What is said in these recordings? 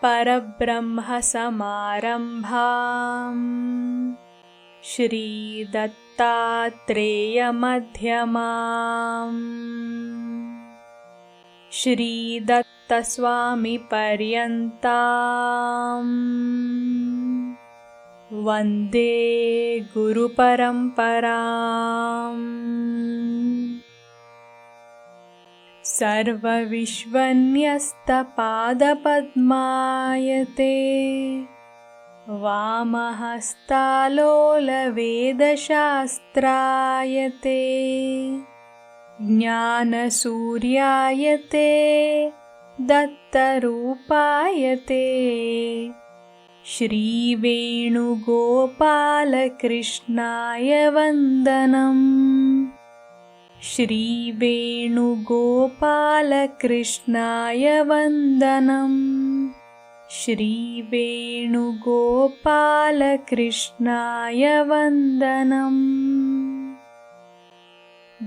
परब्रह्म समारंभां श्री दत्तात्रेय मध्यमाम् श्री दत्त स्वामी पर्यन्तां वन्दे गुरु परम्पराम्। सर्वविश्वन्यस्तपादपद्मायते वामहस्तालोलवेदशास्त्रायते ज्ञानसूर्यायते दत्तरूपायते श्रीवेणुगोपालकृष्णाय वन्दनम् श्रीवेणुगोपालकृष्णाय वन्दनम् श्रीवेणुगोपालकृष्णाय वन्दनम्।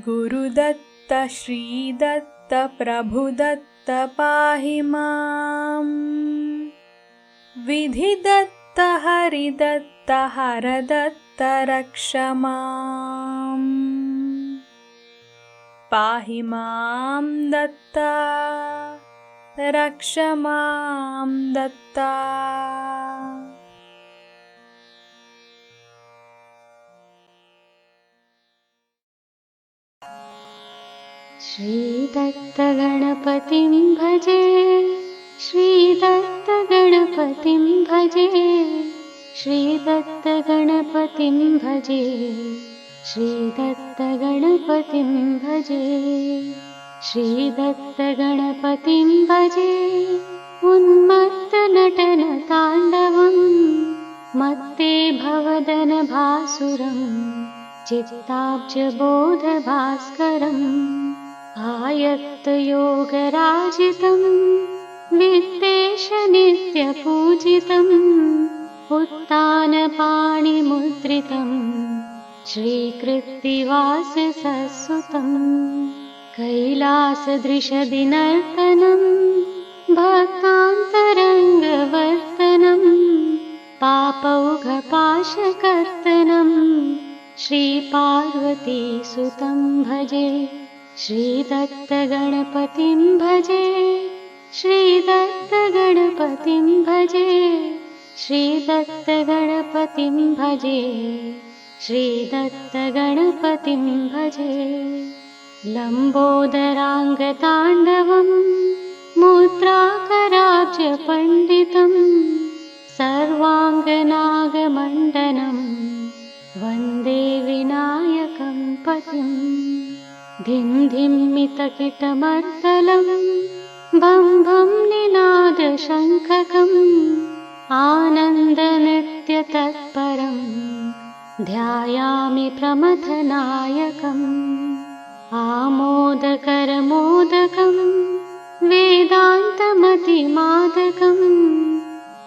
गुरुदत्त श्रीदत्त प्रभुदत्त पाहि माम् विधिदत्त हरिदत्त हरदत्त रक्ष माम् पाहि मां दत्ता रक्ष मां दत्ता। श्री दत्त गणपतिं भजे, श्री दत्त गणपतिं भजे, श्री दत्त गणपतिं भजे, श्री दत्त गणपतिं भजे, श्री दत्त गणपतिं भजे। उन्मत्त नटन ताण्डवं मत्ते भवदन भासुरं चित्ताब्ज बोध भास्करम् आयत्त योगराजितं वित्तेश नित्यपूजितम् उत्तानपाणिमुद्रितम् श्रीकृत्तिवास सत्सुतम् कैलासदृशदिनर्तनं भक्तान्तरङ्गवर्तनं पापौघपाशकर्तनं श्रीपार्वतीसुतं भजे। श्रीदत्तगणपतिं भजे, श्रीदत्तगणपतिं भजे, श्रीदत्तगणपतिं भजे, श्रीदत्तगणपतिं भजे। लम्बोदराङ्गताण्डवं मुद्राकराब्जपण्डितं सर्वाङ्गनागमण्डनं वन्दे विनायकं पतिम्। धिं धिम्मितकिटमर्दलं भं भं निनादशङ्खकम् आनन्दनृत्यतत्परं ध्यायामि प्रमथनायकम्। आमोदकरमोदकं वेदान्तमतिमादकं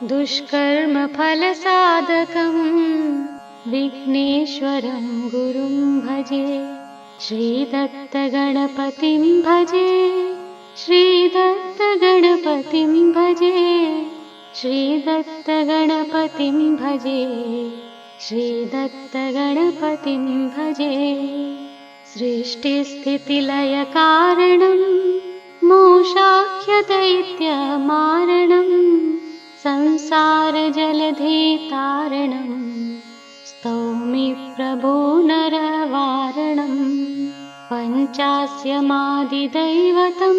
दुष्कर्मफलसाधकं विघ्नेश्वरं गुरुं भजे। श्रीदत्तगणपतिं भजे, श्रीदत्तगणपतिं भजे, श्रीदत्तगणपतिं भजे, श्रीदत्तगणपतिं भजे। सृष्टिस्थितिलयकारणं मोक्षाख्यदैत्यमारणं संसारजलधितारणं स्तौमि प्रभो नरवारणं। पञ्चास्यमादिदैवतं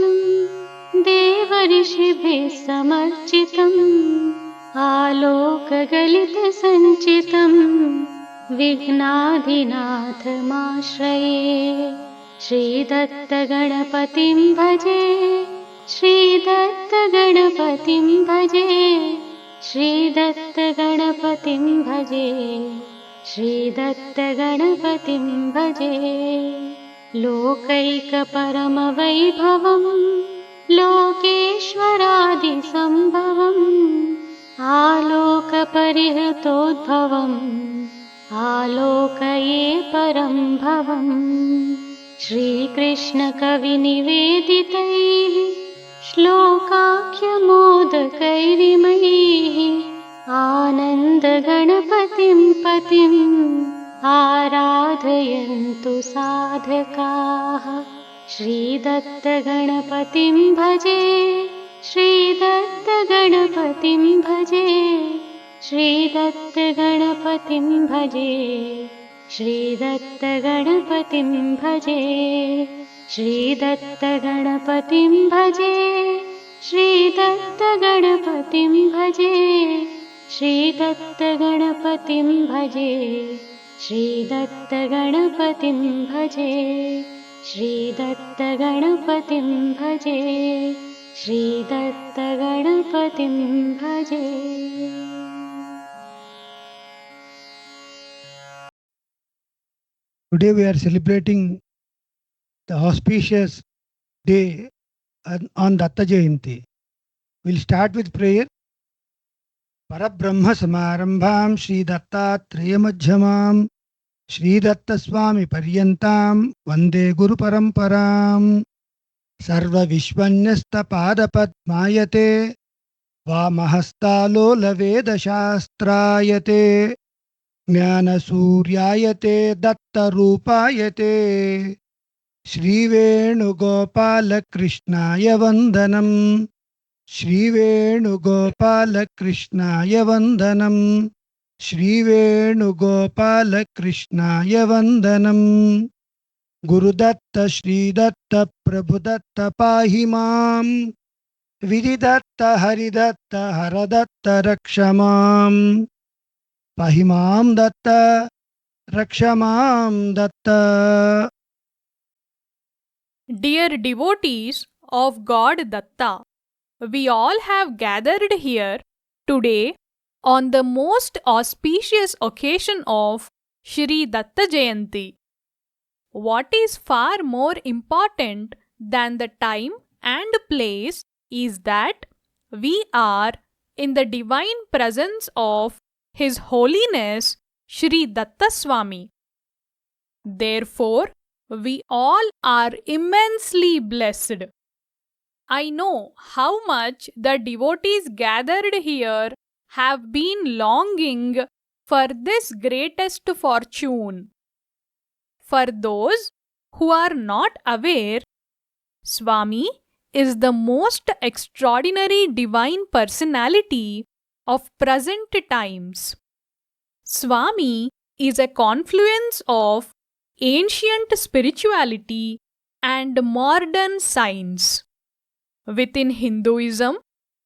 देवऋषिभिः समर्चितम् आलोकगलितसञ्चितं विघ्नाधिनाथमाश्रये। श्रीदत्तगणपतिं भजे, श्रीदत्तगणपतिं भजे, श्रीदत्तगणपतिं भजे, श्रीदत्तगणपतिं भजे। लोकैकपरमवैभवं लोकेश्वरादिसम्भवम् आलोकपरिहृतोद्भवम् आलोकये परं भवम्। श्रीकृष्णकविनिवेदितैः श्लोकाख्यमोदकैरिमैः आनन्दगणपतिं पतिम् आराधयन्तु साधकाः। श्रीदत्तगणपतिं भजे, श्रीदत्तगणपतिं भजे, श्रीदत्तगणपतिं भजे, श्रीदत्तगणपतिं भजे, श्रीदत्तगणपतिं भजे, श्रीदत्तगणपतिं भजे, श्रीदत्तगणपतिं भजे, श्रीदत्तगणपतिं भजे, श्रीदत्तगणपतिं भजे, श्रीदत्तगणपतिं भजे। Today we are celebrating the auspicious day on Datta Jayanti. We'll start with prayer. Parabrahma Samarambham Shri Dattātreya Madhyamam Shri Datta Swami Paryantam Vande Guru Paramparam Sarva Vishwanyasta Padapadmayate Vamahastalola Veda Shastrayate Jnana Suryayate Datta Rupayate Shri Venugopala Krishnaya Vandanam Shri Venugopala Krishnaya Vandanam Shri Venugopala Krishnaya Vandanam Guru Datta Shri Datta Prabhu Datta Pahimam Vidhi Datta Hari Datta Haradatta Rakshamam Pahimam Datta Rakshamam Datta. Dear devotees of God Datta, we all have gathered here today on the most auspicious occasion of Shri Datta Jayanti. What is far more important than the time and place is that we are in the divine presence of His Holiness Shri Datta Swami. Therefore, we all are immensely blessed. I know how much the devotees gathered here have been longing for this greatest fortune. For those who are not aware, Swami is the most extraordinary divine personality of present times. Swami is a confluence of ancient spirituality and modern science. Within Hinduism,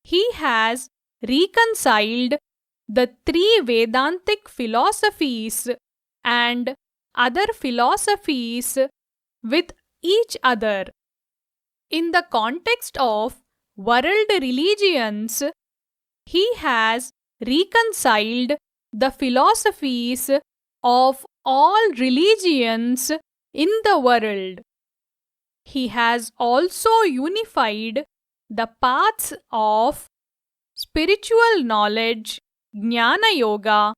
he has reconciled the three Vedantic philosophies and other philosophies with each other. In the context of world religions, he has reconciled the philosophies of all religions in the world. He has also unified the paths of spiritual knowledge, Jnana Yoga,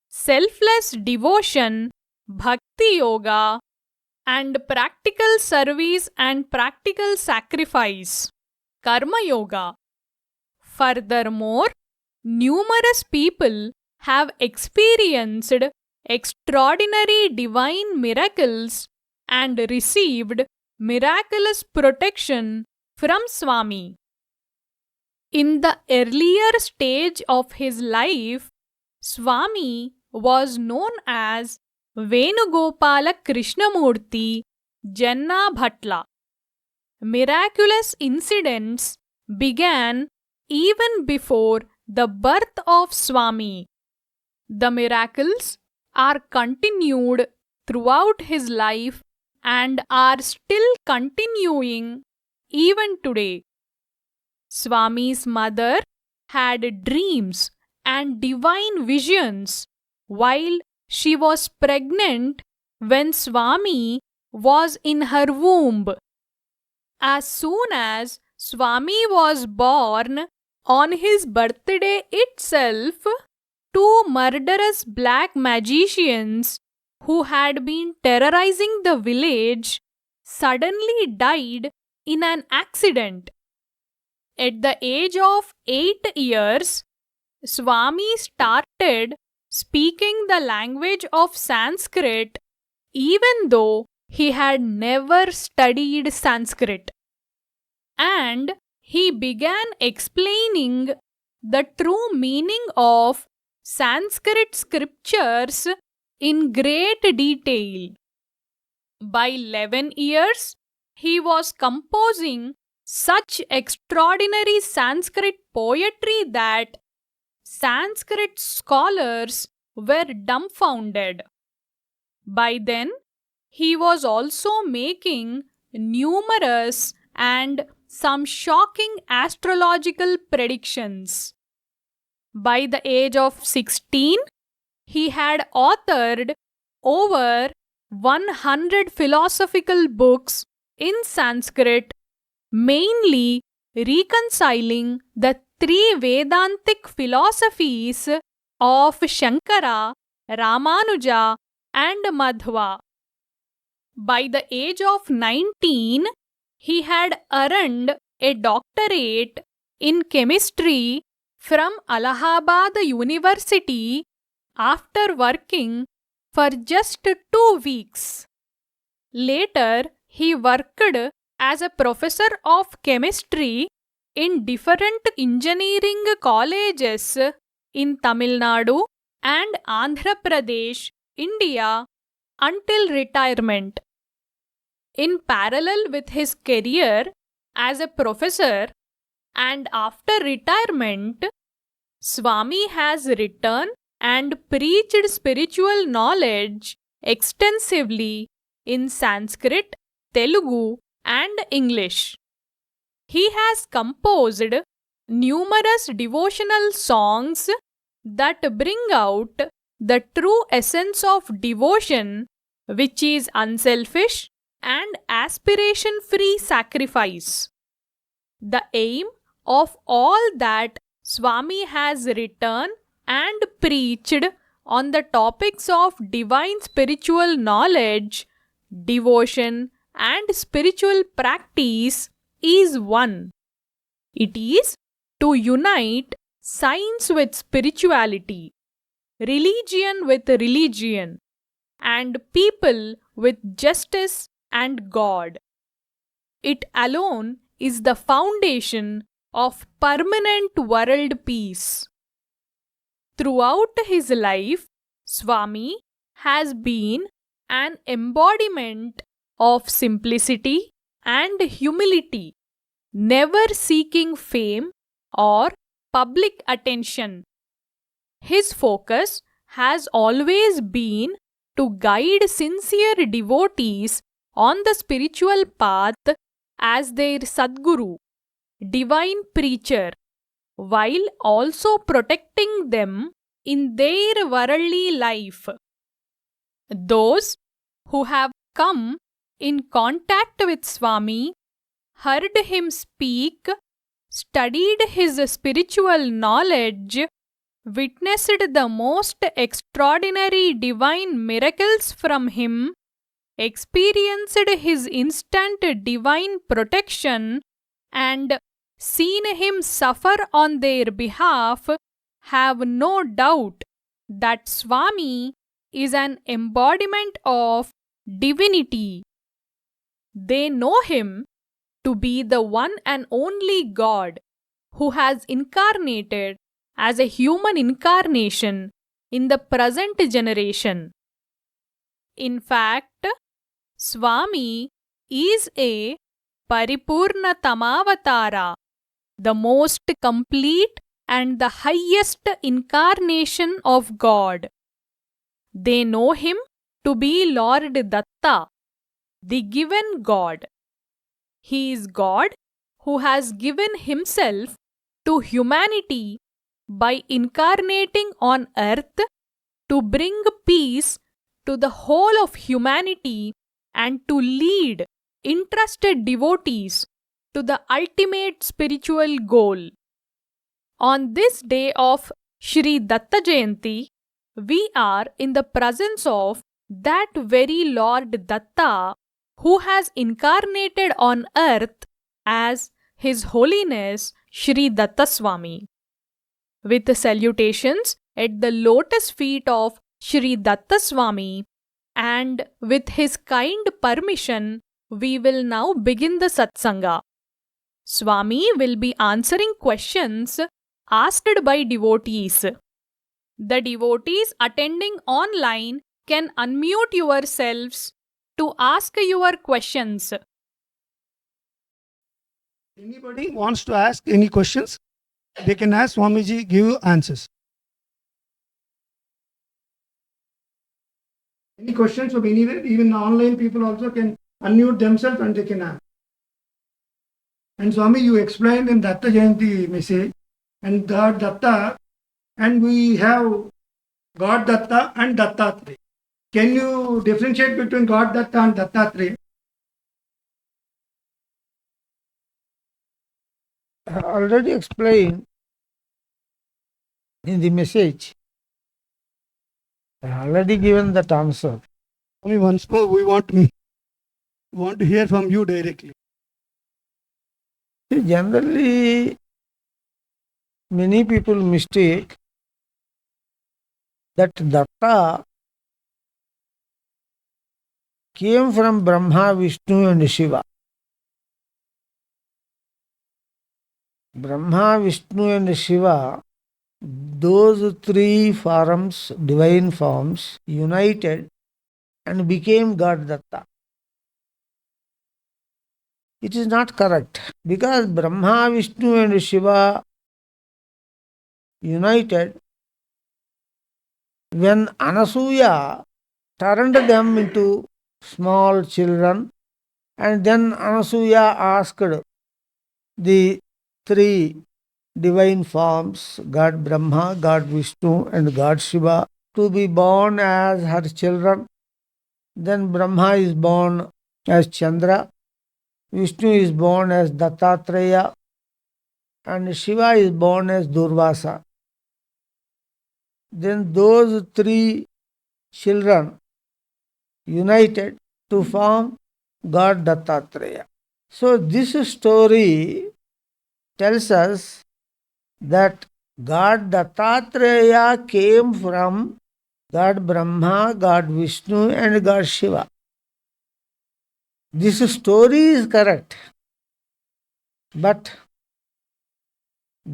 selfless devotion, Bhakti Yoga, and practical service and practical sacrifice, Karma Yoga. Furthermore, numerous people have experienced extraordinary divine miracles and received miraculous protection from Swami. In the earlier stage of his life, Swami was known as Venugopala Krishnamurti Janna Bhatla. Miraculous incidents began even before the birth of Swami. The miracles are continued throughout his life and are still continuing even today. Swami's mother had dreams and divine visions while she was pregnant when Swami was in her womb. As soon as Swami was born, on his birthday itself, two murderous black magicians who had been terrorizing the village suddenly died in an accident. At the age of 8 years, Swami started speaking the language of Sanskrit even though he had never studied Sanskrit. And he began explaining the true meaning of Sanskrit scriptures in great detail. By 11 years, he was composing such extraordinary Sanskrit poetry that Sanskrit scholars were dumbfounded. By then, he was also making numerous and some shocking astrological predictions. By the age of 16, he had authored over 100 philosophical books in Sanskrit, mainly reconciling the three Vedantic philosophies of Shankara, Ramanuja, and Madhva. By the age of 19, he had earned a doctorate in chemistry from Allahabad University after working for just 2 weeks. Later, he worked as a professor of chemistry in different engineering colleges in Tamil Nadu and Andhra Pradesh, India, until retirement. In parallel with his career as a professor and after retirement, Swami has written and preached spiritual knowledge extensively in Sanskrit, Telugu, and English. He has composed numerous devotional songs that bring out the true essence of devotion, which is unselfish and aspiration-free sacrifice. The aim of all that Swami has written and preached on the topics of divine spiritual knowledge, devotion, and spiritual practice is one. It is to unite science with spirituality, religion with religion, and people with justice and God. It alone is the foundation of permanent world peace. Throughout his life, Swami has been an embodiment of simplicity and humility, never seeking fame or public attention. His focus has always been to guide sincere devotees on the spiritual path as their Sadguru, divine preacher, while also protecting them in their worldly life. Those who have come in contact with Swami, heard him speak, studied his spiritual knowledge, witnessed the most extraordinary divine miracles from him, experienced his instant divine protection, and seen him suffer on their behalf, have no doubt that Swami is an embodiment of divinity. They know him to be the one and only God who has incarnated as a human incarnation in the present generation. In fact, Swami is a Paripurna Tamavatara, the most complete and the highest incarnation of God. They know him to be Lord Datta, the given God. He is God who has given himself to humanity by incarnating on earth to bring peace to the whole of humanity and to lead interested devotees to the ultimate spiritual goal. On this day of Shri Datta Jayanti, we are in the presence of that very Lord Datta who has incarnated on earth as His Holiness Shri Datta Swami. With salutations at the lotus feet of Shri Datta Swami and with his kind permission, we will now begin the Satsanga. Swami will be answering questions asked by devotees. The devotees attending online can unmute yourselves to ask your questions. Anybody wants to ask any questions? They can ask Swamiji, give answers. Any questions from anywhere? Even online people also can unmute themselves and they can ask. And Swami, you explained in Datta Jayanti message, and God Datta, and we have God Datta and Dattātreya. Can you differentiate between God Datta and Dattātreya? I already explained in the message. I already given that answer. Swami, once more, we want to hear from you directly. Generally, many people mistake that Datta came from Brahma, Viṣṇu and Shiva. Brahma, Viṣṇu and Shiva, those three forms, divine forms, united and became God Datta. It is not correct, because Brahma, Viṣṇu and Shiva united when Anasuya turned them into small children, and then Anasuya asked the three divine forms, God Brahma, God Viṣṇu and God Shiva, to be born as her children. Then Brahma is born as Chandra, Viṣṇu is born as Dattātreya, and Shiva is born as Durvasa. Then those three children united to form God Dattātreya. So this story tells us that God Dattātreya came from God Brahma, God Viṣṇu and God Shiva. This story is correct. But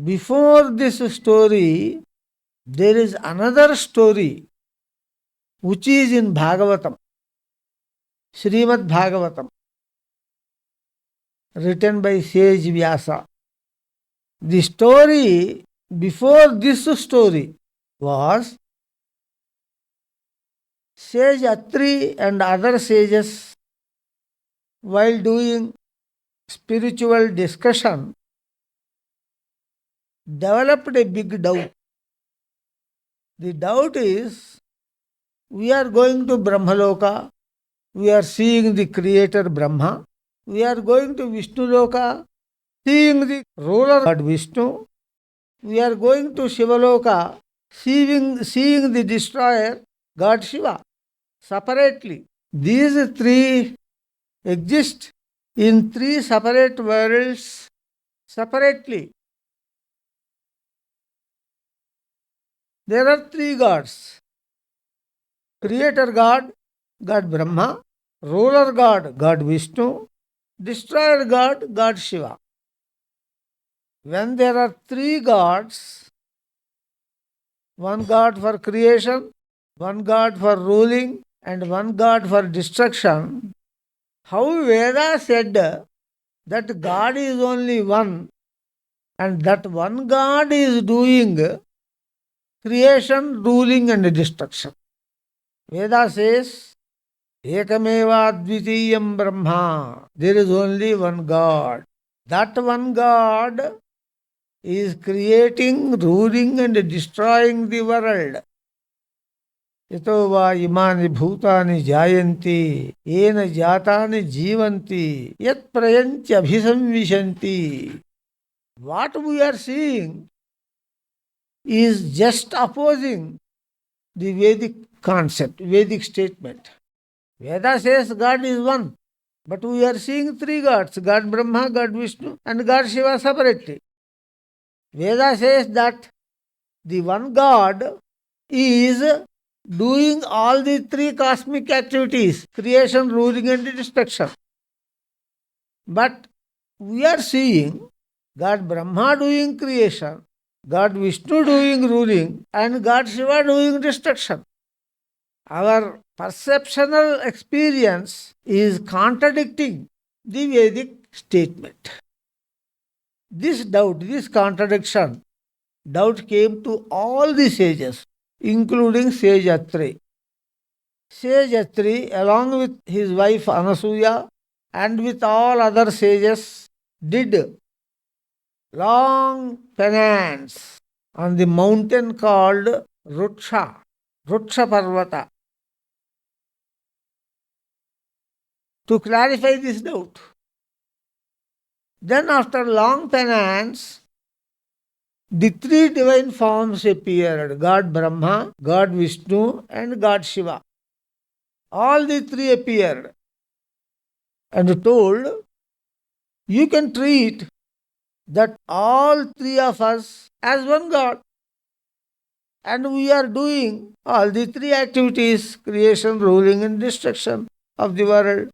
before this story, there is another story which is in Bhagavatam, Srimad Bhagavatam, written by sage Vyasa. The story before this story was sage Atri and other sages, while doing spiritual discussion, developed a big doubt. The doubt is, we are going to Brahmaloka, we are seeing the creator Brahma, we are going to Viṣṇuloka, seeing the ruler God Viṣṇu, we are going to Shivaloka, seeing the destroyer God Shiva separately. These three exist in three separate worlds separately. There are three gods: creator God, God Brahma; ruler God, God Viṣṇu; destroyer God, God Shiva. When there are three gods, one God for creation, one God for ruling, and one God for destruction, how Veda said that God is only one, and that one God is doing creation, ruling and destruction. Veda says, Ekameva Dvitiyam Brahma. There is only one God. That one God is creating, ruling and destroying the world. Yato va imani bhutani jayanti, yena jatani jivanti, yat prayanti abhisamvishanti. What we are seeing is just opposing the Vedic concept, Vedic statement. Veda says God is one, but we are seeing three gods: God Brahma, God Viṣṇu and God Shiva separately. Veda says that the one God is doing all the three cosmic activities, creation, ruling and destruction. But we are seeing God Brahma doing creation, God Vishnu doing ruling, and God Shiva doing destruction. Our perceptual experience is contradicting the Vedic statement. This doubt, this contradiction, doubt came to all the sages, including sage Atri. Sage Atri, along with his wife Anasuya and with all other sages, did long penance on the mountain called Ruksha Parvata, to clarify this doubt. Then, after long penance, the three divine forms appeared: God Brahma, God Vishnu, and God Shiva. All the three appeared and told, you can treat that all three of us as one God. And we are doing all the three activities: creation, ruling, and destruction of the world.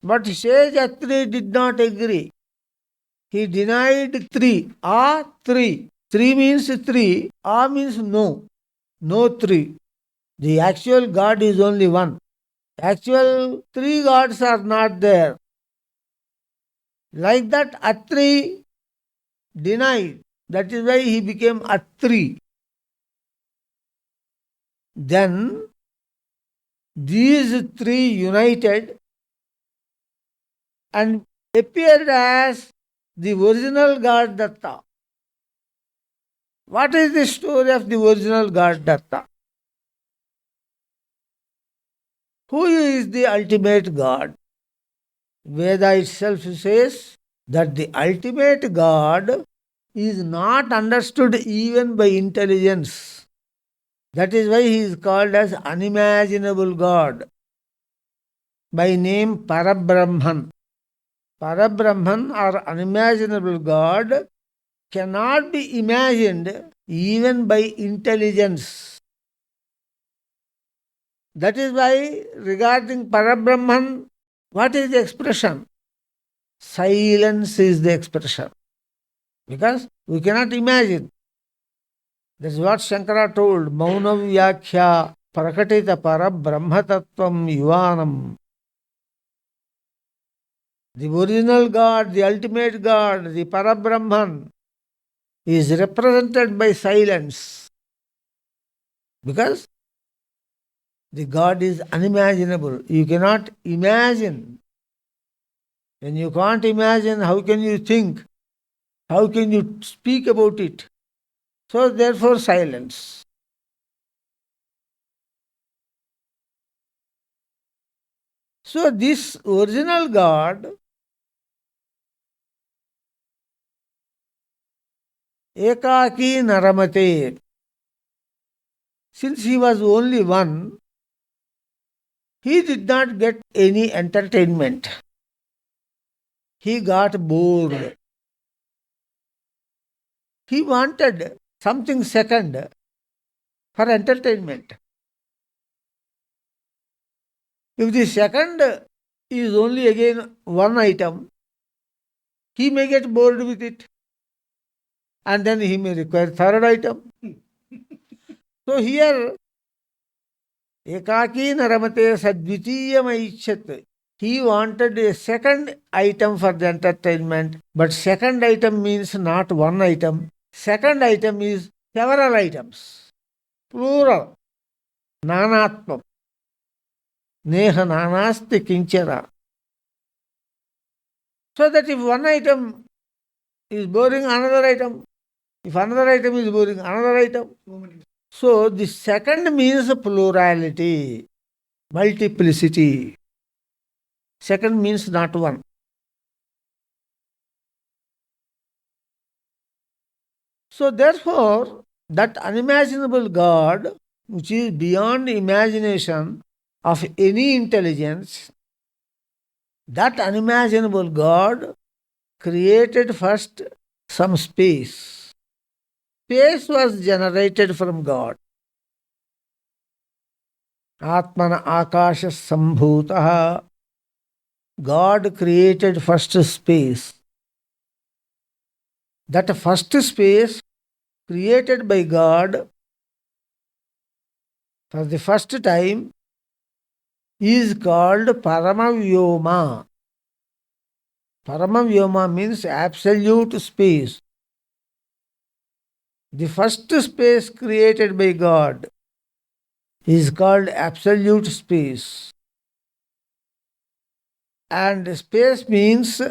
But Sage Atri did not agree. He denied three. Three. Three means three. Means no. No three. The actual God is only one. Actual three gods are not there. Like that, Atri denied. That is why he became Atri. Then these three united and appeared as the original God Datta. What is the story of the original God Datta? Who is the ultimate God? Veda itself says that the ultimate God is not understood even by intelligence. That is why he is called as unimaginable God. By name Parabrahman. Parabrahman or unimaginable God cannot be imagined even by intelligence. That is why regarding Parabrahman, what is the expression? Silence is the expression. Because we cannot imagine. That is what Shankara told, Mauna Vyakhya Prakatita Parabrahmatattvam Yuvanam. The original God, the ultimate God, the Parabrahman is represented by silence. Because the God is unimaginable. You cannot imagine. When you can't imagine, how can you think? How can you speak about it? So therefore silence. So this original God, Ekaki Naramate, since he was only one, he did not get any entertainment. He got bored. He wanted something second for entertainment. If the second is only again one item, he may get bored with it. And then he may require third item. So here, Ekaki Naramate Sadvitiyam Aichat. He wanted a second item for the entertainment, but second item means not one item. Second item is several items. Plural. Nanatvam. Neha nanasti kinchara. So that if one item is boring, another item. If another item is boring, another item. So the second means plurality, multiplicity. Second means not one. So therefore, that unimaginable God, which is beyond imagination of any intelligence, that unimaginable God created first some space. Space was generated from God. Atmana akasha sambhutaha. God created first space. That first space created by God for the first time is called Paramavyoma. Paramavyoma means absolute space. The first space created by God is called absolute space. And space means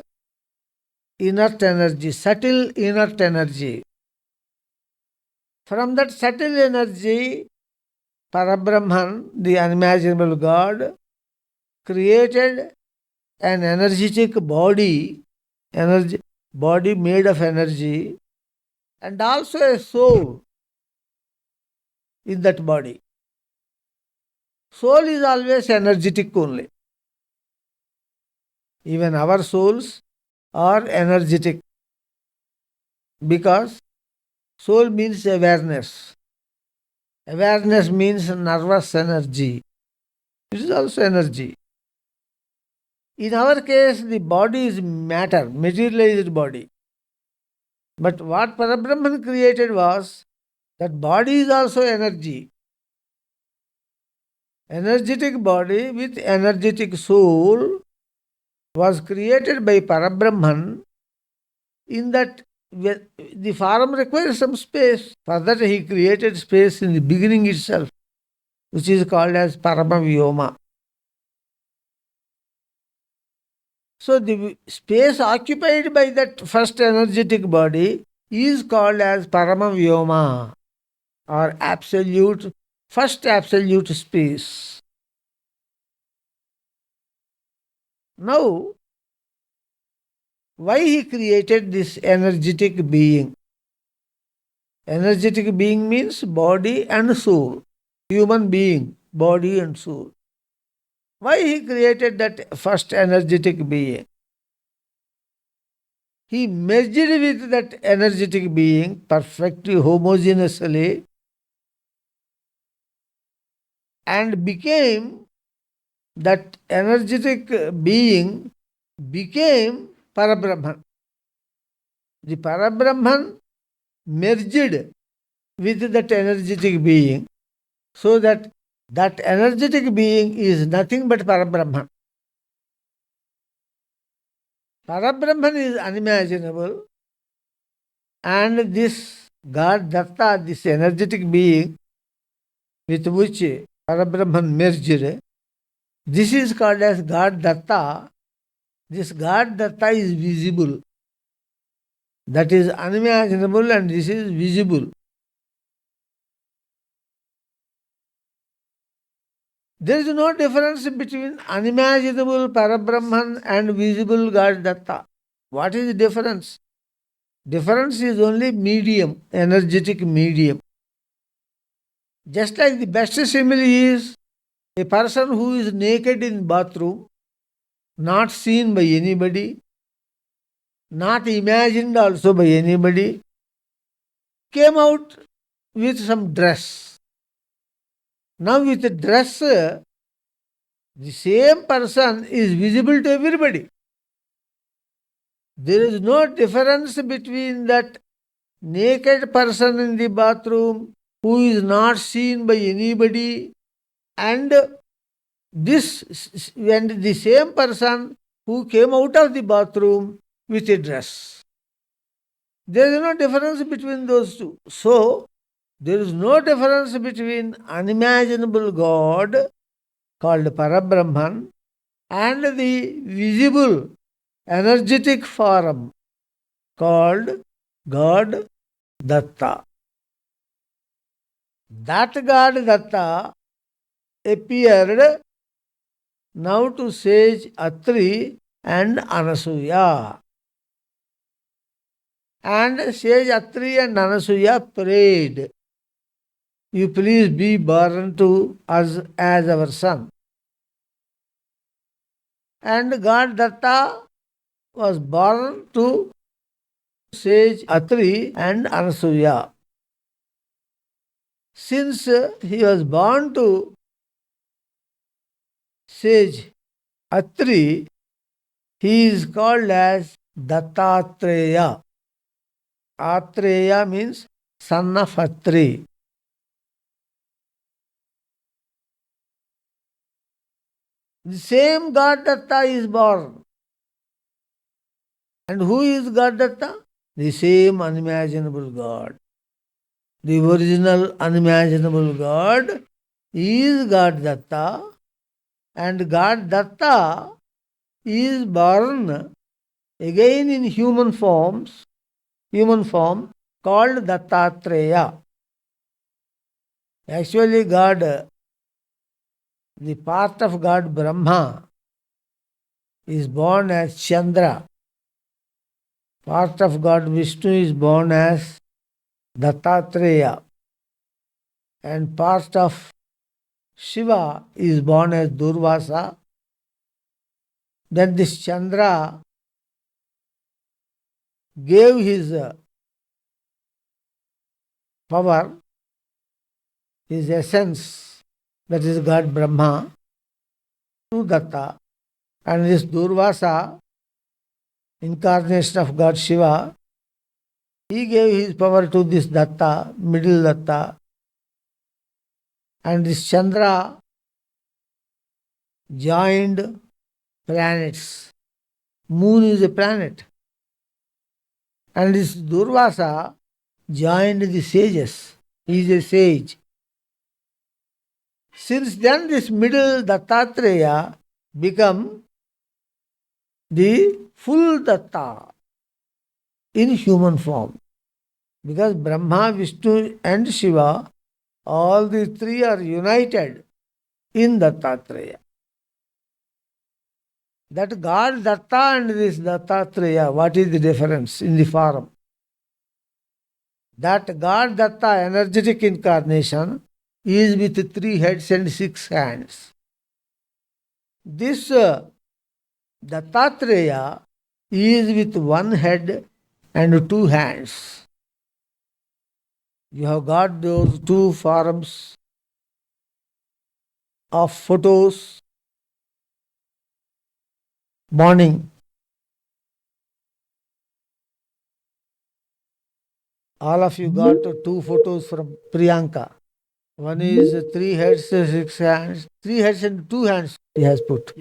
inert energy, subtle inert energy. From that subtle energy, Parabrahman, the unimaginable God, created an energetic body, body made of energy, and also a soul in that body. Soul is always energetic only. Even our souls are energetic because soul means awareness. Awareness means nervous energy. It is also energy. In our case, the body is matter, materialized body. But what Parabrahman created was that body is also energy. Energetic body with energetic soul was created by Parabrahman. In that, the form requires some space. For that, he created space in the beginning itself, which is called as Paramavyoma. So the space occupied by that first energetic body is called as Paramavyoma, or absolute, first absolute space. Now, why he created this energetic being? Energetic being means body and soul. Human being, body and soul. Why he created that first energetic being? He merged with that energetic being perfectly homogeneously and became, that energetic being became Parabrahman. The Parabrahman merged with that energetic being, so that that energetic being is nothing but Parabrahman. Parabrahman is unimaginable, and this God Datta, this energetic being with which Parabrahman merged, this is called as God Datta. This God Datta is visible. That is unimaginable and this is visible. There is no difference between unimaginable Parabrahman and visible God Datta. What is the difference? Difference is only medium, energetic medium. Just like the best simile is a person who is naked in bathroom, not seen by anybody, not imagined also by anybody, came out with some dress. Now with the dress, the same person is visible to everybody. There is no difference between that naked person in the bathroom who is not seen by anybody and this, and the same person who came out of the bathroom with a dress. There is no difference between those two. So, there is no difference between unimaginable God called Parabrahman and the visible energetic form called God Datta. That God Datta appeared now to sage Atri and Anasuya. And sage Atri and Anasuya prayed, "You please be born to us as our son." And God Datta was born to sage Atri and Anasuya. Since he was born to sage Atri, he is called as Dattātreya. Atreya means son of Atri. The same God Datta is born. And who is God Datta? The same unimaginable God. The original unimaginable God is God Datta, and God Datta is born again in human form called Dattātreya. Actually, God, the part of God Brahma, is born as Chandra. Part of God Viṣṇu is born as Dattātreya. And part of Shiva is born as Durvasa. Then this Chandra gave his power, his essence, that is God Brahma, to Datta. And this Durvasa, incarnation of God Shiva, he gave his power to this Datta, middle Datta. And this Chandra joined planets. Moon is a planet. And this Durvasa joined the sages. He is a sage. Since then, this middle Dattātreya become the full Datta in human form. Because Brahma, Viṣṇu and Shiva, all the three are united in Dattātreya. That God Datta and this Dattātreya, what is the difference in the form? That God Datta, energetic incarnation, is with 3 heads and 6 hands. This Dattātreya is with 1 head and 2 hands. You have got those 2 forms of photos. Morning. All of you got 2 photos from Priyanka. One is 3 heads, 6 hands. 3 heads and 2 hands he has put.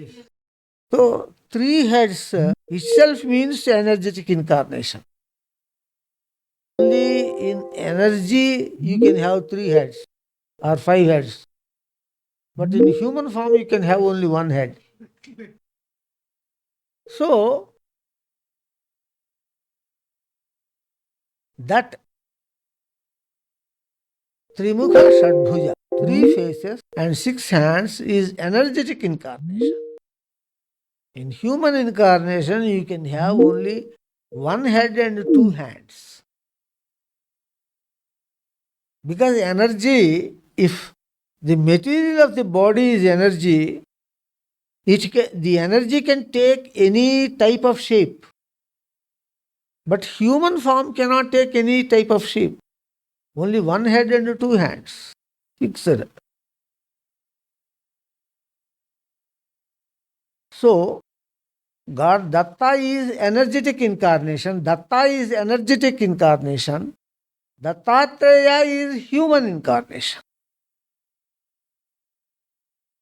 So 3 heads itself means energetic incarnation. Only in energy you can have 3 heads or 5 heads. But in human form you can have only 1 head. So that Trimukha Shadbhuja, 3 faces and 6 hands, is energetic incarnation. In human incarnation, you can have only 1 head and 2 hands. Because energy, if the material of the body is energy, the energy can take any type of shape. But human form cannot take any type of shape. Only 1 head and 2 hands. Fixed. So, God Datta is energetic incarnation. Datta is energetic incarnation. Dattātreya is human incarnation.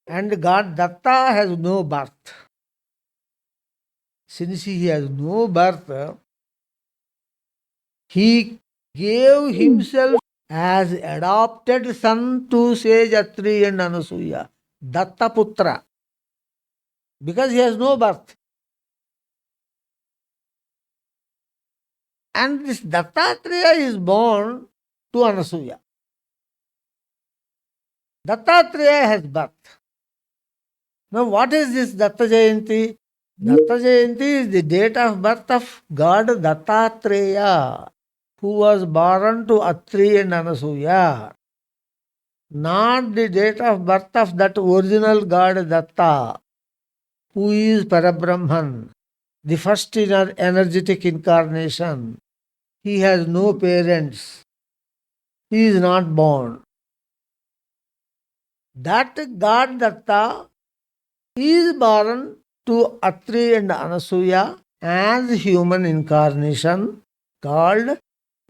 And God Datta has no birth. Since he has no birth, he gave himself as adopted son to sage Atri and Anasuya, Datta Putra, because he has no birth. And this Dattātreya is born to Anasuya. Dattātreya has birth. Now what is this Datta Jayanti? Datta Jayanti is the date of birth of God Dattātreya, who was born to Atri and Anasuya. Not the date of birth of that original God Datta, who is Parabrahman, the first energetic incarnation. He has no parents. He is not born. That God Datta is born to Atri and Anasuya as human incarnation called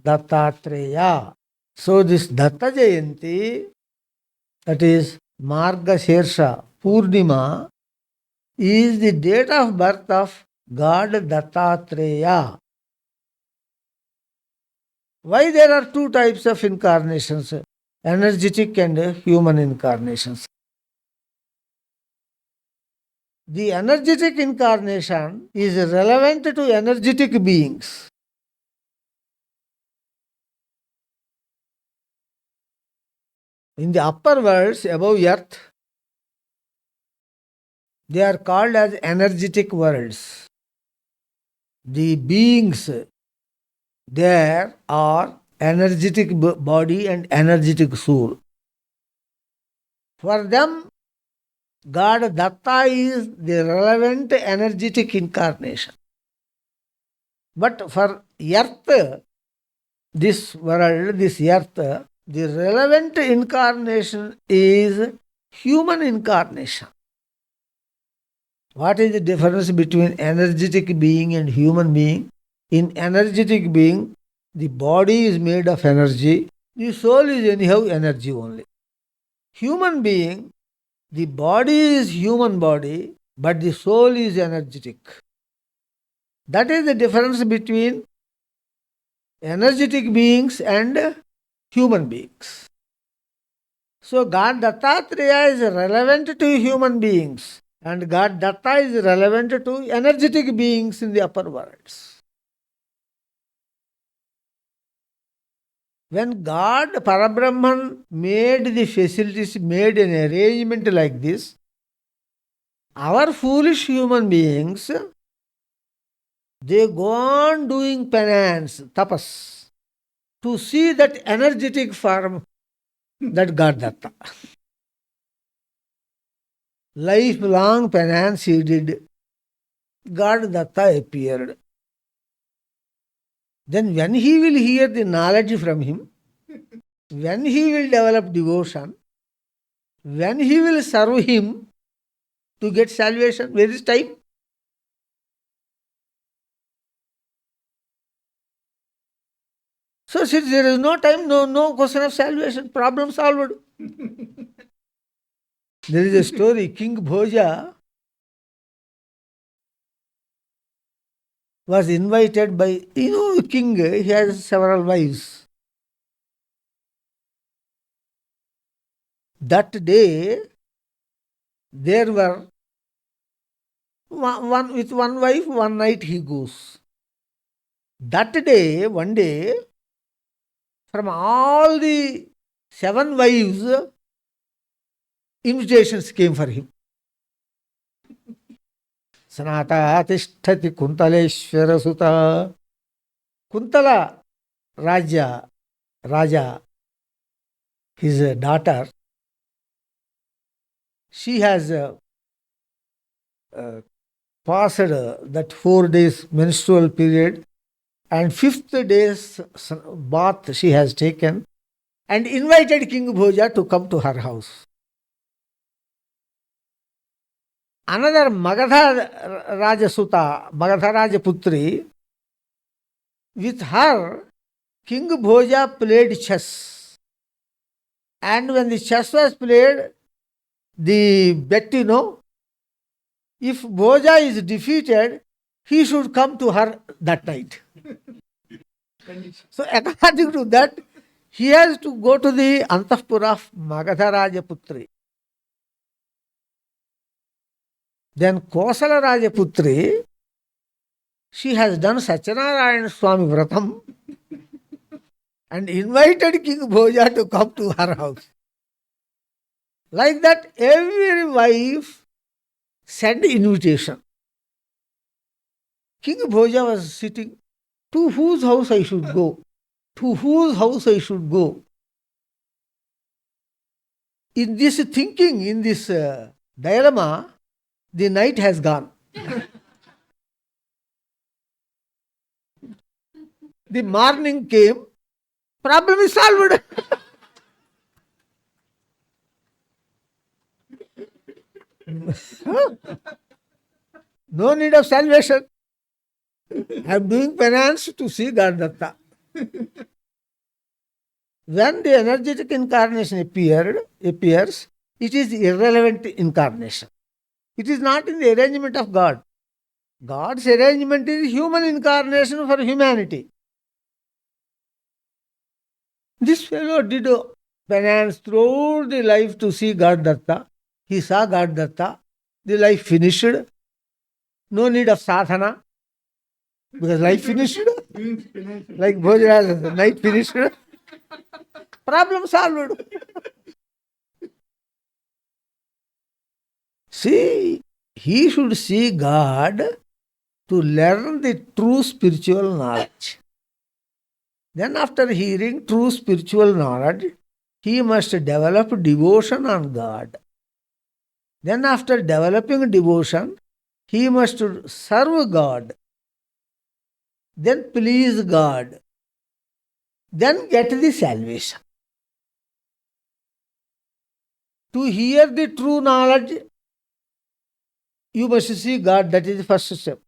Dattātreya. So this Datta Jayanti, that is Marga Shersha Purnima, is the date of birth of God Dattātreya. Why there are two types of incarnations, energetic and human incarnations? The energetic incarnation is relevant to energetic beings. In the upper worlds above earth, they are called as energetic worlds. The beings there are energetic body and energetic soul. For them, God Datta is the relevant energetic incarnation. But for earth, this world, this earth, the relevant incarnation is human incarnation. What is the difference between energetic being and human being? In energetic being, the body is made of energy, the soul is anyhow energy only. Human being, the body is human body, but the soul is energetic. That is the difference between energetic beings and human beings. So God Dattātreya is relevant to human beings and God Datta is relevant to energetic beings in the upper worlds. When God Parabrahman made the facilities, made an arrangement like this, our foolish human beings, they go on doing penance, tapas, to see that energetic form, that God Datta. Lifelong penance he did. God Datta appeared. Then when he will hear the knowledge from him, when he will develop devotion, when he will serve him to get salvation, where is time? So since there is no time, no question of salvation, problem solved. There is a story, King Bhoja was invited by, king, he has several wives. That day, there were with one wife, one night he goes. That day, one day, from all the 7 wives, invitations came for him. Sanata Tishtati Kuntaleshwara Suta. Kuntala Raja, his daughter, she has passed that 4 days menstrual period and 5th day's bath she has taken and invited King Bhoja to come to her house. Another Magadha Rajasuta, Magadha Rajaputri, with her, King Bhoja played chess. And when the chess was played, the bet, if Bhoja is defeated, he should come to her that night. So according to that, he has to go to the Antapura of Magadha Rajaputri. Then Kosala Rajaputri, she has done Satyanarayana Swami Vratam and invited King Bhoja to come to her house. Like that, every wife sent invitation. King Bhoja was sitting, to whose house I should go? To whose house I should go? In this thinking, in this dilemma, the night has gone. The the morning came, problem is solved. No need of salvation. I am doing penance to see God Datta. When the energetic incarnation appears, it is irrelevant incarnation. It is not in the arrangement of God. God's arrangement is human incarnation for humanity. This fellow did penance throughout the life to see God Datta. He saw God Datta. The life finished. No need of sādhanā. Because life finished. Like Bhojana, night finished. Problem solved. See, he should see God to learn the true spiritual knowledge. Then after hearing true spiritual knowledge, he must develop devotion on God. Then after developing devotion, he must serve God. Then please God. Then get the salvation. To hear the true knowledge, you must see God. That is the first step.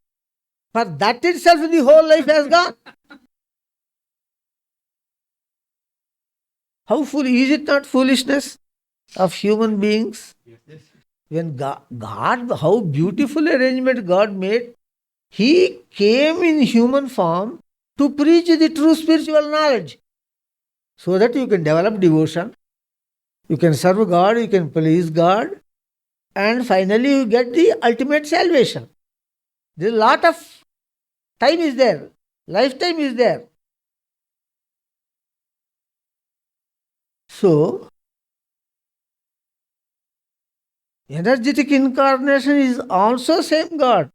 For that itself, the whole life has gone. How foolish is it not foolishness of human beings? Yes. When God, how beautiful arrangement God made. He came in human form to preach the true spiritual knowledge, so that you can develop devotion, you can serve God, you can please God, and finally you get the ultimate salvation. There is a lot of time is there, lifetime is there. So, energetic incarnation is also same God.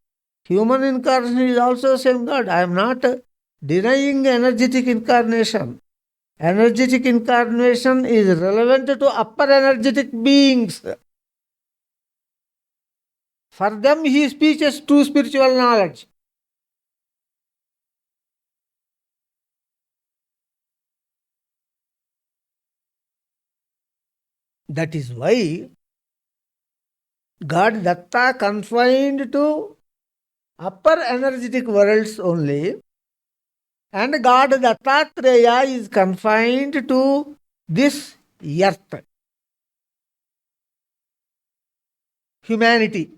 Human incarnation is also same God. I am not denying energetic incarnation. Energetic incarnation is relevant to upper energetic beings. For them he speaks true spiritual knowledge. That is why God Datta confined to upper energetic worlds only, and God Dattātreya is confined to this earth, humanity.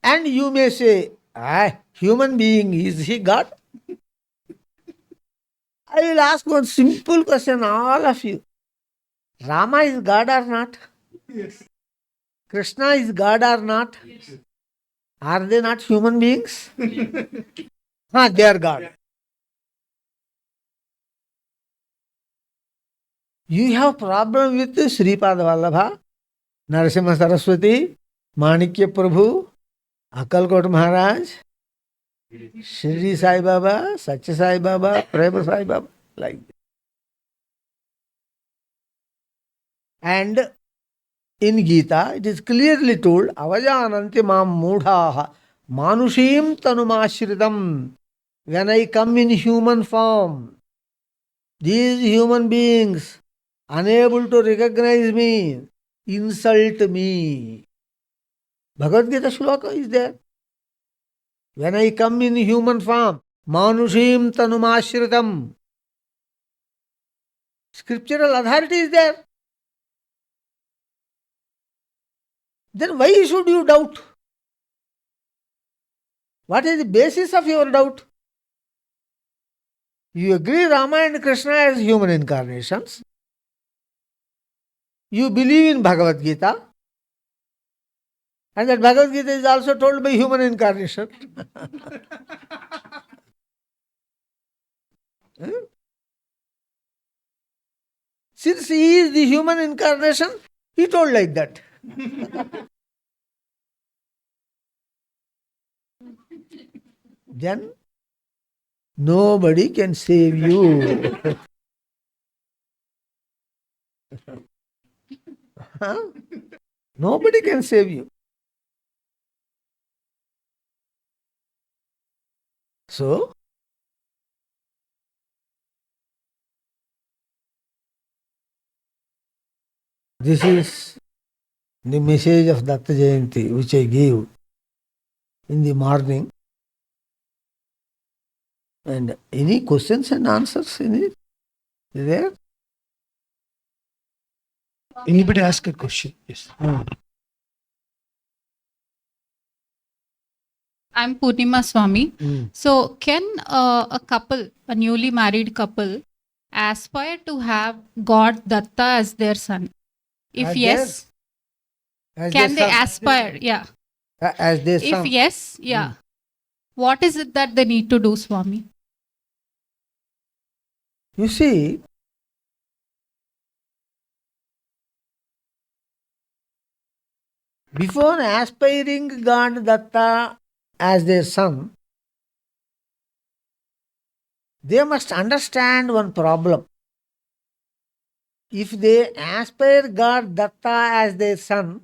And you may say, human being, is he God? I will ask one simple question, all of you. Rama is God or not? Yes. Krishna is God or not? Yes. Are they not human beings? They are God. You have problem with Sripada Vallabha, Narasimha Saraswati, Manikya Prabhu, Akalkot Maharaj, Shri Sai Baba, Satya Sai Baba, Prema Sai Baba, like that. And in Gita, it is clearly told, Avajananti mam mudhaha manushim tanumashritam. When I come in human form, these human beings, unable to recognize me, insult me. Bhagavad Gita shloka is there. When I come in human form, manushim tanumashritam. Scriptural authority is there. Then why should you doubt? What is the basis of your doubt? You agree Rama and Krishna as human incarnations. You believe in Bhagavad Gita. And that Bhagavad Gita is also told by human incarnation. Since he is the human incarnation, he told like that. Then nobody can save you. Nobody can save you. So, this is the message of Datta Jayanti which I gave in the morning. And any questions and answers in it? Is there? Anybody ask a question? Yes. I'm Purnima Swami. Mm. So, can a couple, a newly married couple, aspire to have God Datta as their son? If As yes, as can they their son. aspire? Yeah. As their If son. yes, yeah. What is it that they need to do, Swami? You see, before aspiring God Datta as their son, they must understand one problem. If they aspire God Datta as their son,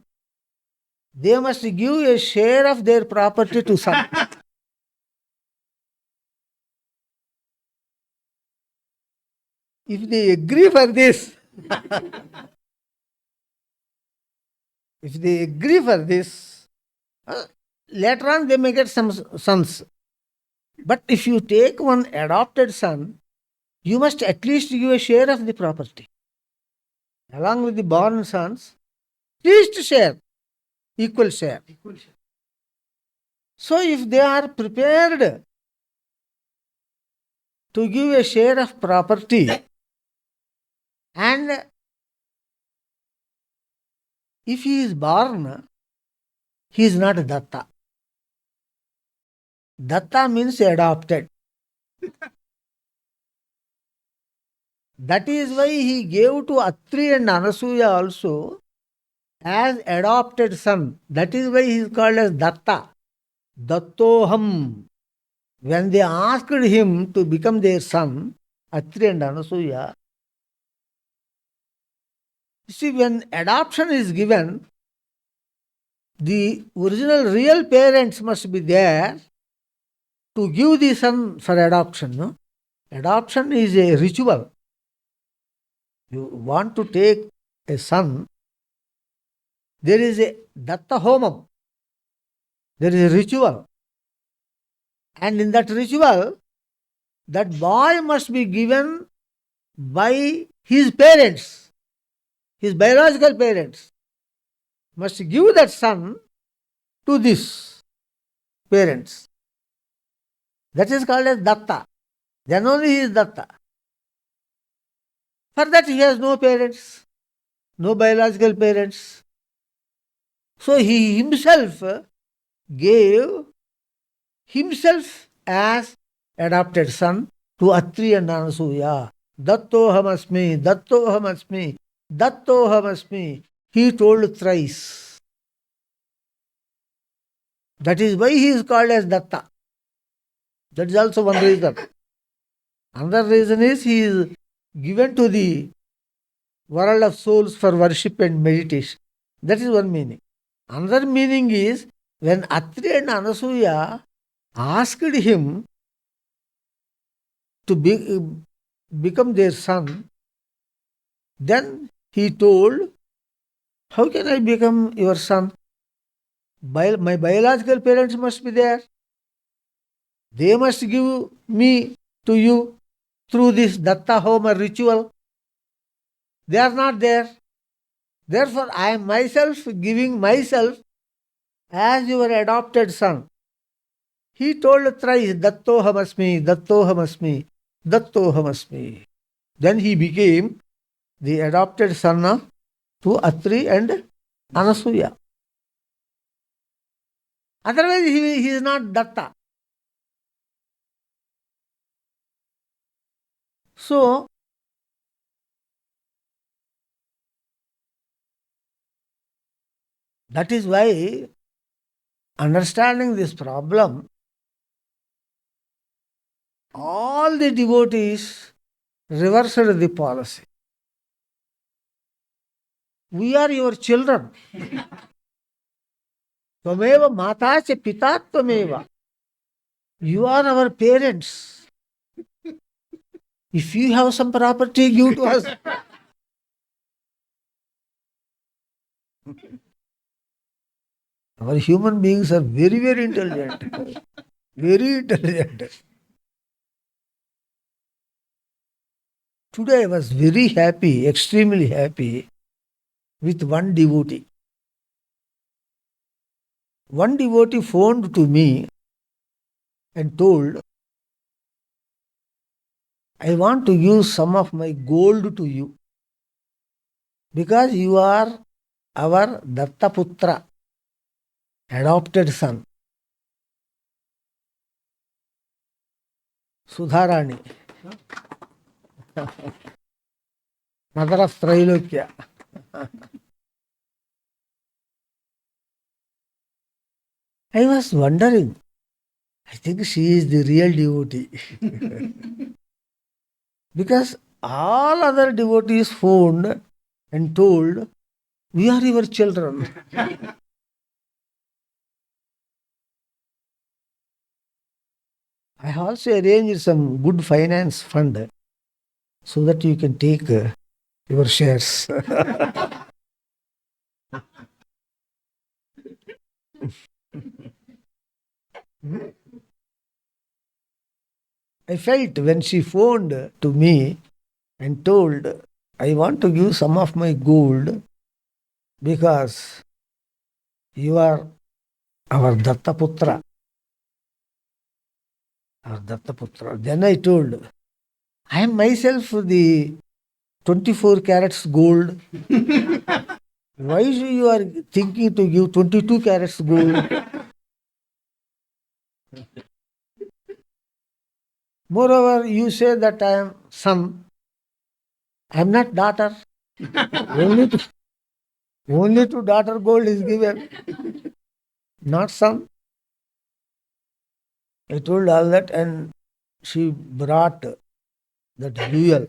they must give a share of their property to son. If they agree for this, if they agree for this, later on they may get some sons. But if you take one adopted son, you must at least give a share of the property. Along with the born sons, at least share, equal share. So if they are prepared to give a share of property, and if he is born, he is not Datta. Datta means adopted. That is why he gave to Atri and Anasuya also as adopted son. That is why he is called as Datta. Dattoham. When they asked him to become their son, Atri and Anasuya, see, when adoption is given, the original real parents must be there to give the son for adoption. No? Adoption is a ritual. You want to take a son, there is a Datta Homam. There is a ritual. And in that ritual, that boy must be given by his parents, his biological parents. Must give that son to these parents. That is called as Datta. Then only he is Datta. For that he has no parents, no biological parents. So he himself gave himself as adopted son to Atri and Anasuya. Dattohamasmi, Dattohamasmi, Dattohamasmi. He told thrice. That is why he is called as Datta. That is also one reason. Another reason is he is given to the world of souls for worship and meditation. That is one meaning. Another meaning is when Atri and Anasuya asked him to become their son, then he told, how can I become your son? My biological parents must be there. They must give me to you through this Datta Homa ritual. They are not there. Therefore, I am myself giving myself as your adopted son. He told thrice, Dattohamasmi, Dattohamasmi, Dattohamasmi. Then he became the adopted son to Atri and Anasuya. Otherwise, he is not Datta. So, that is why, understanding this problem, all the devotees reversed the policy. We are your children. Tvameva mata cha pita tvameva. You are our parents. If you have some property, give to us. Our human beings are very, very intelligent. Very intelligent. Today I was very happy, extremely happy with one devotee. One devotee phoned to me and told, I want to give some of my gold to you because you are our Datta Putra, adopted son. Sudharani, mother of Trailokya. I was wondering, I think she is the real devotee. Because all other devotees phoned and told, we are your children. I also arranged some good finance fund so that you can take your shares. I felt when she phoned to me and told, I want to give some of my gold because you are our Datta Putra. Our Datta Putra. Then I told, I am myself the 24 carats gold. Why you are thinking to give 22 carats gold? Moreover, you say that I am son. I am not daughter. only to daughter gold is given, not son. I told all that and she brought that jewel.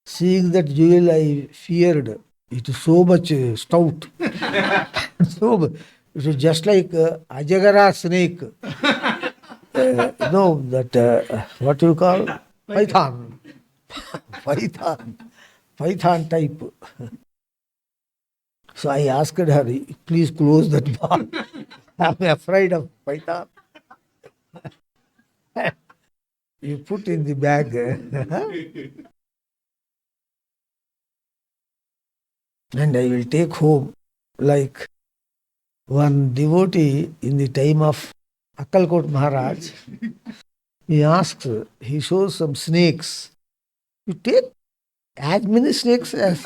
Seeing that jewel, I feared. It is so much stout. It is just like Ajagara snake. No, that what you call python. Python type. So I asked her, please close that ball. I'm afraid of python. You put in the bag. And I will take home. Like one devotee in the time of Akkalkot Maharaj, he asks, he shows some snakes. You take as many snakes as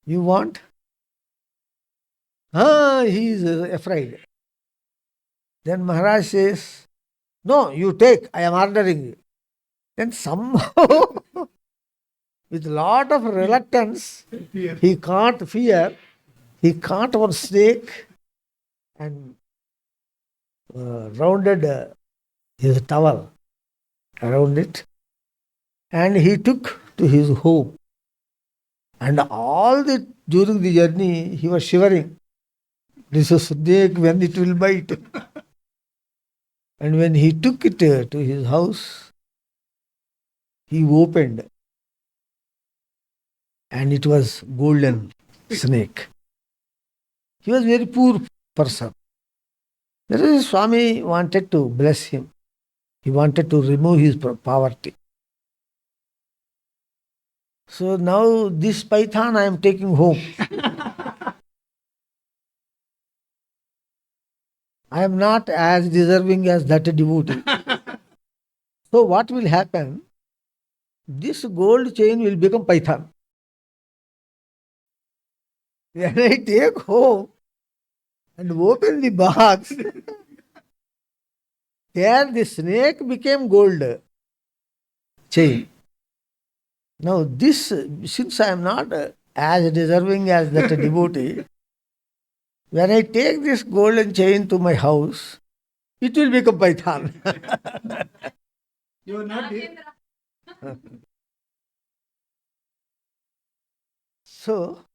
you want. He is afraid. Then Maharaj says, no, you take, I am ordering you. Then somehow, with lot of reluctance, he can't fear, he caught one snake and rounded his towel around it, and he took to his home. And all the during the journey, he was shivering. This is a snake, when it will bite. And when he took it to his house, he opened, and it was golden snake. He was very poor person. That is, Swami wanted to bless him. He wanted to remove his poverty. So now this python I am taking home. I am not as deserving as that devotee. So what will happen? This gold chain will become python. When I take home and open the box, there the snake became gold chain. Now this, since I am not as deserving as that devotee, when I take this golden chain to my house, it will become python. You are not. So,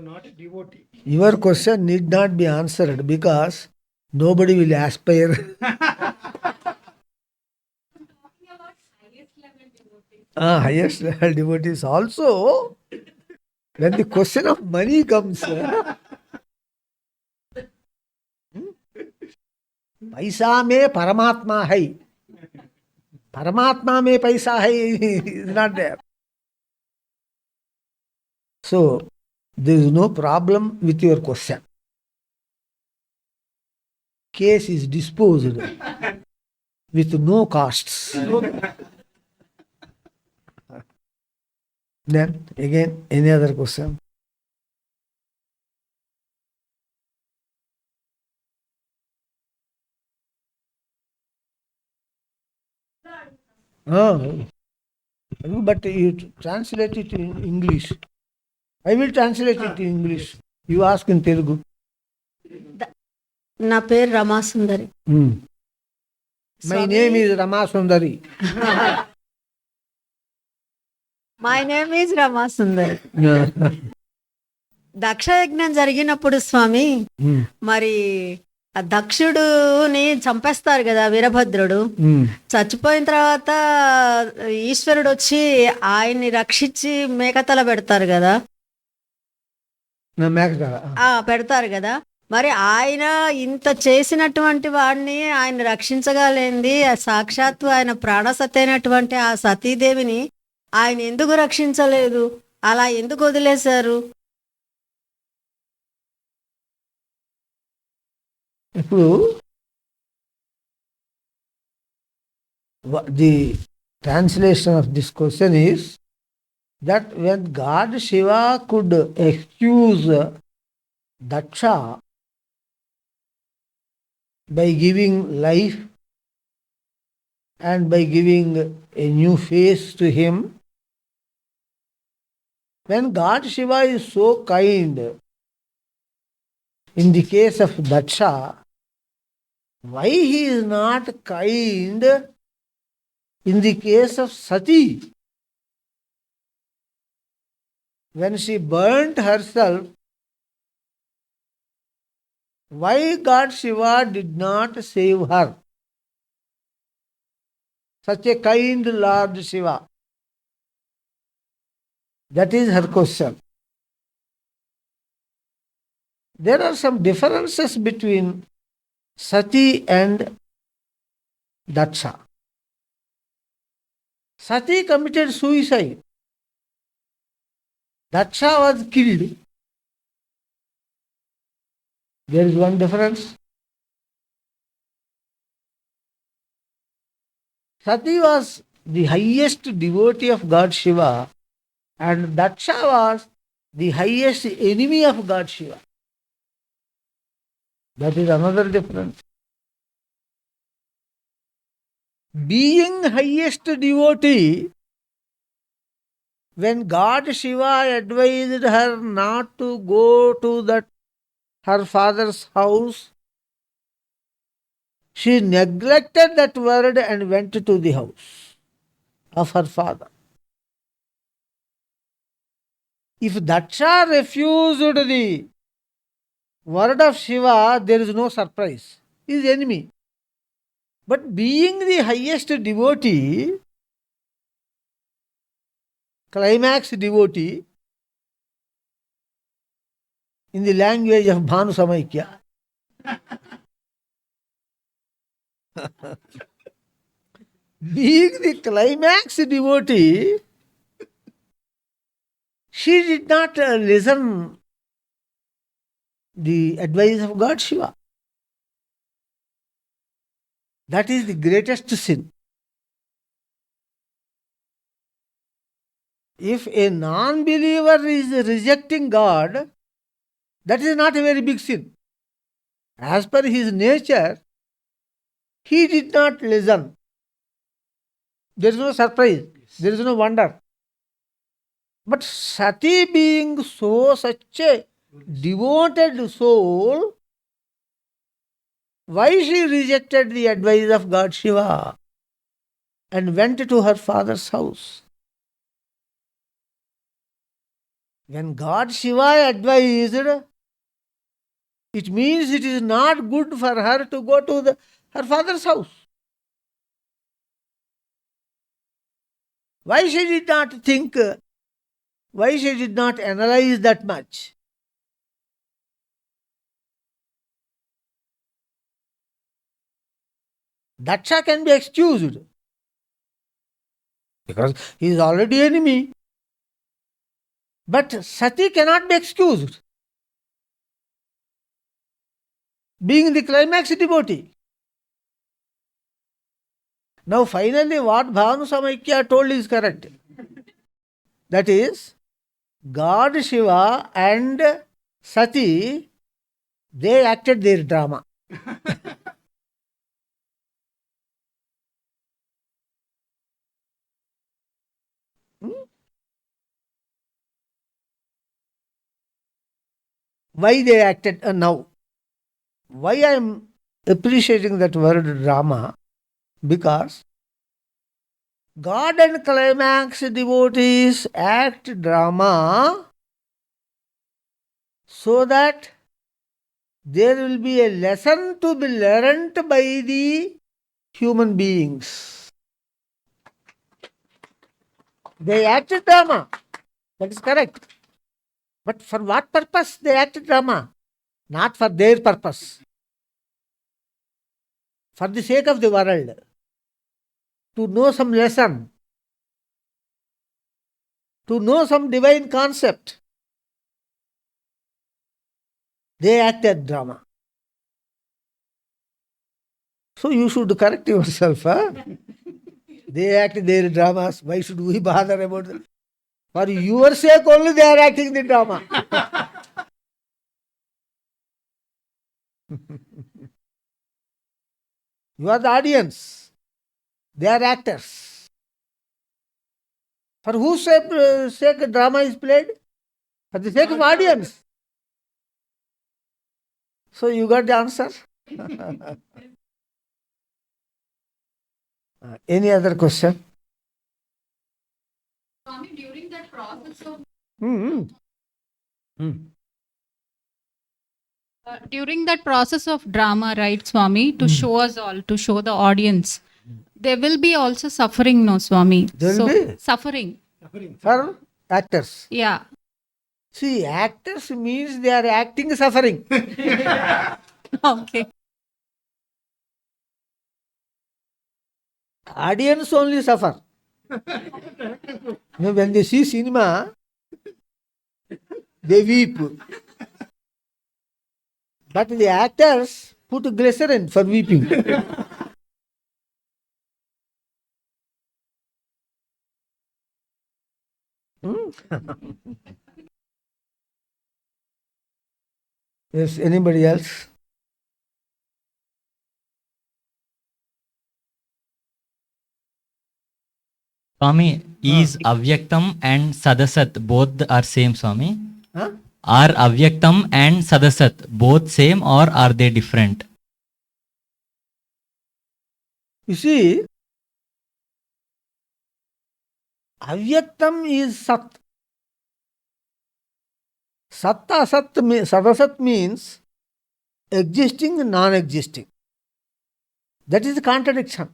Not a devotee. Your question need not be answered because nobody will aspire. Highest level devotees also. When the question of money comes, पैसा में परमात्मा है, परमात्मा में पैसा है is not there. So there is no problem with your question. Case is disposed with no costs. Then again, any other question? But you translate it in English. I will translate it in English. You ask in Telugu. నా పేరు Ramasundari. My name is Rama Sundari. My name is Ramasundari. Daksha యజ్ఞం జరిగినప్పుడు స్వామి మరి ఆ దక్షుడుని చంపేస్తారు కదా వీరభద్రుడు. చచ్చిపోయిన తర్వాత ఈశ్వరుడు వచ్చి ఆయన్ని రక్షించి మేకతల పెడతారు కదా, పెడతారు కదా. మరి ఆయన ఇంత చేసినటువంటి వాడిని ఆయన రక్షించగలేంది సాక్షాత్తు ఆయన ప్రాణసతి అయినటువంటి ఆ సతీదేవిని ఆయన ఎందుకు రక్షించలేదు? అలా ఎందుకు వదిలేశారు? ఇప్పుడు the translation of this question is that when God Shiva could excuse Daksha by giving life and by giving a new face to him, when God Shiva is so kind in the case of Daksha, why he is not kind in the case of Sati? When she burnt herself, why God Shiva did not save her? Such a kind Lord Shiva. That is her question. There are some differences between Sati and Daksha. Sati committed suicide. Daksha was killed. There is one difference. Sati was the highest devotee of God Shiva, and Daksha was the highest enemy of God Shiva. That is another difference. Being highest devotee, when God Shiva advised her not to go to that her father's house, she neglected that word and went to the house of her father. If Daksha refused the word of Shiva, there is no surprise. He is enemy. But being the highest devotee, climax devotee, in the language of Bhanu Samaikya, being the climax devotee, she did not listen the advice of God Shiva. That is the greatest sin. If a non-believer is rejecting God, that is not a very big sin. As per his nature, he did not listen. There is no surprise, there is no wonder. But Sati, being such a devoted soul, why she rejected the advice of God Shiva and went to her father's house? When God Shiva advised, it means it is not good for her to go to her father's house. Why she did not think, why she did not analyze that much? Daksha can be excused because he is already enemy. But Sati cannot be excused, being the climax devotee. Now finally what Bhavanu Samaikya told is correct. That is, God Shiva and Sati, they acted their drama. Why they acted now? Why I am appreciating that word drama? Because God and climax devotees act drama so that there will be a lesson to be learnt by the human beings. They acted drama. That is correct. But for what purpose they acted drama? Not for their purpose. For the sake of the world. To know some lesson. To know some divine concept. They acted drama. So you should correct yourself. Huh? They act their dramas. Why should we bother about them? For your sake only they are acting the drama. You are the audience. They are actors. For whose sake drama is played? For the sake of audience. So you got the answer? Any other question? Swami, during that process of during that process of drama, right, Swami, to show us all, to show the audience, there will be also suffering, no, Swami? There will be suffering. for actors. Yeah. See, actors means they are acting suffering. Okay. Audience only suffer. When they see cinema, they weep. But the actors put glycerin for weeping. Yes, anybody else? Swami, is Avyaktaṁ and Sadasat both are same, Swami? Huh? Are Avyaktaṁ and Sadasat both same or are they different? You see, Avyaktaṁ is Sat. Satta Sat, Sadasat means existing and non-existing. That is the contradiction.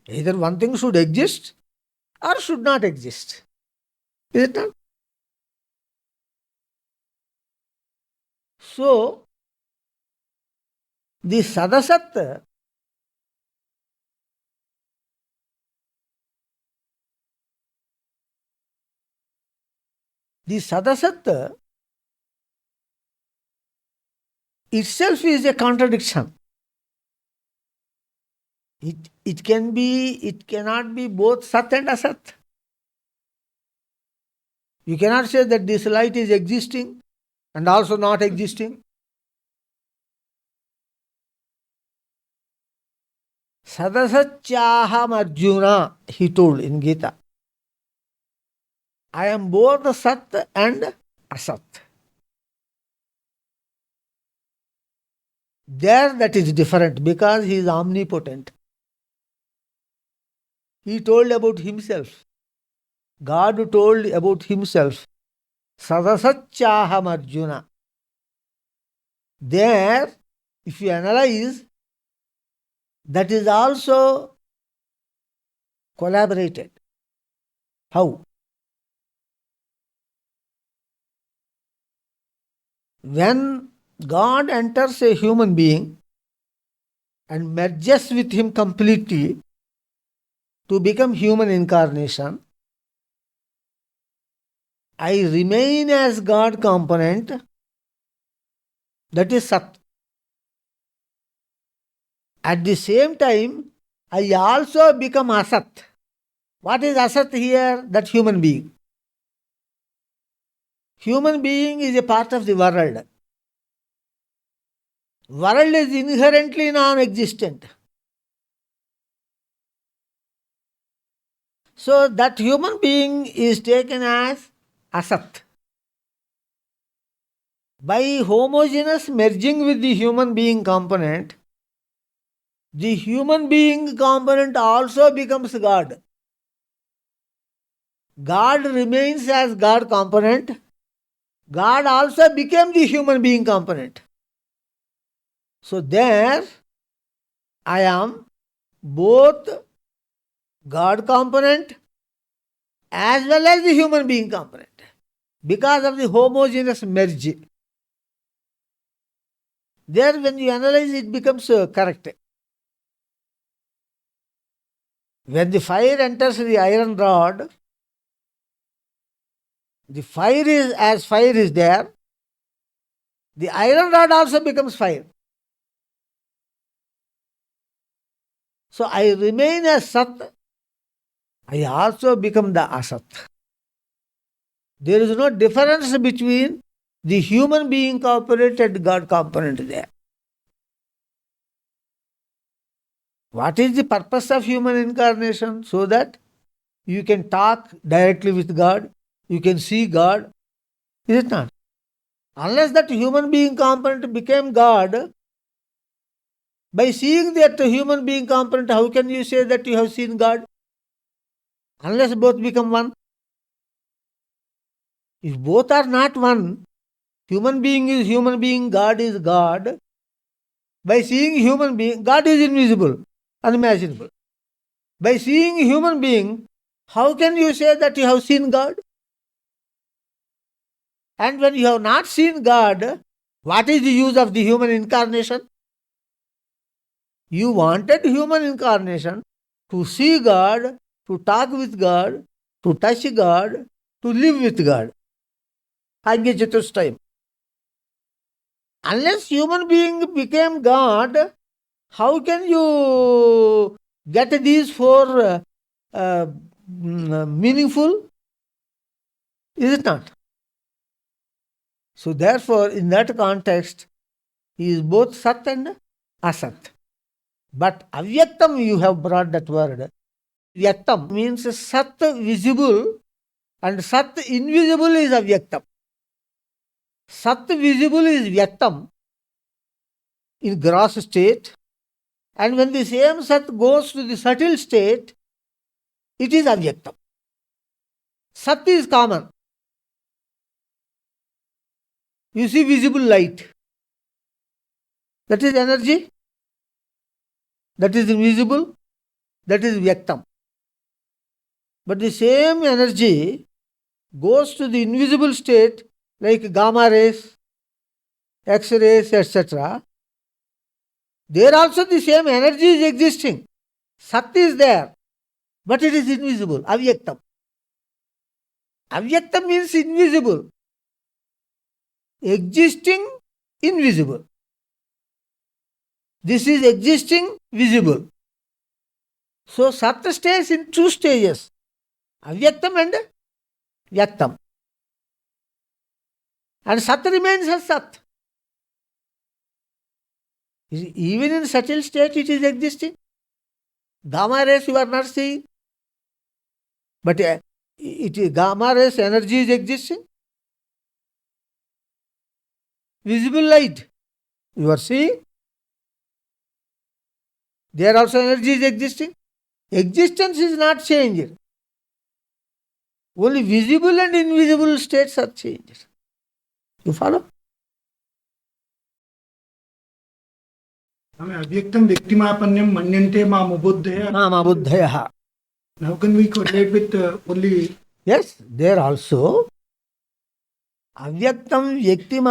Either one thing should exist or should not exist. Is it not? So, the Sadasat itself is a contradiction. It cannot be both Sat and Asat. You cannot say that this light is existing and also not existing. Sadasatyaham Arjuna, he told in Gita. I am both Sat and Asat. There that is different because he is omnipotent. He told about himself God told about himself, Sadasachaham Arjuna. There, if you analyze, that is also collaborated. How? When God enters a human being and merges with him completely to become human incarnation, I remain as God component, that is Sat. At the same time, I also become Asat. What is Asat here? That human being. Human being is a part of the world. World is inherently non-existent. So that human being is taken as Asat. By homogeneous merging with the human being component, the human being component also becomes God. God remains as God component. God also became the human being component. So there I am both God component as well as the human being component because of the homogeneous merge. There when you analyze it becomes correct. When the fire enters the iron rod, the fire is as fire is there, the iron rod also becomes fire. So I remain as Sat, I also become the Asat. There is no difference between the human being component and God component there. What is the purpose of human incarnation? So that you can talk directly with God, you can see God. Is it not? Unless that human being component became God, by seeing that human being component, how can you say that you have seen God? Unless both become one. If both are not one, human being is human being, God is God. By seeing human being, God is invisible, unimaginable. By seeing human being, how can you say that you have seen God? And when you have not seen God, what is the use of the human incarnation? You wanted human incarnation to see God, to talk with God, to touch God, to live with God. Agya Chatushtayam. Unless human being became God, how can you get these four meaningful? Is it not? So therefore, in that context, he is both Sat and Asat. But Avyaktaṁ, you have brought that word. Vyaktam means Sat visible and Sat invisible is Avyaktam. Sat visible is Vyaktam in gross state, and when the same Sat goes to the subtle state, it is Avyaktam. Sat is common. You see visible light. That is energy. That is invisible. That is Vyaktam. But the same energy goes to the invisible state like gamma rays, X-rays, etc. There also the same energy is existing. Sat is there, but it is invisible. Avyaktam. Avyaktam means invisible. Existing, invisible. This is existing, visible. So Sat stays in two stages. Avyaktam and Vyaktam. And Sat remains as Sat. Even in subtle state it is existing. Gamma rays you are not seeing. But gamma rays energy is existing. Visible light you are seeing. There also energy is existing. Existence is not changed. Only visible and invisible states are changed. You follow? Avyaktaṁ vyaktim manyante abuddhayaḥ. How can we correlate with only? Yes, there also. Avyaktaṁ vyaktim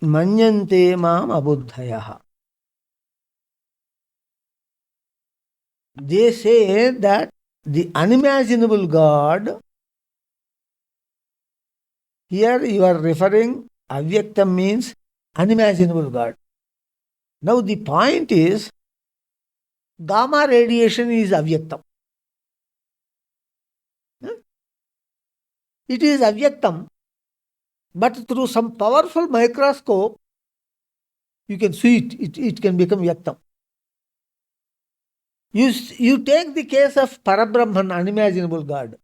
manyante abuddhayaḥ. They say that the unimaginable God, here you are referring, Avyaktaṁ means unimaginable God. Now the point is, gamma radiation is Avyaktaṁ. It is Avyaktaṁ, but through some powerful microscope, you can see it. It can become Vyaktaṁ. You take the case of Parabrahman, unimaginable God.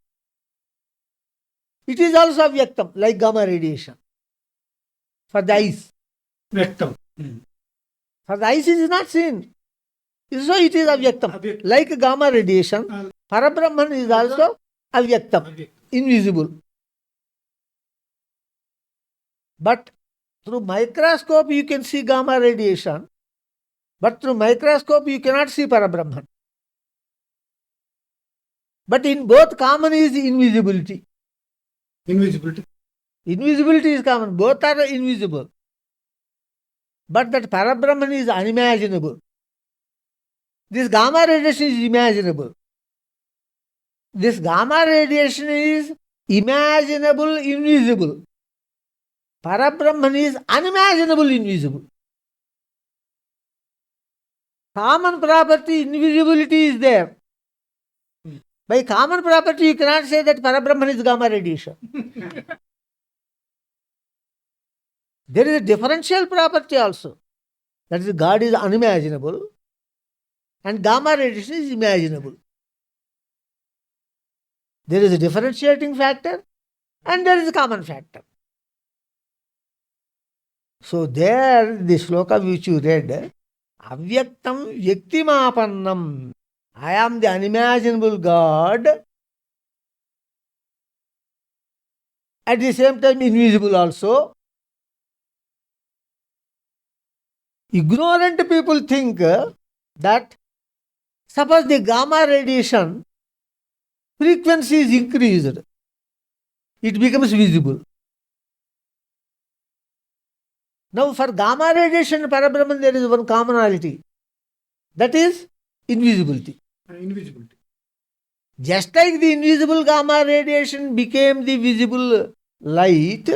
It is also Avyaktaṁ, like gamma radiation. For the eyes. Vyaktam. For the eyes it is not seen. So it is Avyaktaṁ. Like gamma radiation, Parabrahman is also Avyaktaṁ, invisible. But through microscope you can see gamma radiation, but through microscope you cannot see Parabrahman. But in both common is invisibility. Invisibility. Invisibility is common, both are invisible. But that Parabrahman is unimaginable. This gamma radiation is imaginable. This gamma radiation is imaginable, invisible. Parabrahman is unimaginable, invisible. Common property, invisibility is there. By common property, you cannot say that Parabrahman is gamma radiation. There is a differential property also. That is, God is unimaginable and gamma radiation is imaginable. There is a differentiating factor and there is a common factor. So there, the sloka which you read, Avyaktaṁ vyaktim āpannaṁ. I am the unimaginable God, at the same time invisible also. Ignorant people think that suppose the gamma radiation frequency is increased, it becomes visible. Now for gamma radiation and Parabrahman there is one commonality, that is invisibility. Invisibility. Just like the invisible gamma radiation became the visible light,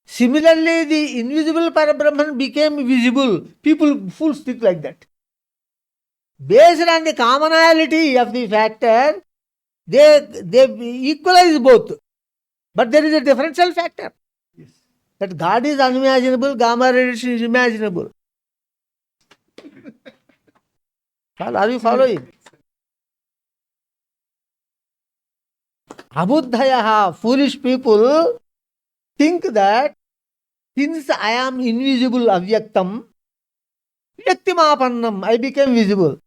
similarly the invisible Parabrahman became visible. People fools think like that. Based on the commonality of the factor, they equalize both. But there is a differential factor. Yes. That God is unimaginable, gamma radiation is imaginable. Are you following? Abuddhayaḥ, foolish people think that since I am invisible, avyaktaṁ, vyaktim āpannaṁ, I became visible.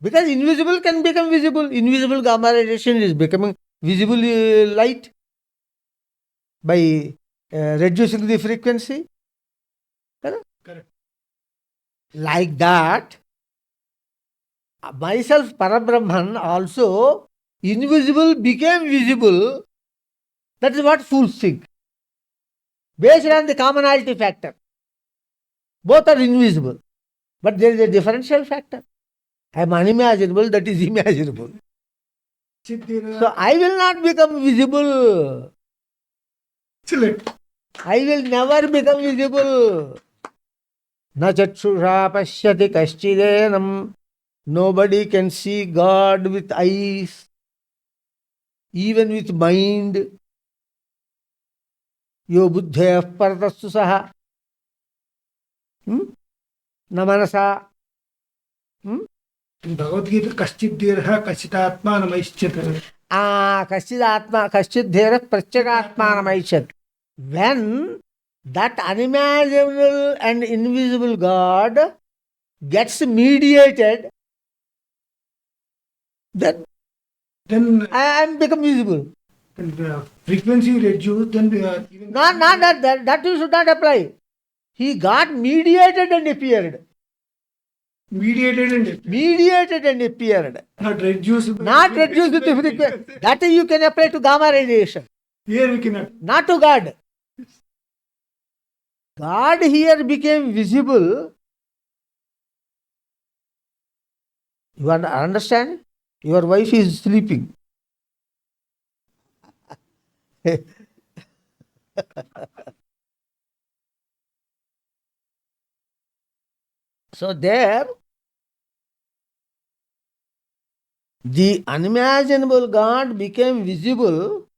Because invisible can become visible. Invisible gamma radiation is becoming visible light by reducing the frequency. Correct. Like that, myself, Parabrahman, also invisible became visible. That is what fools think. Based on the commonality factor. Both are invisible. But there is a differential factor. I am unimaginable, that is imaginable. So I will not become visible. Excellent. I will never become visible. Na chakshusha pashyati kaschidenam. Nobody can see God with eyes, even with mind. Yo buddhayaḥ paratastu saha. Na manasa. In Bhagavad Gita, kaschid dhirha kachitatma namaishyat. Kaschid dhera pratyakatmanamaishyat. When that unimaginable and invisible God gets mediated, then Then I am become visible. frequency reduced, then even Not that you should not apply. He got mediated and appeared. mediated and Appeared. not reduced. Not reduced with the frequency. That you can apply to gamma radiation. Here we cannot. Not to God. God here became visible. You understand? Your wife is sleeping. So there, the unimaginable God became visible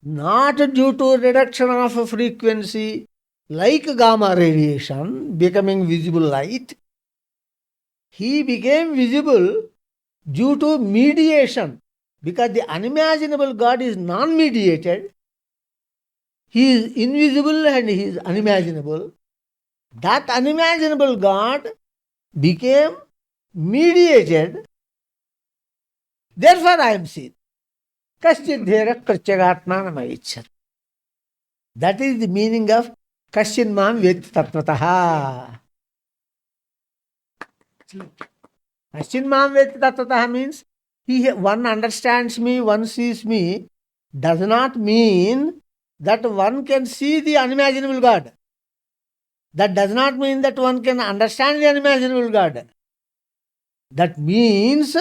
not due to reduction of frequency like gamma radiation becoming visible light. He became visible due to mediation, because the unimaginable God is non-mediated. He is invisible and he is unimaginable. That unimaginable God became mediated. Therefore I am seen. Kaschid dhera pratyagaatmanamaicchat. That is the meaning of Kaschid mam veti tattvataha. Kaschid mam veti tattvataha means one understands me, one sees me, does not mean that one can see the unimaginable God. That does not mean that one can understand the unimaginable God. That means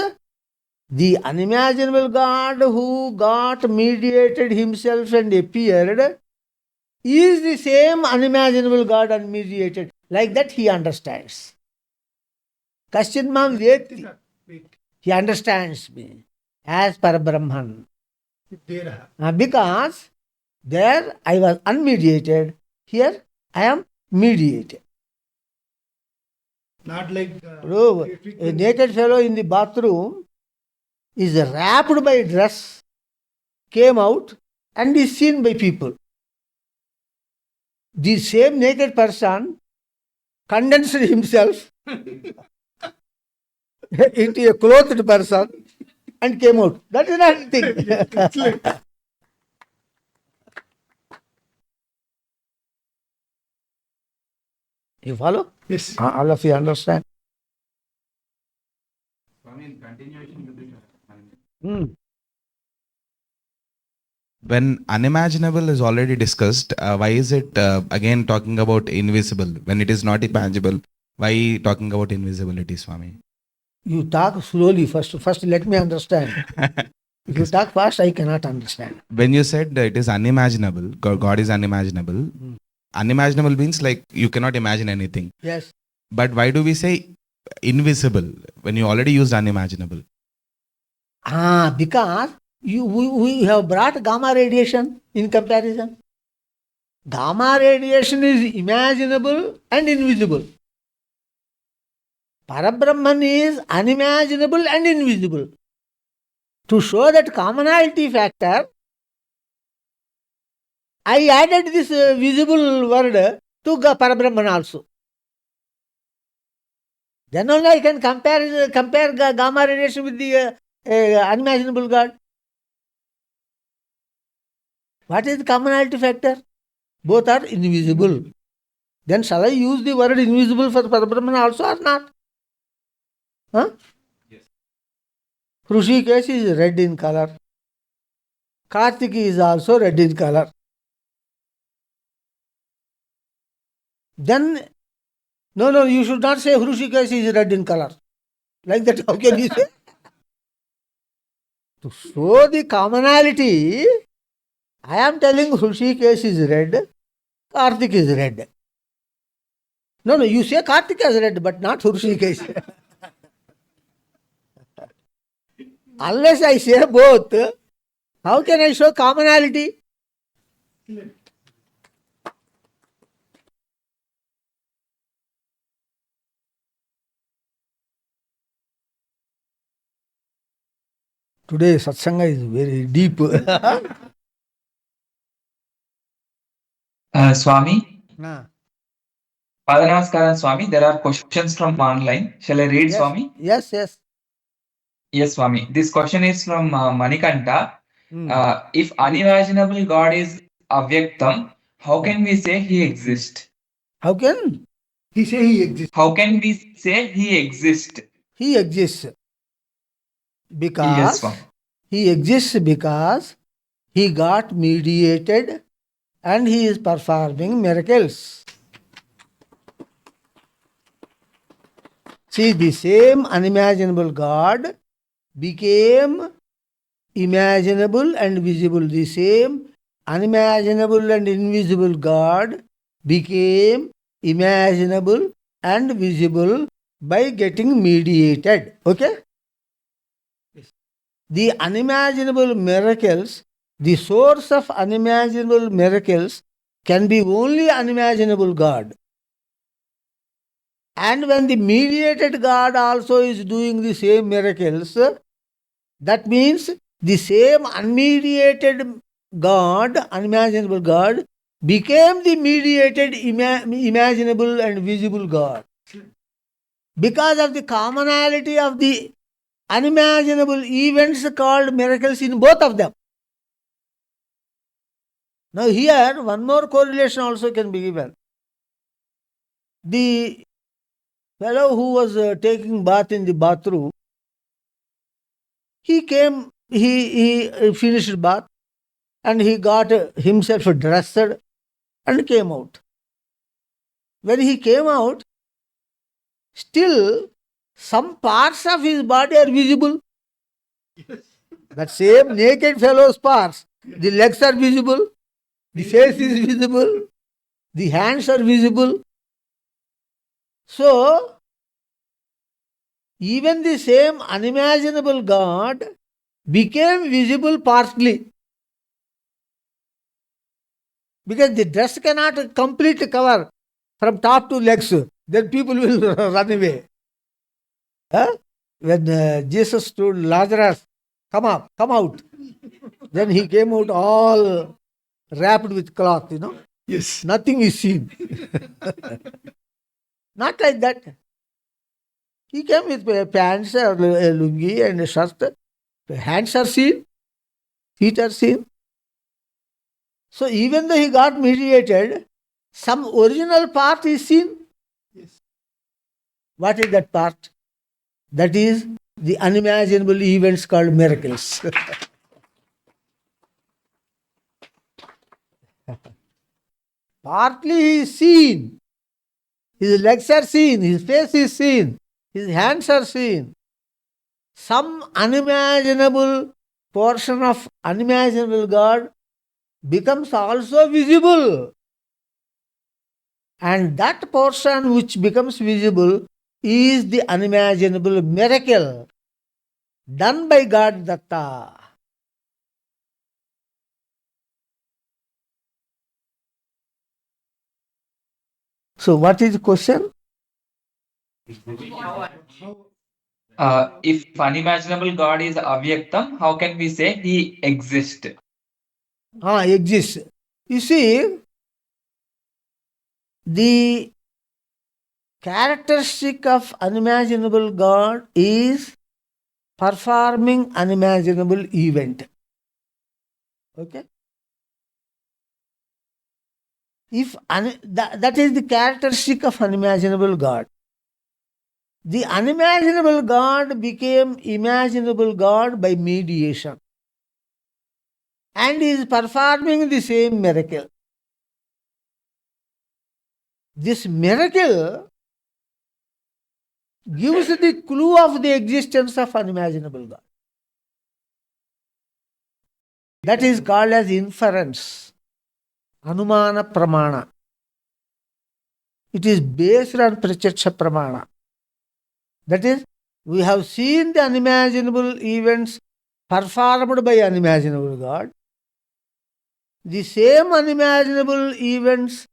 the unimaginable God who got mediated himself and appeared is the same unimaginable God unmediated. Like that he understands. Kaschid mam veti. He understands me as Parabrahman. Because there I was unmediated, here I am mediated. Not like A naked fellow in the bathroom is wrapped by dress, came out and is seen by people. The same naked person condensed himself into a clothed person and came out. That is not the thing. You follow? yes. All of you understand? Swami, in continuation with the When unimaginable is already discussed, why is it again talking about invisible when it is not tangible? Why talking about invisibility, Swami? You talk slowly first. First, let me understand. If you talk fast, I cannot understand. When you said it is unimaginable, God is unimaginable. Unimaginable means like you cannot imagine anything. Yes. But why do we say invisible when you already used unimaginable? Because we have brought gamma radiation in comparison. Gamma radiation is imaginable and invisible. Parabrahman is unimaginable and invisible. To show that commonality factor, I added this visible word to Parabrahman also. Then only I can compare gamma radiation with the unimaginable God. What is the commonality factor? Both are invisible. Then shall I use the word invisible for Parabrahman also or not? Huh? Yes. Hrishikesh is red in color. Kartiki is also red in color. Then, no, you should not say Hrishikesh is red in color. Like that, how can you say? To show the commonality, I am telling Hrishikesh is red, Kartik is red. No, you say Kartik is red, but not Hrishikesh. Unless I say both, how can I show commonality? Today Satsanga is very deep. Swami, Ah, Padanamaskaram Swami, there are questions from online. Shall I read yes, Swami? yes. Yes, Swami. This question is from Manikanta. Hmm. If unimaginable God is Avyaktaṁ, how can we say he exists? How can He say he exists. How can we say he exists? he exists? Yes, Because Swami. he exists because he got mediated and he is performing miracles. See, the same unimaginable God became imaginable and visible. The same unimaginable and invisible God became imaginable and visible by getting mediated. Okay? The unimaginable miracles, the source of unimaginable miracles can be only unimaginable God. And when the mediated God also is doing the same miracles, that means the same unmediated God, unimaginable God, became the mediated, imaginable and visible God. Because of the commonality of the unimaginable events called miracles in both of them. Now here, one more correlation also can be given. The fellow who was taking bath in the bathroom, he finished bath and he got himself dressed and came out. When he came out, still some parts of his body are visible. That same naked fellow's parts, the legs are visible, the face is visible, the hands are visible. So, even the same unimaginable God became visible partly. Because the dress cannot completely cover from top to legs, then people will run away. Huh? When Jesus told Lazarus, come up, come out, then he came out all wrapped with cloth, Yes. Nothing is seen. Not like that. He came with pants or a lungi and a shirt. Hands are seen, feet are seen. So even though he got mediated, some original part is seen. Yes. What is that part? That is the unimaginable events called miracles. Partly he is seen. His legs are seen, his face is seen, his hands are seen. Some unimaginable portion of unimaginable God becomes also visible. And that portion which becomes visible is the unimaginable miracle done by God Datta. So, what is the question? If unimaginable God is Avyaktaṁ, how can we say he exists? Exists. You see, the characteristic of unimaginable God is performing unimaginable event. Okay? If that is the characteristic of unimaginable God. The unimaginable God became imaginable God by mediation and is performing the same miracle. This miracle gives the clue of the existence of unimaginable God. That is called as inference, anumana pramana. It is based on pratyakṣa pramana. That is, we have seen the unimaginable events performed by unimaginable God. The same unimaginable events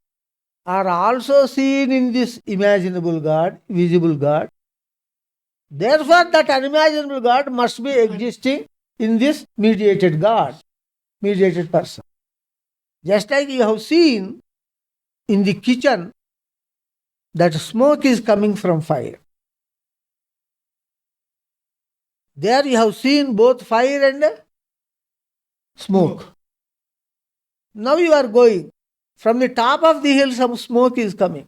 are also seen in this imaginable God, visible God. Therefore, that unimaginable God must be existing in this mediated God, mediated person. Just like you have seen in the kitchen that smoke is coming from fire. There you have seen both fire and smoke. Now you are going. From the top of the hill, some smoke is coming.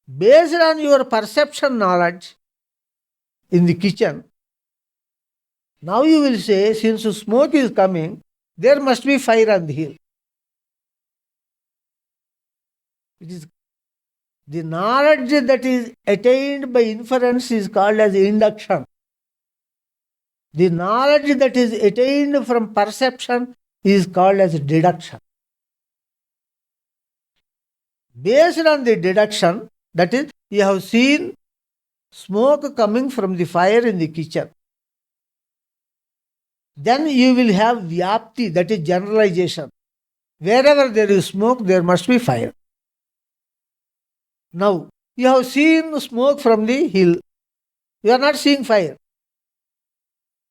Based on your perception knowledge in the kitchen, now you will say, since smoke is coming, there must be fire on the hill. It is the knowledge that is attained by inference is called as induction. The knowledge that is attained from perception is called as deduction. Based on the deduction, that is, you have seen smoke coming from the fire in the kitchen. Then you will have vyakti, that is generalization. Wherever there is smoke, there must be fire. Now, you have seen smoke from the hill. You are not seeing fire.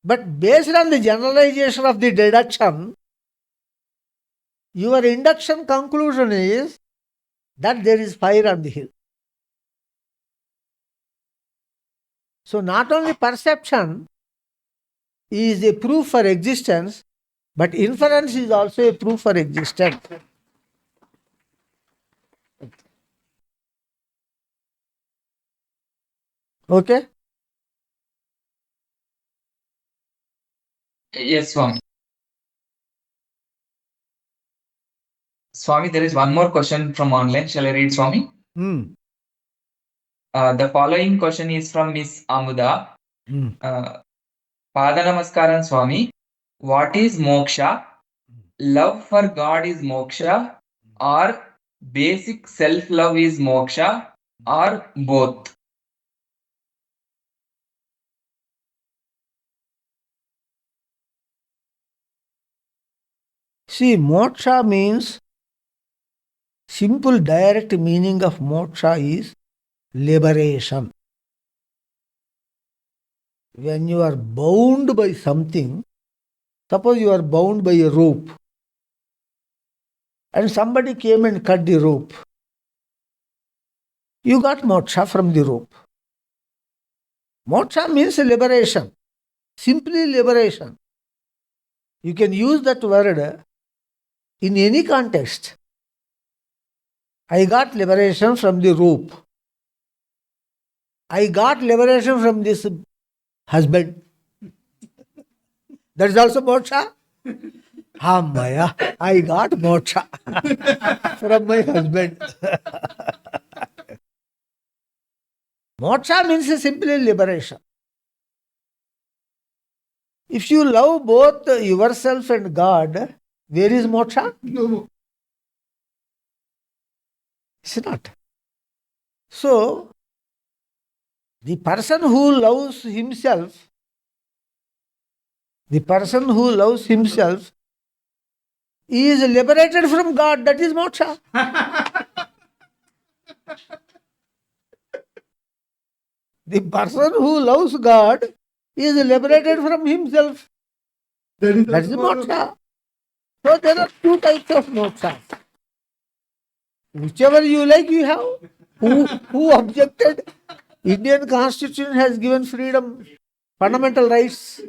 But based on the generalization of the deduction, your induction conclusion is that there is fire on the hill. So not only perception is a proof for existence, but inference is also a proof for existence. Okay? Yes, Swami. Swami, there is one more question from online. Shall I read, Swami? The following question is from Miss Amuda. Pada Namaskaram, Swami. What is moksha? Love for God is moksha, or basic self-love is moksha, or both? See, moksha means, simple direct meaning of moksha is liberation. When you are bound by something, suppose you are bound by a rope, and somebody came and cut the rope, you got moksha from the rope. Moksha means liberation, simply liberation. You can use that word in any context. I got liberation from the rope. I got liberation from this husband. That is also moksha. Maya, I got moksha from my husband. Moksha means simply liberation. If you love both yourself and God, where is moksha? No. It's not. So, the person who loves himself, is liberated from God. That is moksha. The person who loves God is liberated from himself. That is moksha. So there are two types of moksha. Whichever you like, you have. Who objected? Indian Constitution has given freedom, fundamental rights,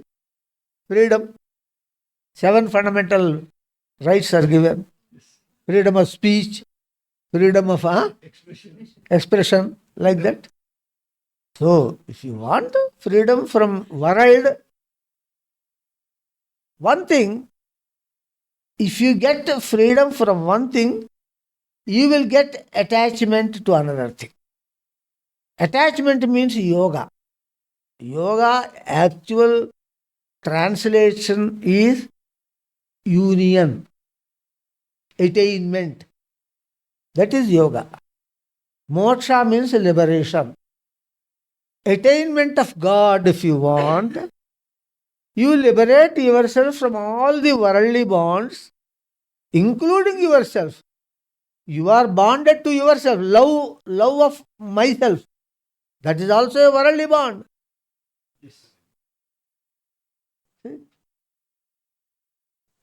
freedom. 7 fundamental rights are given. Freedom of speech, freedom of expression, like that. So, if you want freedom from world, one thing, if you get freedom from one thing, you will get attachment to another thing. Attachment means yoga. Yoga, actual translation is union, attainment. That is yoga. Moksha means liberation. Attainment of God, if you want, you liberate yourself from all the worldly bonds, including yourself. You are bonded to yourself. Love of myself. That is also a worldly bond.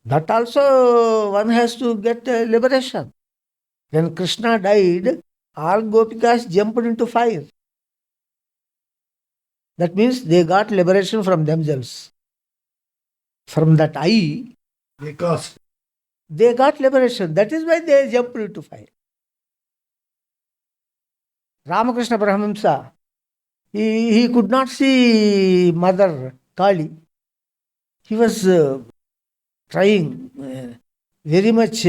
That also one has to get liberation. When Krishna died, all Gopikas jumped into fire. That means they got liberation from themselves. From that I, Because they got liberation. That is why they jumped into fire. Ramakrishna Paramahamsa, he could not see Mother Kali. He was trying, very much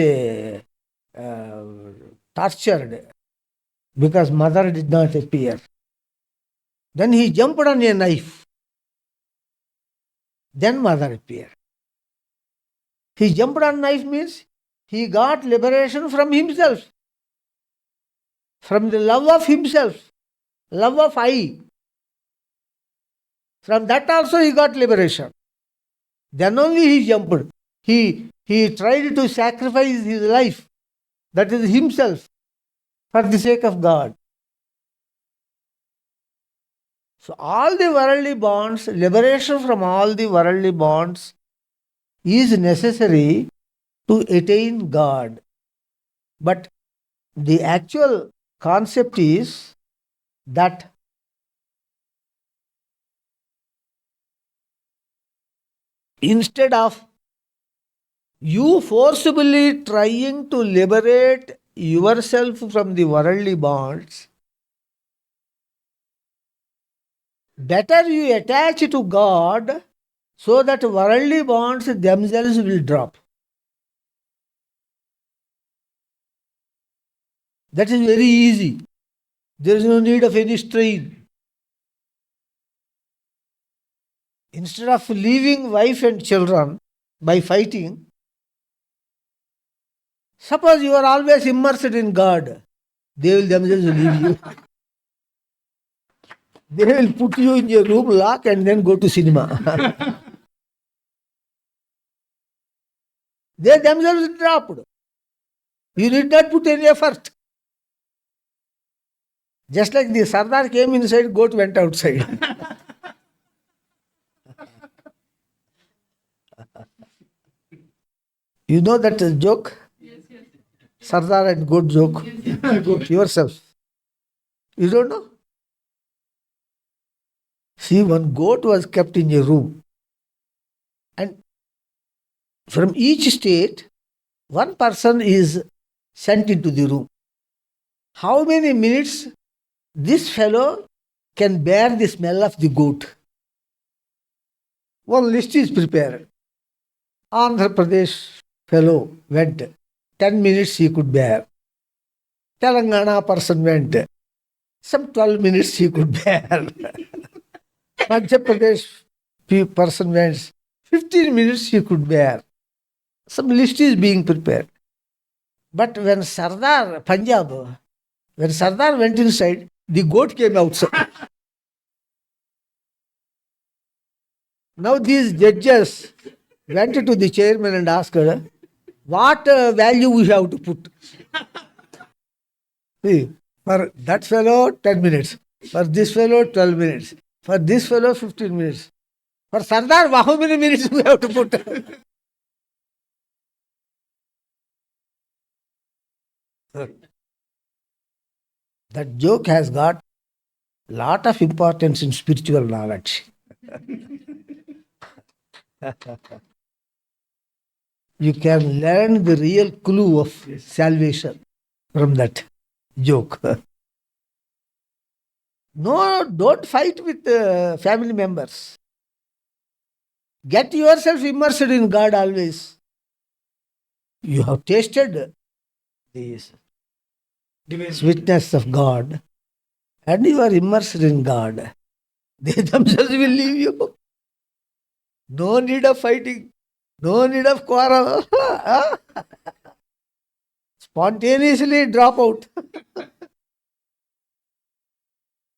tortured, because Mother did not appear. Then he jumped on a knife. Then Mother appeared. He jumped on knife means he got liberation from himself, from the love of himself, love of I. From that also he got liberation. Then only he jumped. He tried to sacrifice his life, that is himself, for the sake of God. So all the worldly bonds, liberation from all the worldly bonds is necessary to attain God. But the actual concept is that instead of you forcibly trying to liberate yourself from the worldly bonds, better you attach to God so that worldly bonds themselves will drop. That is very easy. There is no need of any strain. Instead of leaving wife and children by fighting, suppose you are always immersed in God, they will themselves leave you. They will put you in your room, lock, and then go to cinema. They themselves dropped. You did not put any effort. Just like the Sardar came inside, goat went outside. You know that joke? Sardar and goat joke? Yourself. You don't know? See, one goat was kept in a room. And from each state, one person is sent into the room. How many minutes this fellow can bear the smell of the goat? One list is prepared. Andhra Pradesh fellow went. 10 minutes he could bear. Telangana person went. Some 12 minutes he could bear. Madhya Pradesh person went. 15 minutes he could bear. Some list is being prepared. But when Sardar, Punjab, when Sardar went inside, the goat came outside. Now these judges went to the chairman and asked, what value we have to put? See, for that fellow, 10 minutes. For this fellow, 12 minutes. For this fellow, 15 minutes. For Sardar, how many minutes we have to put? That joke has got lot of importance in spiritual knowledge. You can learn the real clue of salvation from that joke. No, don't fight with family members. Get yourself immersed in God always. You have tasted the sweetness of God and you are immersed in God. They themselves will leave you. No need of fighting. No need of quarrel. Spontaneously drop out.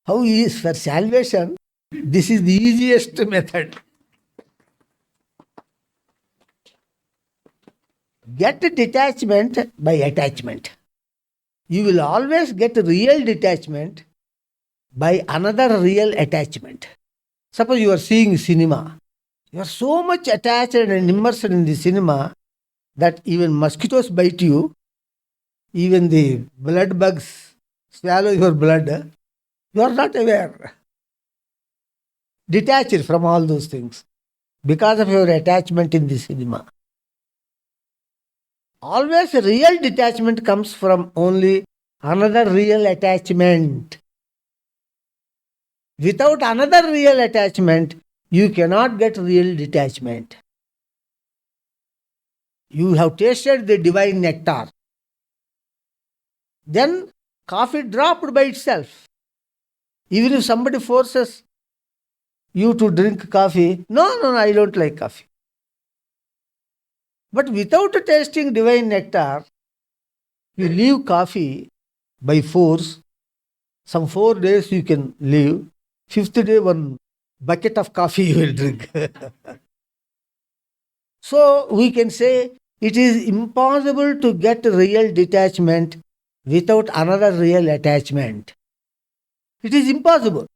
How is for salvation? This is the easiest method. Get detachment by attachment. You will always get real detachment by another real attachment. Suppose you are seeing cinema. You are so much attached and immersed in the cinema that even mosquitoes bite you, even the blood bugs swallow your blood. You are not aware. detached from all those things because of your attachment in the cinema. Always real detachment comes from only another real attachment. Without another real attachment, you cannot get real detachment. You have tasted the divine nectar. Then coffee dropped by itself. Even if somebody forces you to drink coffee, no, I don't like coffee. But without tasting divine nectar, you leave coffee by force. Some 4 days you can leave. 5th day, 1 bucket of coffee you will drink. So we can say it is impossible to get real detachment without another real attachment. It is impossible.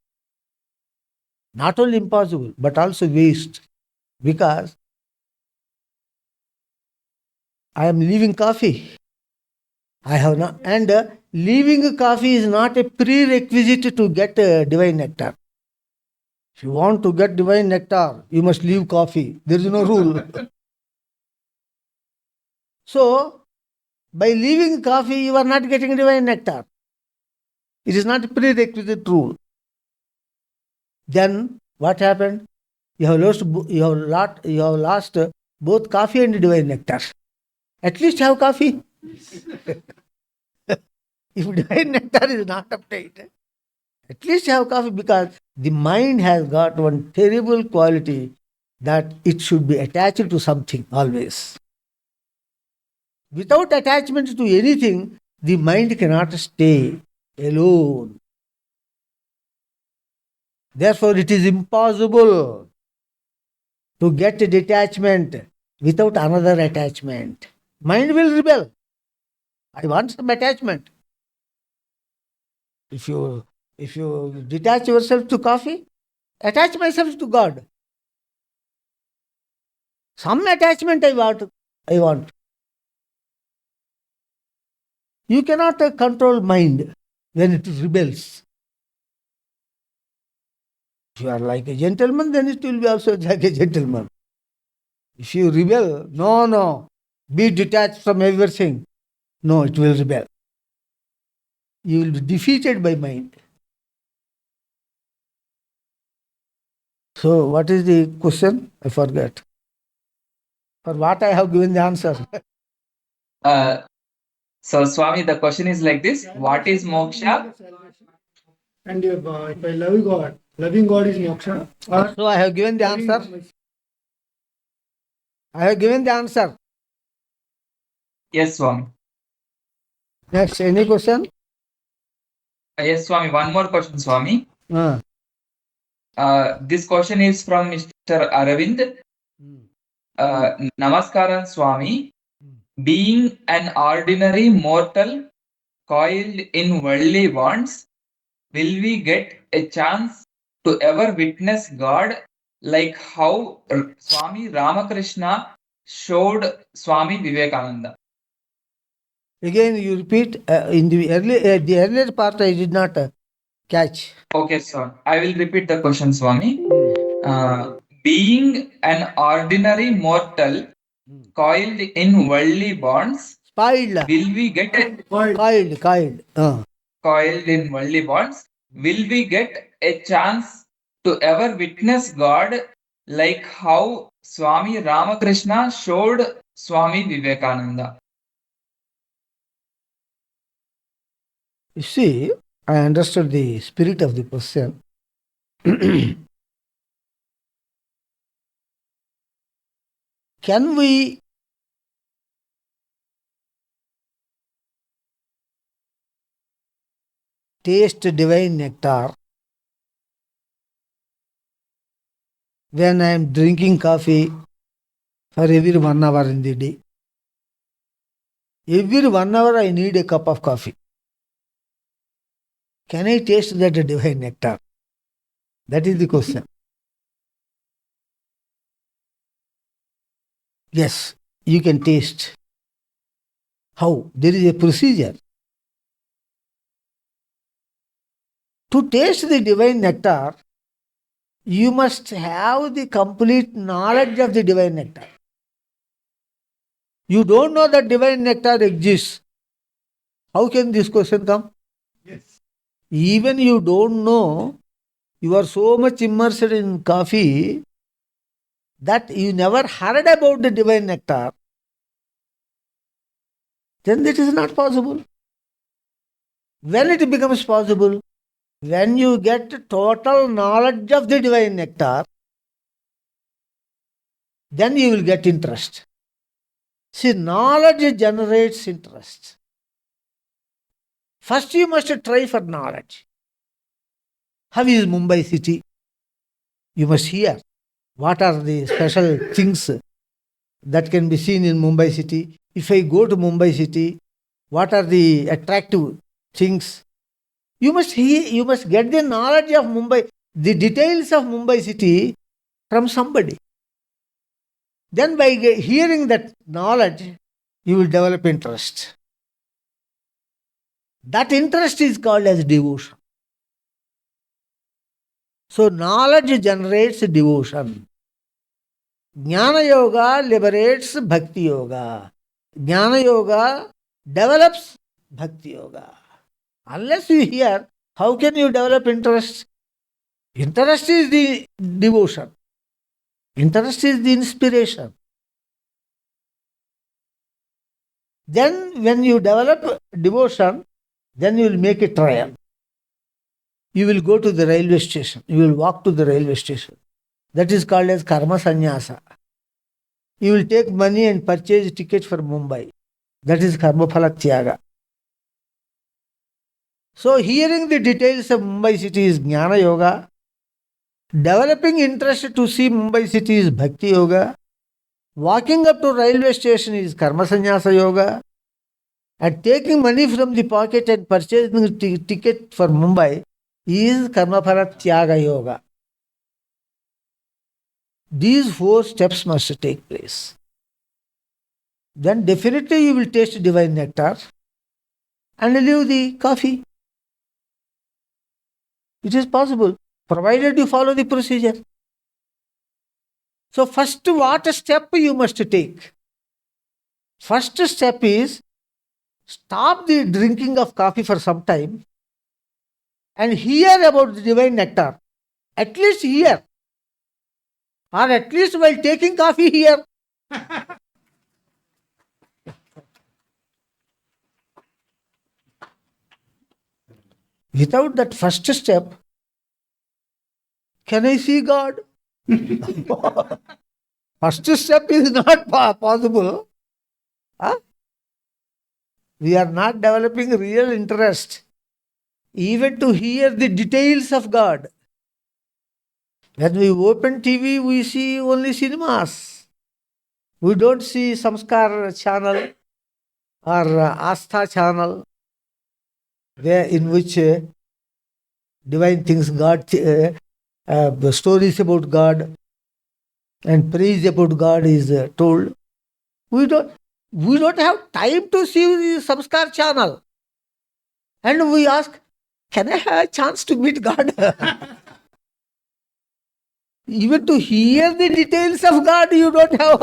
Not only impossible, but also waste. Because I am leaving coffee. I have not, and leaving coffee is not a prerequisite to get divine nectar. If you want to get divine nectar, you must leave coffee. There is no rule. So, by leaving coffee, you are not getting divine nectar. It is not a prerequisite rule. Then what happened? You have lost both coffee and divine nectar. At least have coffee. If divine nectar is not obtained, at least have coffee, because the mind has got one terrible quality that it should be attached to something always. Without attachment to anything, the mind cannot stay alone. Therefore, it is impossible to get a detachment without another attachment. Mind will rebel. I want some attachment. If you detach yourself to coffee, attach myself to God. Some attachment I want. You cannot control mind when it rebels. If you are like a gentleman, then it will be also like a gentleman. If you rebel, no, be detached from everything. No, it will rebel. You will be defeated by mind. So, what is the question? I forgot. For what I have given the answer. So, Swami, the question is like this: what is moksha? And if I love God, loving God is moksha. So, I have given the answer. I have given the answer. Yes, Swami. Next, any question? Yes, Swami. One more question, Swami. Uh. This question is from Mr. Aravind. Namaskaram, Swami. Being an ordinary mortal coiled in worldly bonds, will we get a chance to ever witness God like how Swami Ramakrishna showed Swami Vivekananda? Again, you repeat. In the earlier part, I did not catch. Okay, sir. I will repeat the question, Swami. Being an ordinary mortal coiled in worldly bonds, Spoiled. will we get a Coiled. coiled in worldly bonds, will we get a chance to ever witness God like how Swami Ramakrishna showed Swami Vivekananda? You see, I understood the spirit of the question. Can we taste divine nectar when I am drinking coffee for every 1 hour in the day? Every 1 hour I need a cup of coffee. Can I taste that divine nectar? That is the question. Yes, you can taste. How? There is a procedure. To taste the divine nectar, You must have the complete knowledge of the divine nectar. You don't know that divine nectar exists. How can this question come? Yes. Even you don't know, you are so much immersed in coffee that you never heard about the divine nectar, then it is not possible. When it becomes possible? When you get total knowledge of the divine nectar, then you will get interest. See, knowledge generates interest. First you must try for knowledge. How is Mumbai city? You must hear. What are the special things that can be seen in Mumbai city? If I go to Mumbai city, what are the attractive things? You must hear, you must get the knowledge of Mumbai, the details of Mumbai city from somebody. Then by hearing that knowledge, you will develop interest. That interest is called as devotion. So knowledge generates devotion. Jnana Yoga liberates Bhakti Yoga. Jnana Yoga develops Bhakti Yoga. Unless you hear, how can you develop interest? Interest is the devotion. Interest is the inspiration. Then when you develop devotion, then you will make a trial. You will go to the railway station. You will walk to the railway station. That is called as karma sannyasa. You will take money and purchase ticket for Mumbai. That is karma phala tyaga. So hearing the details of Mumbai city is Jnana Yoga. Developing interest to see Mumbai city is Bhakti Yoga. Walking up to railway station is Karma Sannyasa Yoga. And taking money from the pocket and purchasing ticket for Mumbai is Karma Phala Tyaga Yoga. These 4 steps must take place. Then definitely you will taste divine nectar and leave the coffee. It is possible, provided you follow the procedure. So first, what step you must take? First step is stop the drinking of coffee for some time and hear about the divine nectar. At least hear. Or at least while taking coffee, hear. Without that first step, can I see God? First step is not possible. Huh? We are not developing real interest even to hear the details of God. When we open TV, we see only cinemas. We don't see Samskar channel or Astha channel, where in which divine things, God, stories about God and praise about God is told. We don't have time to see the Samskar channel. And we ask, can I have a chance to meet God? Even to hear the details of God, you don't have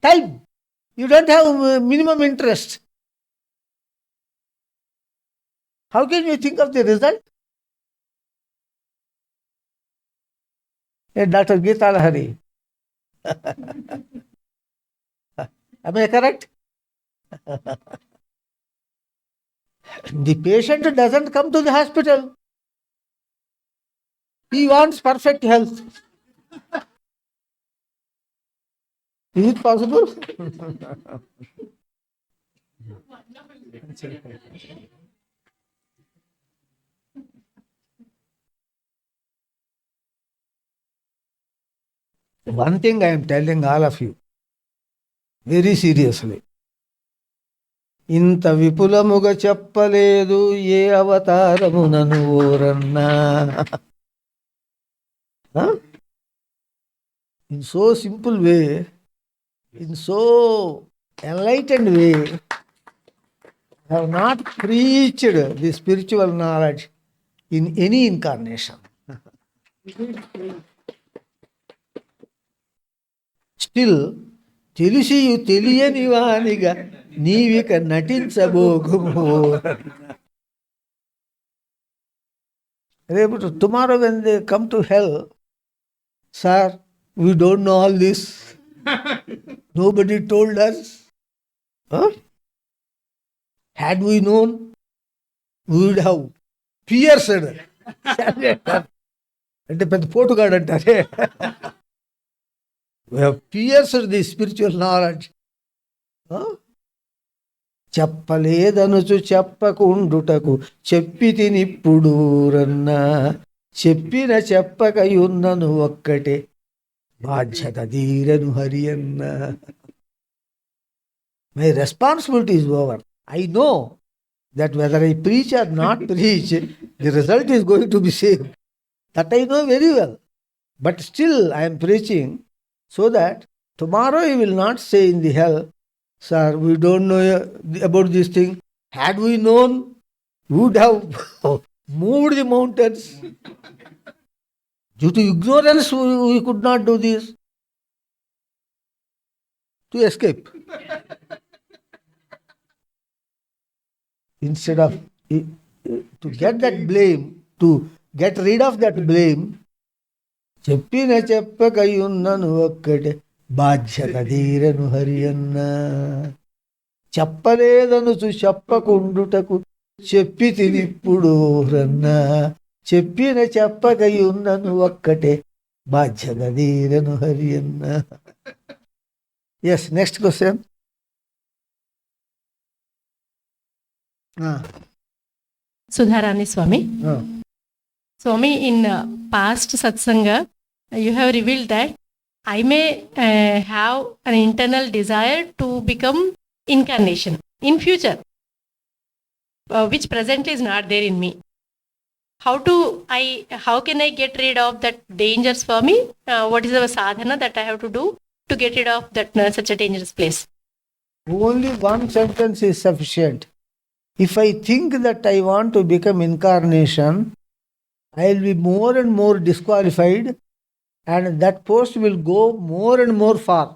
time. You don't have minimum interest. How can you think of the result? Dr. Geeta Lahari. Am I correct? The patient doesn't come to the hospital. He wants perfect health. Is it possible? One thing I am telling all of you, very seriously. ఇంత విపులముగ చెప్పలేదు ఏ అవతారమునను ఓరన్నా. In so simple way, in so enlightened way, I have not preached the spiritual knowledge in any incarnation. Still తెలిసియు తెలియని వానిగా నీవిక నటించబోగుము. రేపు tomorrow when they come to hell, sir we don't know all this, nobody told us, had we known we would have pierced. అంటే పెద్ద పోటుగాడు అంటారే. We have pierced the spiritual knowledge. చెప్పలేదనుచు చెప్పకుండుటకు చెప్పి తినిప్పుడు రన్నా, చెప్పిన చెప్పకయున్నను ఒక్కటే బాధ్యత తీరను హరి అన్న. My responsibility is over. I know that whether I preach or not preach, the result is going to be same. That I know very well. But still I am preaching so that tomorrow you will not say in the hell, sir, we don't know about this thing. Had we known, we would have moved the mountains. Due to ignorance, we could not do this. To escape. Instead of to get that blame, to get rid of that blame, చెప్పిన చెప్పకయున్నను ఒక్కటే బాధ్యత తీరను హరి అన్న. చెప్పలేదనుచు చెప్పకుండుటకు చెప్పి తినిప్పుడు రన్నా, చెప్పిన చెప్పకయున్నను ఒక్కటే బాధ్యత తీరను హరి అన్న. Yes, next question. Sudharani Swami. Swami, in past satsanga, you have revealed that I may have an internal desire to become incarnation in future, which presently is not there in me. How can I get rid of that dangers for me? What is the sādhanā that I have to do to get rid of that such a dangerous place? Only one sentence is sufficient. If I think that I want to become incarnation, I will be more and more disqualified, and that post will go more and more far.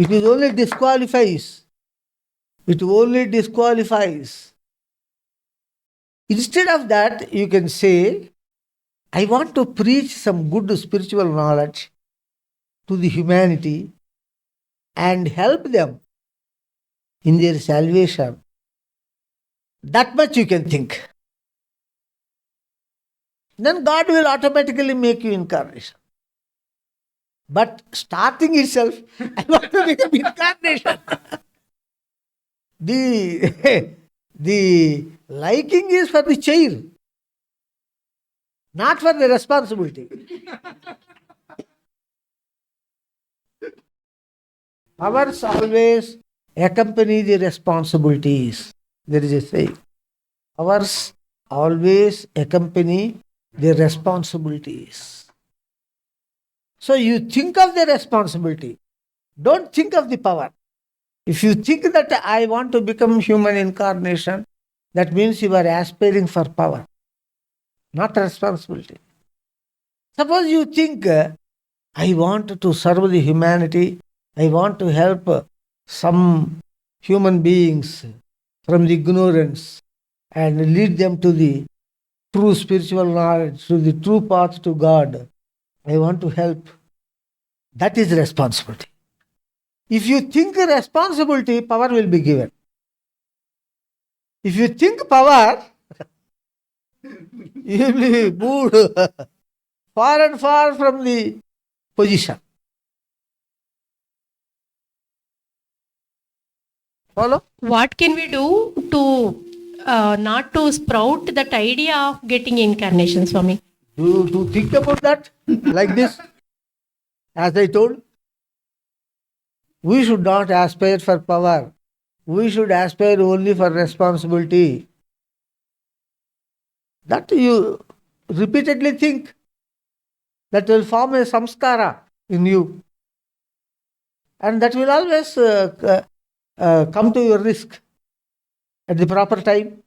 It is only disqualifies. It only disqualifies. Instead of that, you can say, I want to preach some good spiritual knowledge to the humanity and help them in their salvation. That much you can think. Then God will automatically make you incarnation. But starting itself, I want to become incarnation. The liking is for the chair, not for the responsibility. Powers always accompany the responsibilities. There is a saying. Powers always accompany the responsibilities. So you think of the responsibility. Don't think of the power. If you think that I want to become human incarnation, that means you are aspiring for power, not responsibility. Suppose you think, I want to serve the humanity, I want to help some human beings from the ignorance and lead them to the true spiritual knowledge, to the true path to God. I want to help. That is responsibility. If you think responsibility, power will be given. If you think power, you will be moved far and far from the position. Follow? What can we do to not to sprout that idea of getting incarnation, Swami? To think about that like this, as I told, we should not aspire for power. We should aspire only for responsibility. That you repeatedly think. That will form a samskara in you. And that will always come to your risk at the proper time.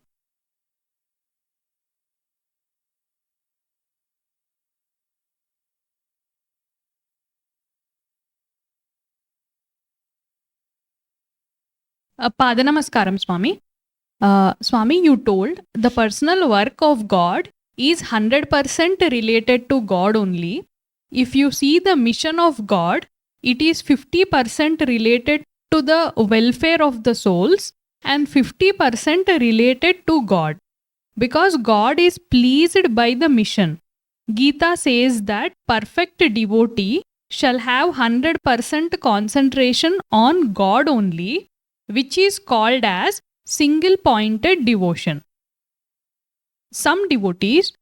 Padanamaskaram, Swami. Swami, you told the personal work of God is 100% related to God only. If you see the mission of God, it is 50% related to the welfare of the souls and 50% related to God. Because God is pleased by the mission. Gita says that perfect devotee shall have 100% concentration on God only, which is called as single-pointed devotion. Some devotees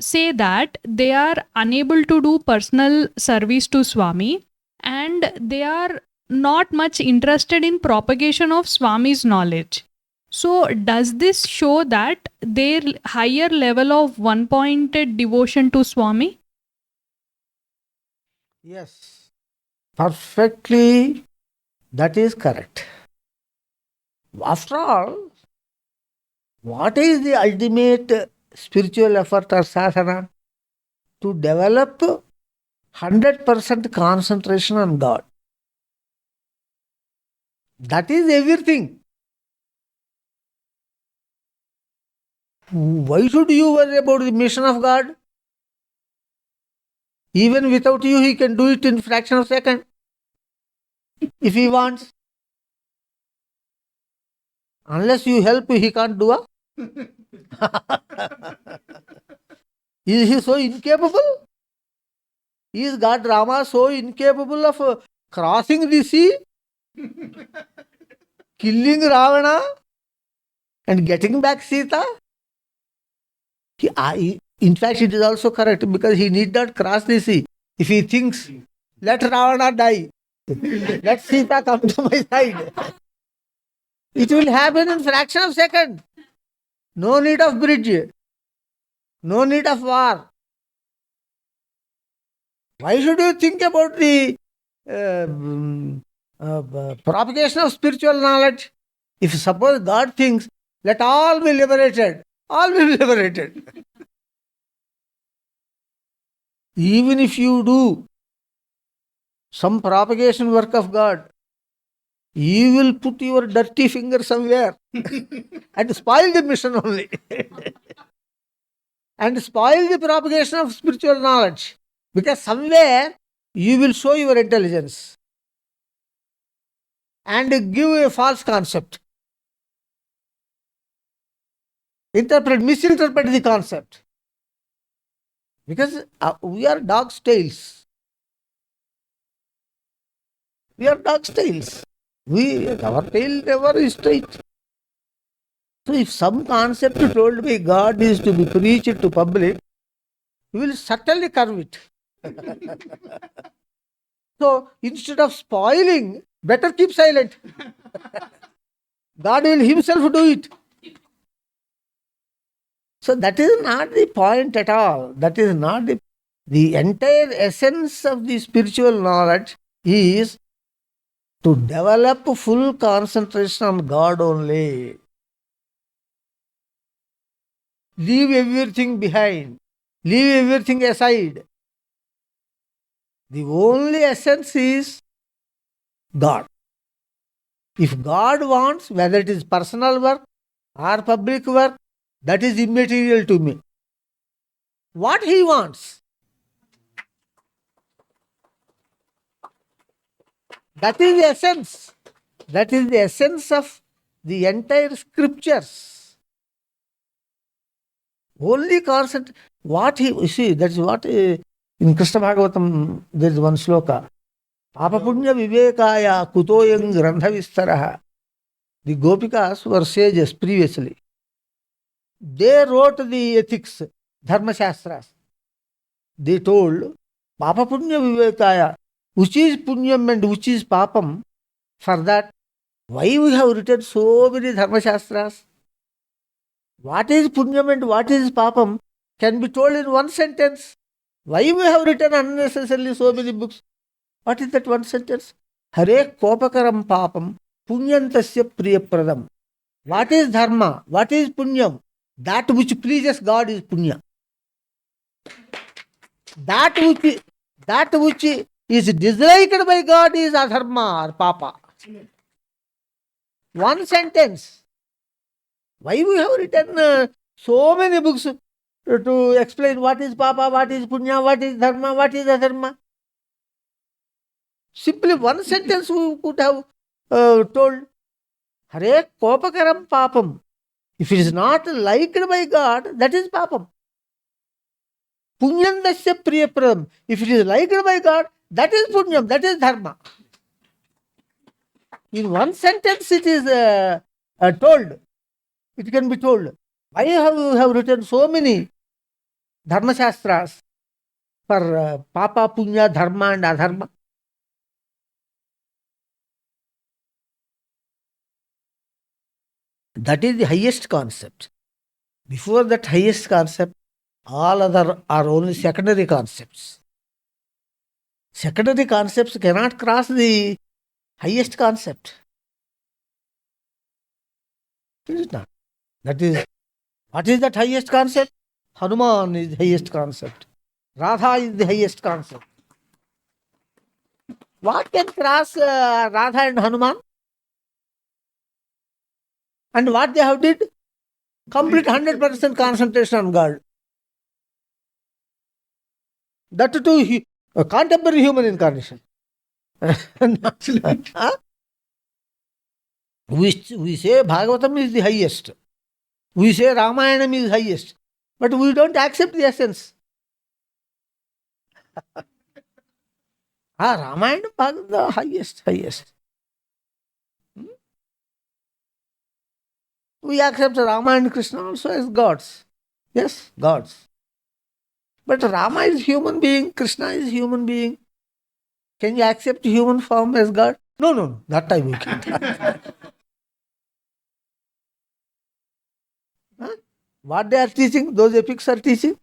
say that they are unable to do personal service to Swami and they are not much interested in propagation of Swami's knowledge. So, does this show that their higher level of one-pointed devotion to Swami? Yes, perfectly, that is correct. After all, what is the ultimate spiritual effort or sadhana? To develop 100% concentration on God. That is everything. Why should you worry about the mission of God? Even without you, He can do it in fraction of a second. If He wants. Unless you help, He can't do it. Is He so incapable? Is God Rama so incapable of crossing the sea, killing Ravana, and getting back Sita? In fact, it is also correct because he need not cross the sea. If he thinks, let Ravana die, let Sita come to my side, it will happen in fraction of a second. No need of bridge, no need of war. Why should you think about the propagation of spiritual knowledge? If suppose God thinks, let all be liberated, all will be liberated. Even if you do some propagation work of God, you will put your dirty finger somewhere and spoil the mission only. And spoil the propagation of spiritual knowledge. Because somewhere you will show your intelligence and give a false concept. Misinterpret the concept. Because we are dog's tails. We are dog's tails. Our tail never is straight. So if some concept told by God is to be preached to public, we will certainly curve it. So instead of spoiling, better keep silent. God will Himself do it. So that is not the point at all. That is not the entire essence of the spiritual knowledge is to develop full concentration on God only. Leave everything behind. Leave everything aside. The only essence is God. If God wants, whether it is personal work or public work, that is immaterial to me. What He wants, that is the essence. That is the essence of the entire scriptures. Only concept. What He, see, that is what in Krishna Bhagavatam there is one sloka. Apapunya vivekaya kutoyam grandha vistaraha. The Gopikas were sages previously. They wrote the ethics, Dharma Shastras. They told, Papa Punya Vivekaya, which is Punyam and which is Papam. For that, why we have written so many Dharma Shastras? What is Punyam and what is Papam can be told in one sentence. Why we have written unnecessarily so many books? What is that one sentence? Hare Kopakaram Papam Punyantasya Priyapradam. What is Dharma? What is Punyam? That which pleases God is Punya. That which is disliked by God is Adharma or Papa. One sentence. Why we have written so many books to explain what is papa, what is punya, what is dharma, what is adharma? Simply one sentence we could have told. Hare kopakaram papam. If it is not liked by God, that is papam. Punyandasya priyapradam. If it is liked by God, that is punyam, that is dharma. In one sentence it is told. It can be told. Why have written so many dharma shastras for papa, punya, dharma and adharma? That is the highest concept. Before that highest concept, all other are only secondary concepts. Secondary concepts cannot cross the highest concept. It is not. That is, what is that highest concept? Hanuman is the highest concept. Radha is the highest concept. What can cross Radha and Hanuman? And what they have did? Complete 100% concentration on God. That too, a contemporary human incarnation. We say Bhagavatam is the highest. We say Ramayanam is highest. But we don't accept the essence. Ramayanam is the highest. We accept Rama and Krishna also as gods. Yes, gods. But Rama is human being, Krishna is human being. Can you accept human form as God? No. That time we can't. What they are teaching, those epics are teaching.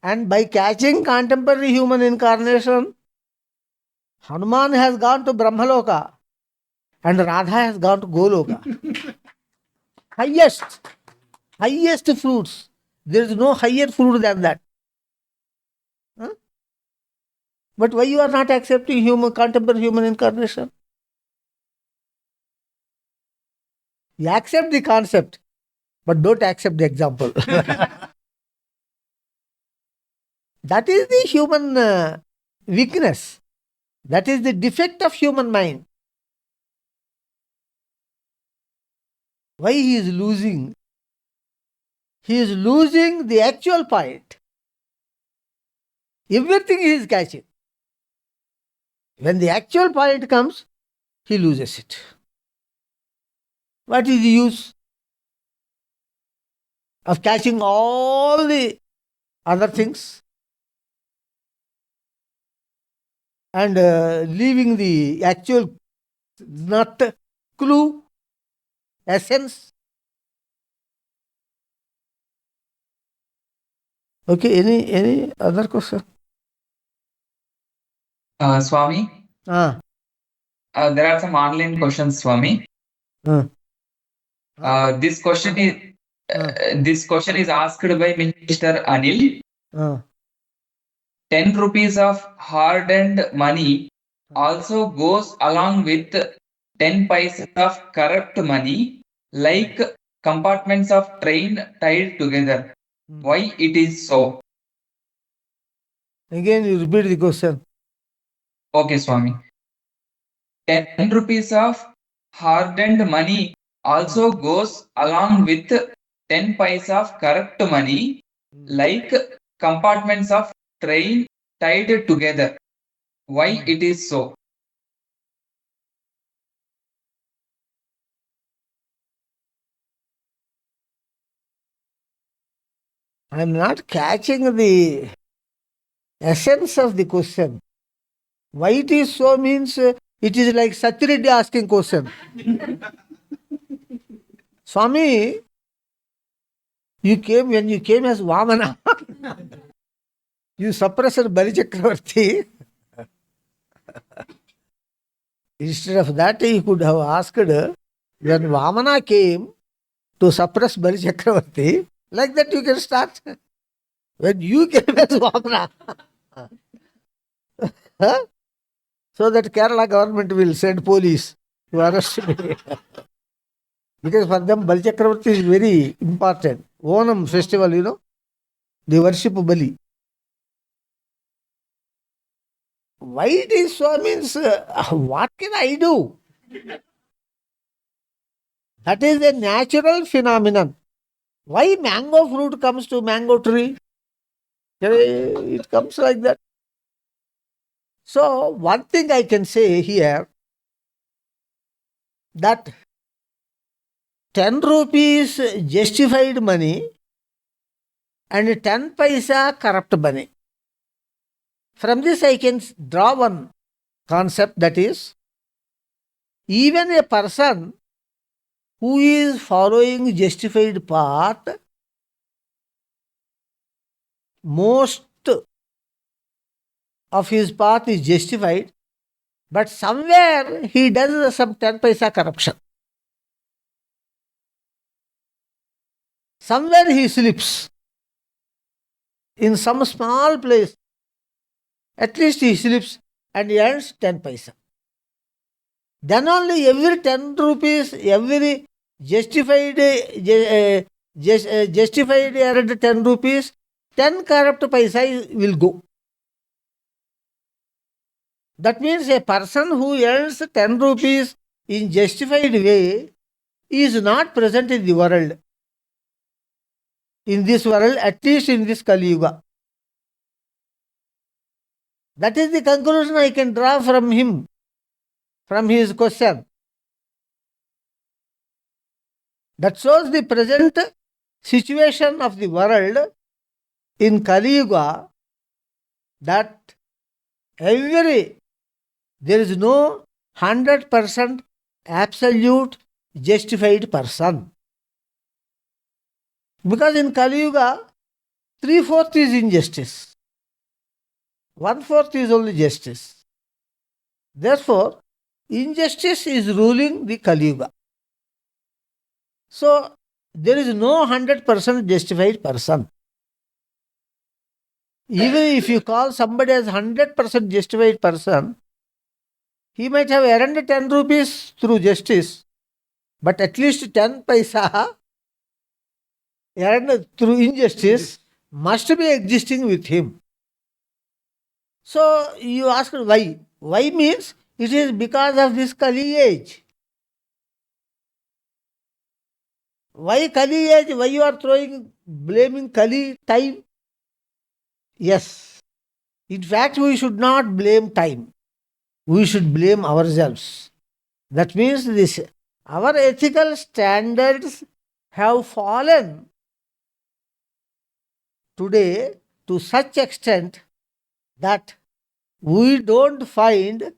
And by catching contemporary human incarnation, Hanuman has gone to Brahmaloka and Radha has gone to Goloka. Highest fruits. There is no higher fruit than that. But why you are not accepting contemporary human incarnation? You accept the concept, but don't accept the example. That is the human weakness. That is the defect of human mind. Why he is losing? He is losing the actual point. Everything he is catching. When the actual point comes, he loses it. What is the use of catching all the other things and leaving the actual, not clue, essence? Okay, any other question? Swami, there are some online questions, Swami. This question is asked by Mr. Anil. 10 rupees of hard-earned money also goes along with 10 paise of corrupt money, like compartments of train tied together. Why it is so? Again, you repeat the question. Okay, Swami. 10 rupees of hard-earned money also goes along with 10 paise of corrupt money, like compartments of train tied together. Why it is so? I am not catching the essence of the question. Why it is so means it is like Satyareddy asking question. Swami, when you came as Vamana, you suppressed Bali Chakravarti. Instead of that, he could have asked, when Vamana came to suppress Bali Chakravarti, like that you can start. When you came as Vamana. so that Kerala government will send police to arrest me. Because for them, Bali Chakravarti is very important. Onam festival, they worship Bali. Why it is so means, what can I do? That is a natural phenomenon. Why mango fruit comes to mango tree? It comes like that. So, one thing I can say here, that 10 rupees justified money and 10 paisa corrupt money. From this I can draw one concept, that is, even a person who is following justified path, most of his path is justified, but somewhere he does some 10 paisa corruption. Somewhere he slips. In some small place, at least he slips and earns 10 paisa. Then only every 10 rupees, every justified earned 10 rupees, 10 corrupt paisa will go. That means a person who earns 10 rupees in justified way is not present in the world. In this world, at least in this Kali Yuga. That is the conclusion I can draw from him, from his question. That shows the present situation of the world in Kali Yuga, that there is no 100% absolute justified person. Because in Kali Yuga, 3/4 is injustice. 1/4 is only justice. Therefore, injustice is ruling the Kali Yuga. So, there is no 100% justified person. Even if you call somebody as 100% justified person, he might have earned 10 rupees through justice, but at least 10 paisa earned through injustice must be existing with him. So you ask why? Why means it is because of this Kali age. Why Kali age? Why you are blaming Kali time? Yes. In fact, we should not blame time. We should blame ourselves. That means our ethical standards have fallen today to such extent that we don't find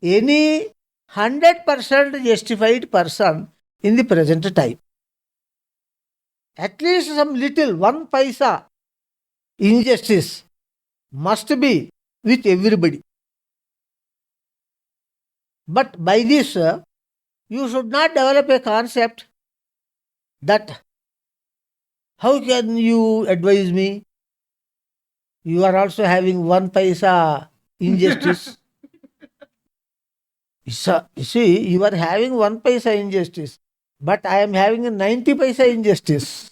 any 100% justified person in the present time. At least some little 1 paisa injustice must be with everybody. But by this, you should not develop a concept that how can you advise me? You are also having 1 paisa injustice. You see, you are having 1 paisa injustice, but I am having a 90 paisa injustice.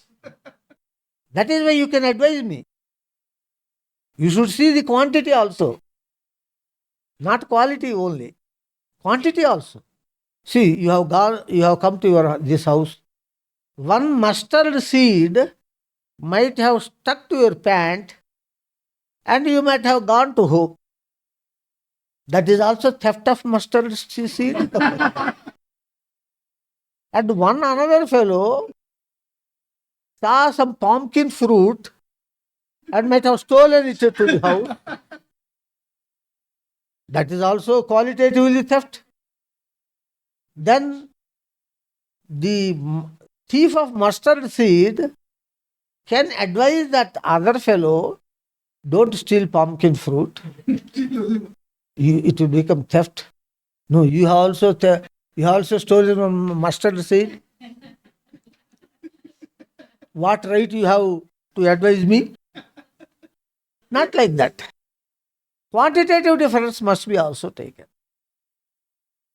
That is why you can advise me. You should see the quantity also, not quality only. Quantity also. See, you have come to this house. 1 mustard seed might have stuck to your pant, and you might have gone to home. That is also theft of mustard seed. And another fellow saw some pumpkin fruit and might have stolen it to the house. That is also qualitatively theft. Then the thief of mustard seed can advise that other fellow, don't steal pumpkin fruit. It will become theft. No, you have also stolen mustard seed. What right you have to advise me? Not like that. Quantitative difference must be also taken.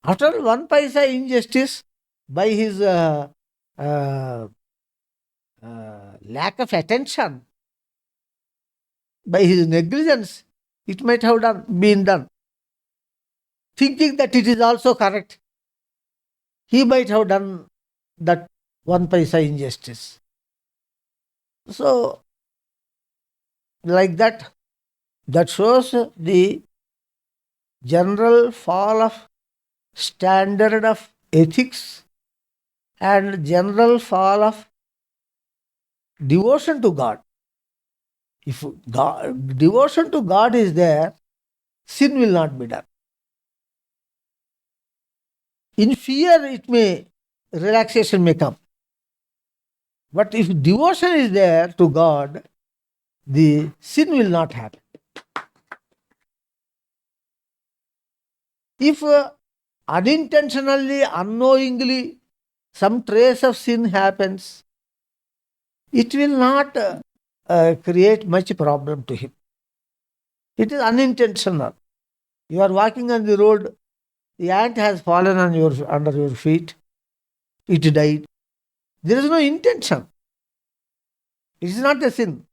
After all, 1 paisa injustice by his lack of attention, by his negligence, it might have been done. Thinking that it is also correct, he might have done that 1 paisa injustice. So, like that shows the general fall of standard of ethics and general fall of devotion to God. If devotion to God is there, sin will not be done. In fear, relaxation may come. But if devotion is there to God, the sin will not happen. If unintentionally, unknowingly, some trace of sin happens, it will not create much problem to him. It is unintentional. You are walking on the road, the ant has fallen under your feet, it died. There is no intention. It is not a sin.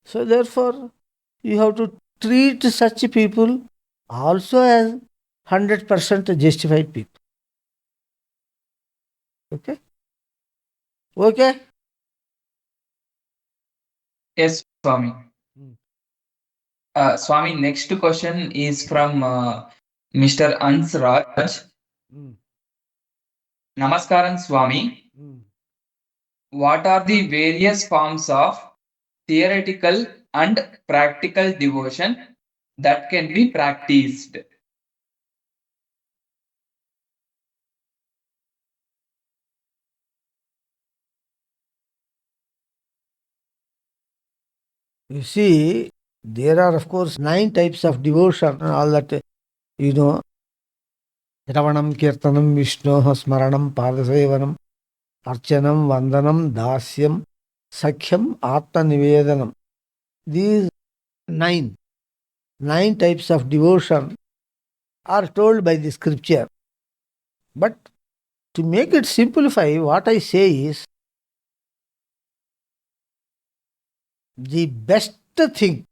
So therefore, you have to treat such people also as 100% justified people. Okay? Okay? Yes, Swami. Swami, next question is from Mr. Ansraj. Namaskaram, Swami. What are the various forms of theoretical and practical devotion that can be practiced? You see, there are of course 9 types of devotion, all that you know. Ravanam, Kirtanam, Viṣṇu Sahasranāma, Padasevanam, Archanam, Vandanam, Dasyam, Sakhyam, Atmanivedanam. These 9 types of devotion are told by the scripture. But to make it simplify, what I say is, the best thing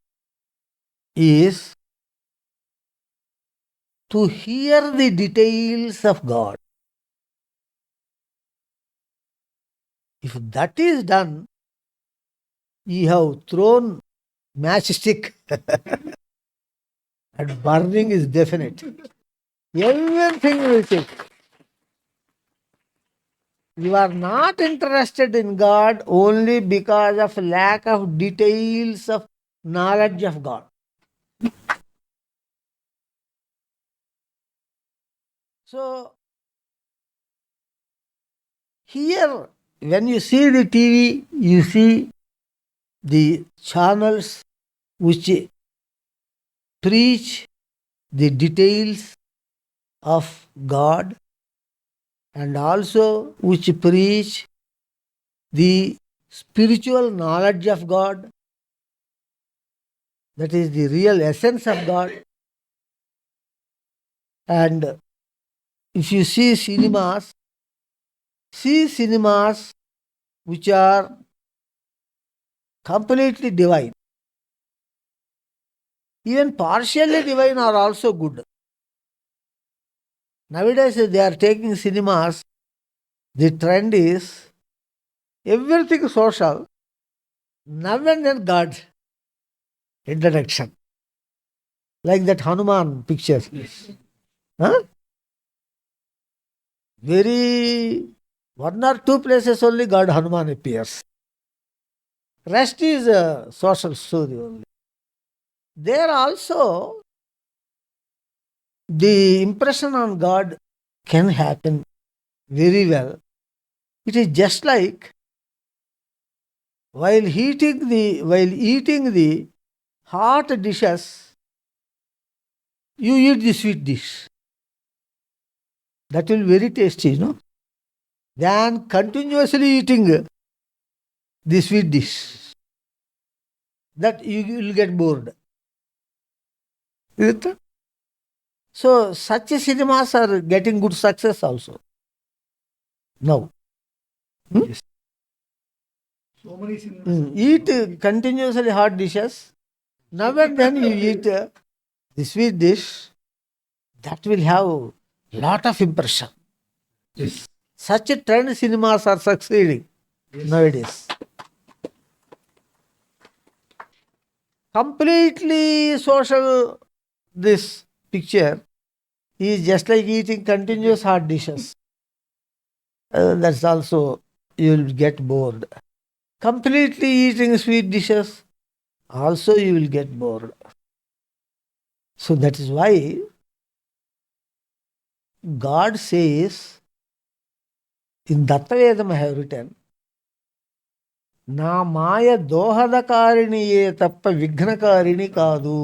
is to hear the details of God. If that is done, you have thrown matchstick and burning is definite. Everything will take. You are not interested in God only because of lack of details of knowledge of God. So, here, when you see the TV, you see the channels which preach the details of God and also which preach the spiritual knowledge of God, that is the real essence of God. And if you see cinemas which are completely divine. Even partially divine are also good. Nowadays they are taking cinemas, the trend is everything social, now and then God introduction. Like that Hanuman picture. Huh? Very 1 or 2 places only God Hanuman appears. Rest is a social story only. There also the impression on God can happen very well. It is just like while eating the hot dishes, you eat the sweet dish. That will be very tasty, than continuously eating the sweet dish. That you will get bored. Is it? So such cinemas are getting good success also. Now. So many cinemas. Eat continuously hot dishes. Now and then you eat the sweet dish. That will have lot of impression. Yes. Such a trend cinemas are succeeding nowadays. Completely social, this picture is just like eating continuous hot dishes. That's also, you will get bored. Completely eating sweet dishes, also you will get bored. So that is why God says, in Datta Vedam I have written, నా మాయ దోహదకారిణియే తప్ప విఘ్నకారిణి కాదు.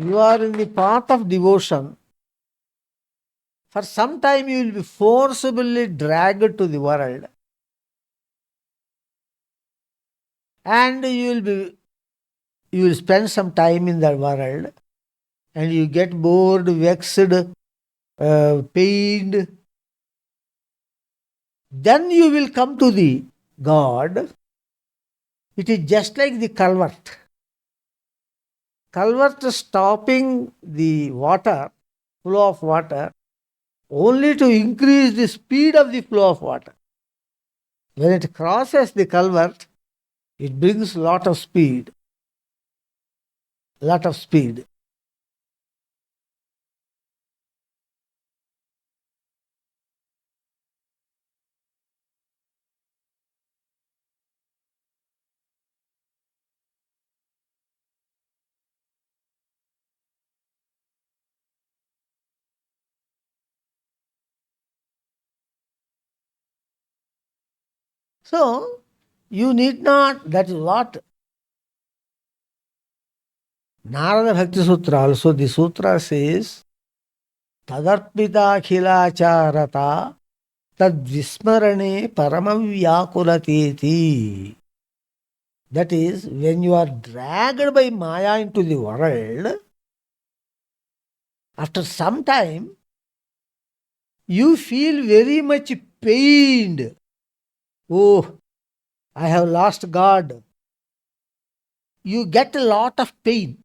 You are in the path of devotion. For some time you will be forcibly dragged to the world. And you will spend some time in that world. And you get bored, vexed, pained. Then you will come to the God. It is just like the culvert. Culvert stopping the water, flow of water, only to increase the speed of the flow of water. When it crosses the culvert, it brings lot of speed. Lot of speed. So, you need not, that is what Narada Bhakti Sutra also, the sutra says, Tadarpita khilacharata tad vismarane paramavyakulateti. That is, when you are dragged by Maya into the world, after some time, you feel very much pained. Oh, I have lost God. You get a lot of pain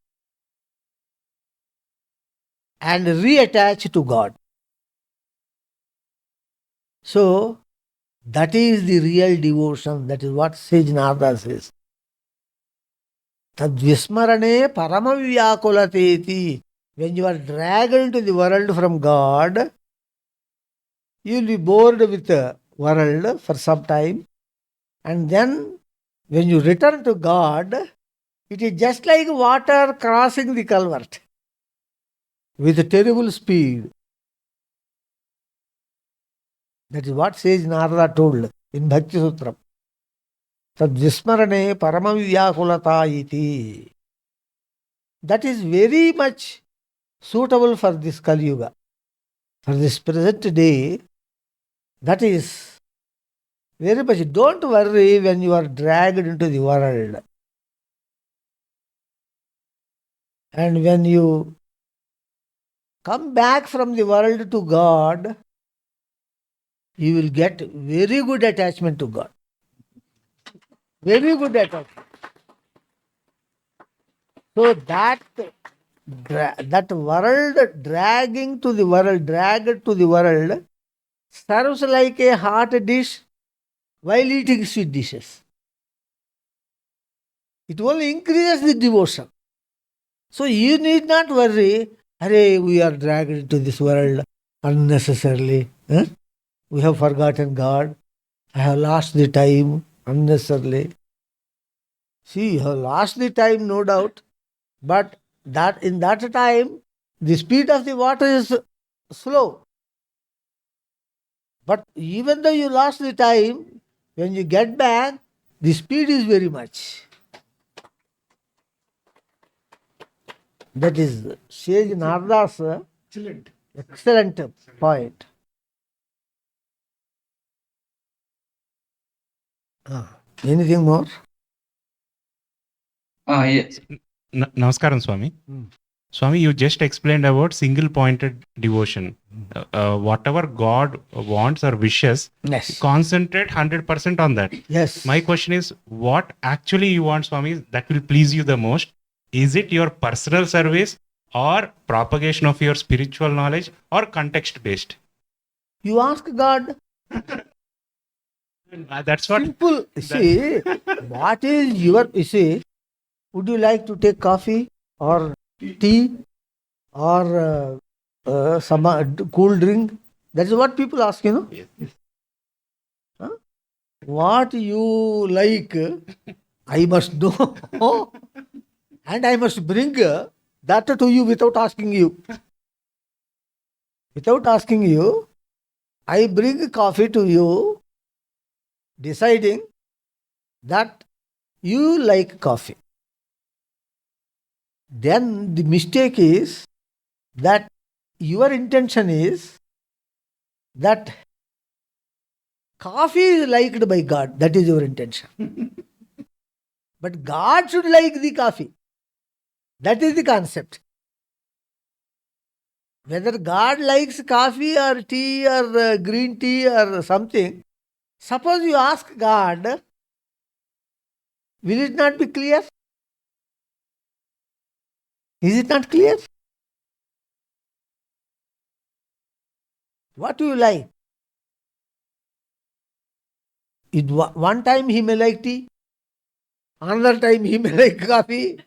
and reattach to God. So, that is the real devotion. That is what Sage Narada says. Tad vismarane paramavyakulateti. When you are dragged into the world from God, you will be bored with the world for some time. And then, when you return to God, it is just like water crossing the culvert with a terrible speed. That is what Sage Narada told in Bhakti Sutra. Tad vismarane paramavyakulata iti. That is very much suitable for this Kali Yuga. For this present day, that is very much. Don't worry when you are dragged into the world. And when you come back from the world to God, you will get very good attachment to God. Very good attachment. So that world dragging to the world, dragged to the world, serves like a hot dish while eating sweet dishes. It only increases the devotion. So you need not worry, Hare, we are dragged into this world unnecessarily. We have forgotten God. I have lost the time unnecessarily. See, you have lost the time, no doubt. But that in that time, the speed of the water is slow. But even though you lost the time, when you get back, the speed is very much. That is Sage Narada's excellent point. Anything more? Namaskaram, Swami. Swami, you just explained about single-pointed devotion. Whatever God wants or wishes, Yes. concentrate 100% on that. Yes. My question is, what actually you want, Swami, that will please you the most? Is it your personal service or propagation of your spiritual knowledge or context-based? You ask God. That's what. Simple. See, what is your, would you like to take coffee or tea or some cool drink? That is what people ask, Yes. Huh? What you like, I must know. And I must bring that to you without asking you. Without asking you, I bring coffee to you, deciding that you like coffee. Then the mistake is that your intention is that coffee is liked by God. That is your intention. But God should like the coffee. That is the concept. Whether God likes coffee or tea or green tea or something, suppose you ask God, will it not be clear? Is it not clear? What do you like? One time he may like tea, another time he may like coffee,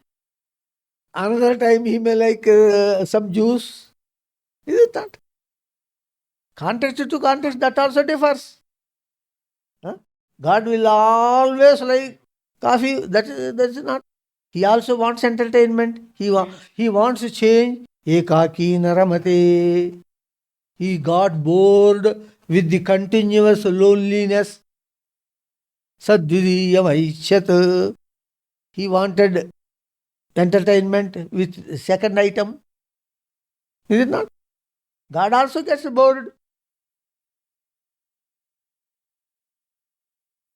another time he may like some juice. Is it not? Context to context, that also differs. Huh? God will always like coffee. That is not. He also wants entertainment. He wants to change. Ekaki naramate. He got bored with the continuous loneliness. Sadvidiyamaishyat. He wanted entertainment with second item. Is it not? God also gets bored.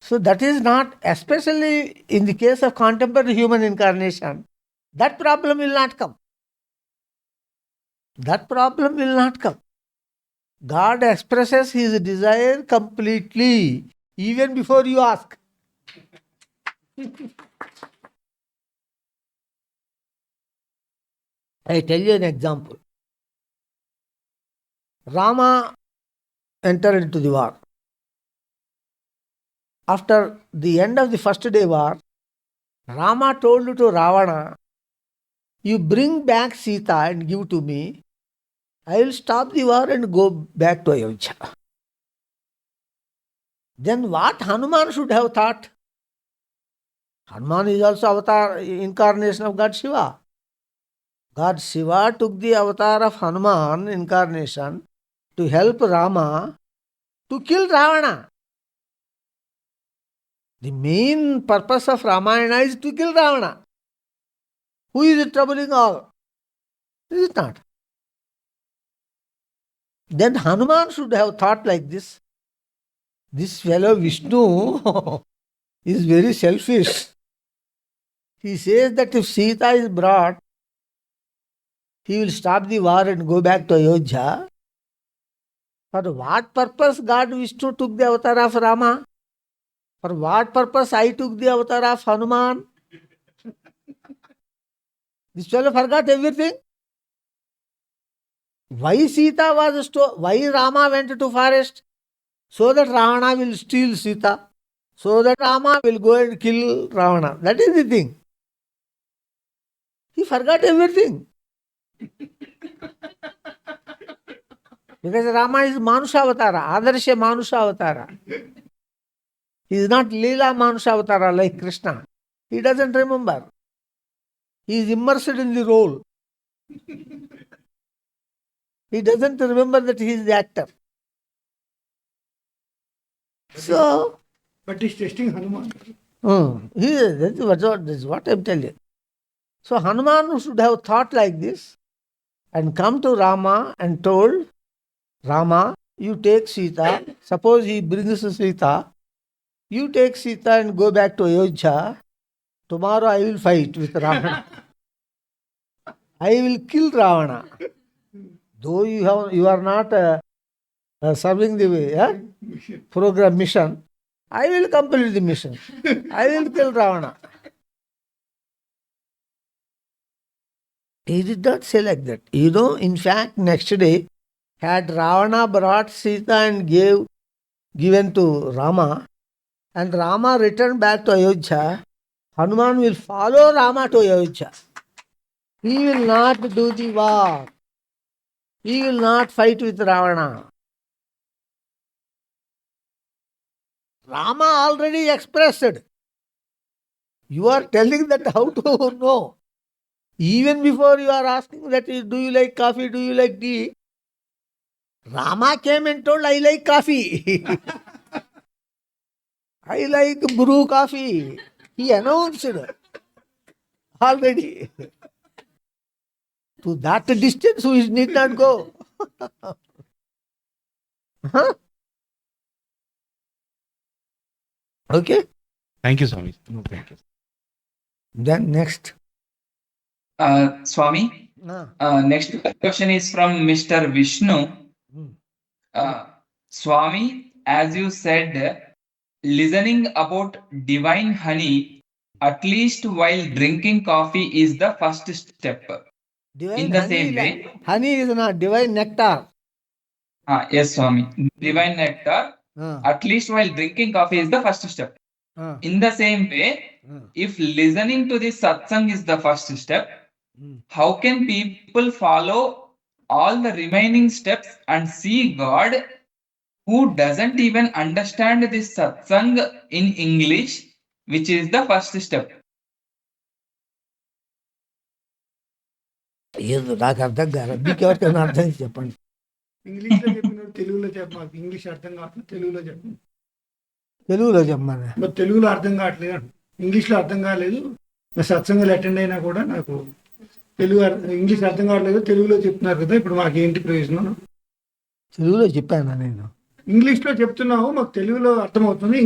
So that is not, especially in the case of contemporary human incarnation, that problem will not come. That problem will not come. God expresses his desire completely, even before you ask. I tell you an example. Rama entered into the war. After the end of the first day war, Rama told to Ravana, you bring back Sita and give to me. I will stop the war and go back to Ayodhya. Then what Hanuman should have thought? Hanuman is also avatar, incarnation of God Shiva. God Shiva took the avatar of Hanuman incarnation to help Rama to kill Ravana. The main purpose of Ramayana is to kill Ravana. Who is troubling all? Is it not? Then Hanuman should have thought like this. This fellow Viṣṇu is very selfish. He says that if Sita is brought, he will stop the war and go back to Ayodhya. For what purpose God Viṣṇu took the avatar of Rama? For what purpose I took the avatar of Hanuman? This fellow forgot everything. Why Sita was why Rama went to forest? So that Ravana will steal Sita. So that Rama will go and kill Ravana. That is the thing. He forgot everything. Because Rama is Manusha Avatara, Adarsha Manusha Avatara. He is not Leela Manusha Avatara like Krishna. He doesn't remember. He is immersed in the role. He doesn't remember that he is the actor. So, but he's testing Hanuman. That is what I am telling. So Hanuman should have thought like this and come to Rama and told, Rama, you take Sita. Suppose he brings Sita. You take Sita and go back to Ayodhya. tomorrow I will fight with Ravana. I will kill Ravana. Though you are not serving the program mission, I will complete the mission. I will kill Ravana. He did not say like that. In fact, next day, had Ravana brought Sita and given to Rama, and Rama returned back to Ayodhya, Hanuman will follow Rama to Ayodhya. He will not do the war. He will not fight with Ravana. Rama already expressed. You are telling that how to know. Even before you are asking that do you like coffee, do you like tea, Rama came and told, I like coffee. I like brew coffee. He announced already. To that distance we need not go. Huh? Okay? Thank you, Swami. No, thank you. Then next. Swami, next question is from Mr. Viṣṇu. Swami, as you said, listening about divine honey, at least while drinking coffee, is the first step. Divine In the same way, honey is not divine nectar. Yes, Swami. Divine nectar, at least while drinking coffee, is the first step. In the same way, if listening to the satsang is the first step, how can people follow all the remaining steps and see God who doesn't even understand this satsang in English, which is the first step? నాకు అర్థం కాదు మీకు ఎవరికైనా అర్థం చెప్పండి. ఇంగ్లీష్లో చెప్పినప్పుడు తెలుగులో చెప్పమాకు. ఇంగ్లీష్ అర్థం కావట్లేదు, తెలుగులో చెప్పండి. తెలుగులో చెప్పమని. మరి తెలుగులో అర్థం కావట్లేదు అంట. ఇంగ్లీష్లో అర్థం కాలేదు. నా సత్సంగాలు అటెండ్ అయినా కూడా నాకు ఇంగ్లీష్ అర్థం కావట్లేదు, తెలుగులో చెప్తున్నారు కదా, ఇప్పుడు మాకేంటి ప్రయోజనం? తెలుగులో చెప్పాను నేను. ఇంగ్లీష్లో చెప్తున్నావు, మాకు తెలుగులో అర్థమవుతుంది,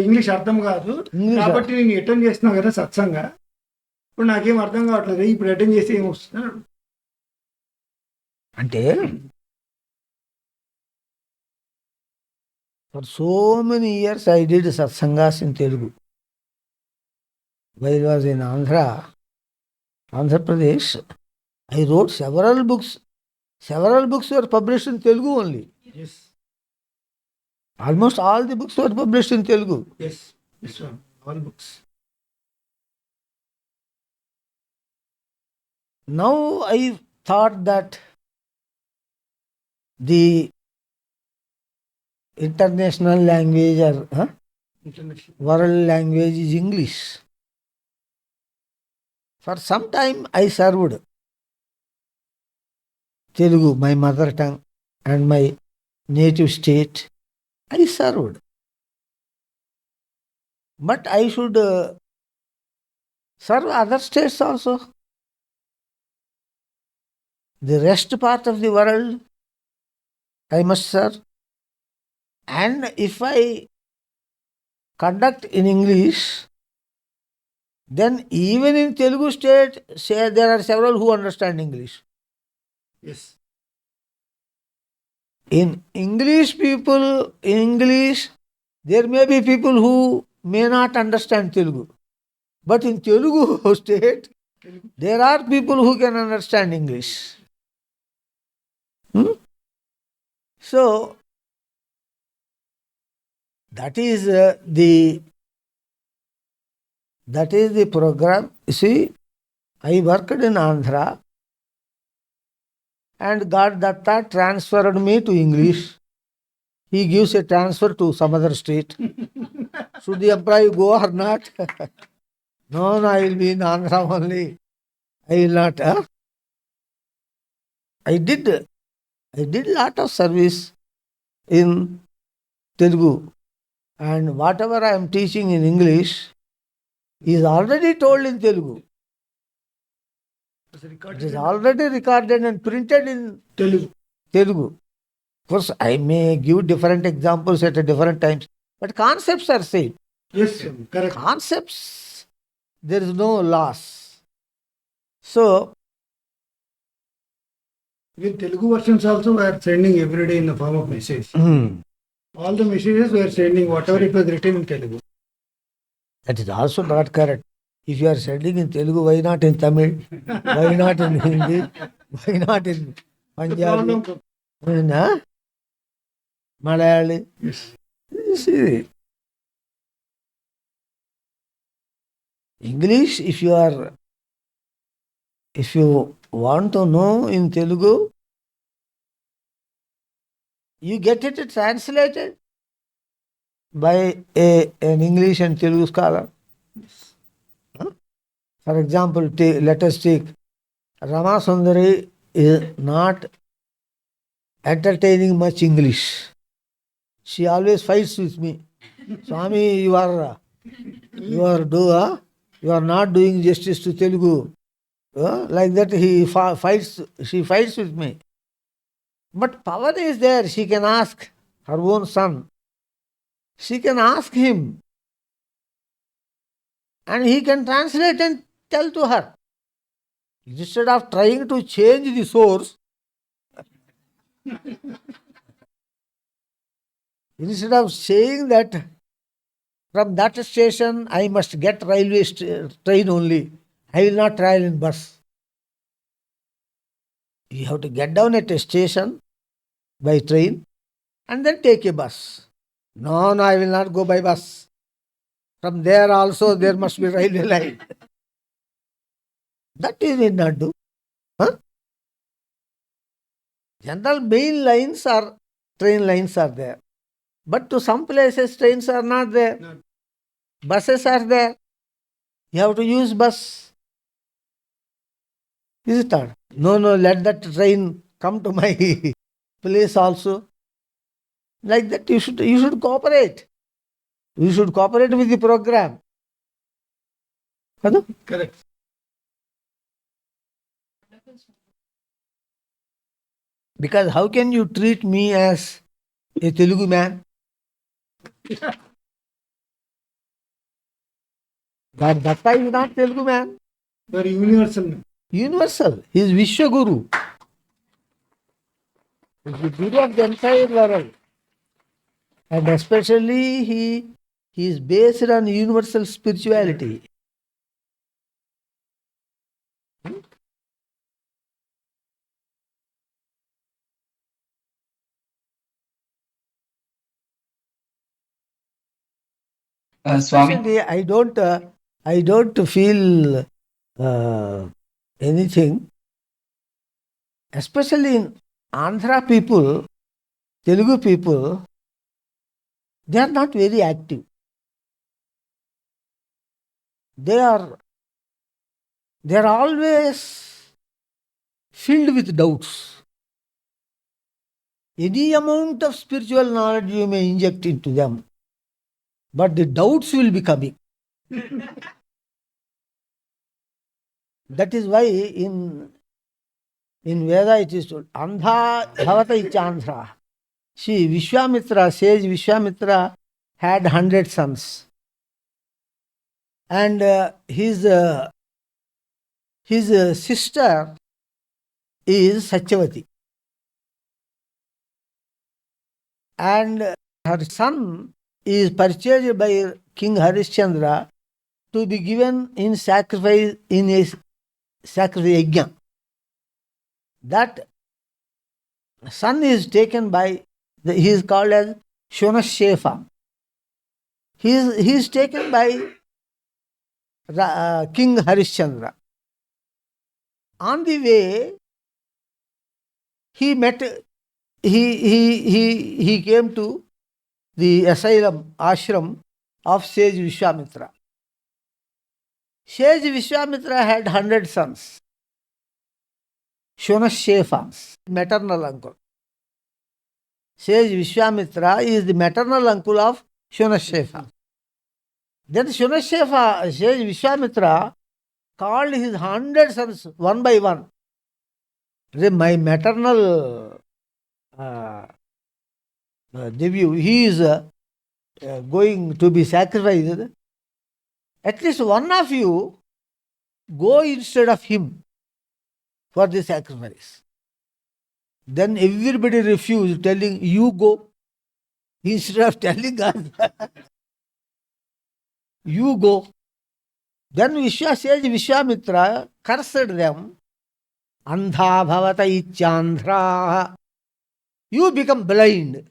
ఇంగ్లీష్ అర్థం కాదు కాబట్టి నేను అటెండ్ చేస్తున్నావు కదా సత్సంగా, ఇప్పుడు నాకేం అర్థం కావట్లేదు, ఇప్పుడు అటెండ్ చేస్తే ఏం వస్తుంది అంటే for so many years I did satsangs in Telugu. While was in Andhra Pradesh, I wrote several books. Several books were published in Telugu only. Yes. Almost all the books were published in Telugu. Yes, this one, all books. Now I thought that the international language or world language is English. For some time I served Telugu, my mother tongue and my native state. I served. But I should serve other states also. The rest part of the world I must serve. And if I conduct in English, then even in Telugu state, there are several who understand English. Yes. In English, there may be people who may not understand Telugu. But in Telugu state, there are people who can understand English. So, that is the program. You see, I worked in Andhra and God Datta transferred me to English. He gives a transfer to some other state. Should the employee go or not? No, I will be in Andhra only. I will not. I did lot of service in Telugu, and whatever I am teaching in English is already told in Telugu. It is already recorded and printed in Telugu. Of course, I may give different examples at different times, but concepts are same. Yes, correct. Concepts there is no loss. So, Even Telugu versions also were sending every day in the form of message. All the messages were sending whatever it was written in Telugu. that is also not correct. If you are sending in Telugu, why not in Tamil? Why not in Hindi? Why not in Punjabi? Huh? Malayali? Yes. You see, English, if you want to know in Telugu, you get it translated by an English and Telugu scholar. Huh? For example, let us take Rama Sundari is not entertaining much English. She always fights with me. Swami, you are not doing justice to Telugu. Like that she fights with me. But power is there. She can ask her own son. She can ask him. And he can translate and tell to her. Instead of trying to change the source, instead of saying that from that station I must get railway train only, I will not travel in bus. You have to get down at a station by train and then take a bus. No, I will not go by bus. From there also there must be railway line. That you need not do. Huh? General main lines or train lines are there. But to some places trains are not there. No. Buses are there. You have to use bus. Is it not? No, let that train come to my place also. Like that you should cooperate. You should cooperate with the program. Correct. Because how can you treat me as a Telugu man? That Datta is not Telugu man. You are universal. Universal. He is Vishwa Guru. He is the Guru of the entire world. And especially he is based on universal spirituality. Swami, Especially I don't feel anything. Especially in Andhra people, Telugu people, they are not very active. They are always filled with doubts. Any amount of spiritual knowledge you may inject into them, but the doubts will be coming. That is why in Veda it is told, Andha bhavata ichandhra. See, sage Vishwamitra had 100 sons. And his sister is Satyavati. And her son is purchased by King Harishchandra to be given in sacrifice in a sacrifice yajna. That son is taken by, he is called as Shunashefa. He is taken by King Harishchandra. On the way, he came to the asylum, ashram of sage Vishwamitra. Sage Vishwamitra had 100 sons. Shunashefa, maternal uncle. Sage Vishwamitra is the maternal uncle of Shunashefa. Then Shunashefa, Sage Vishwamitra, called his 100 sons one by one. My maternal debut, he is going to be sacrificed. at least one of you go instead of him for the sacrifice. Then everybody refused, telling, you go. Instead of telling us, you go. Then Vishwamitra cursed them. Andha bhavata ichandra. You become blind.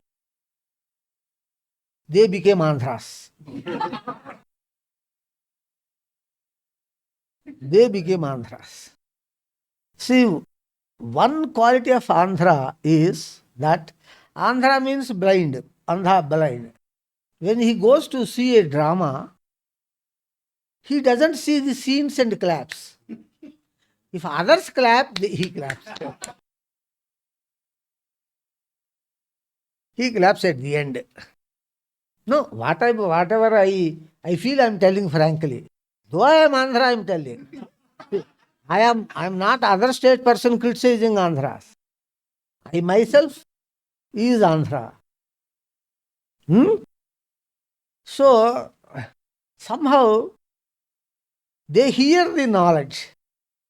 They became Andhras. They became Andhras. See, one quality of Andhra is that Andhra means blind. Andha, blind. When he goes to see a drama, he doesn't see the scenes and claps. If others clap, he claps. He claps at the end. No, whatever I feel, I am telling frankly. Though I am Andhra, I am telling. I am not other state person criticizing Andhras. I myself is Andhra. So, somehow, they hear the knowledge.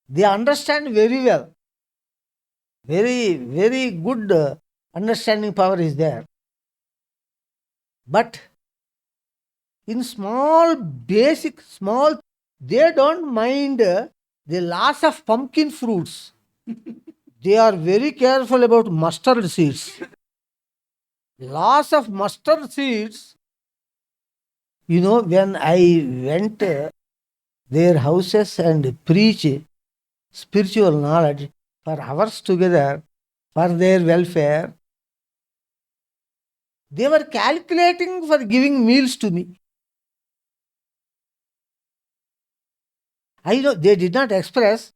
They understand very well. Very, very good understanding power is there. But in small, they don't mind the loss of pumpkin fruits. They are very careful about mustard seeds. Loss of mustard seeds, when I went their houses and preach spiritual knowledge for hours together for their welfare, they were calculating for giving meals to me. I know they did not express,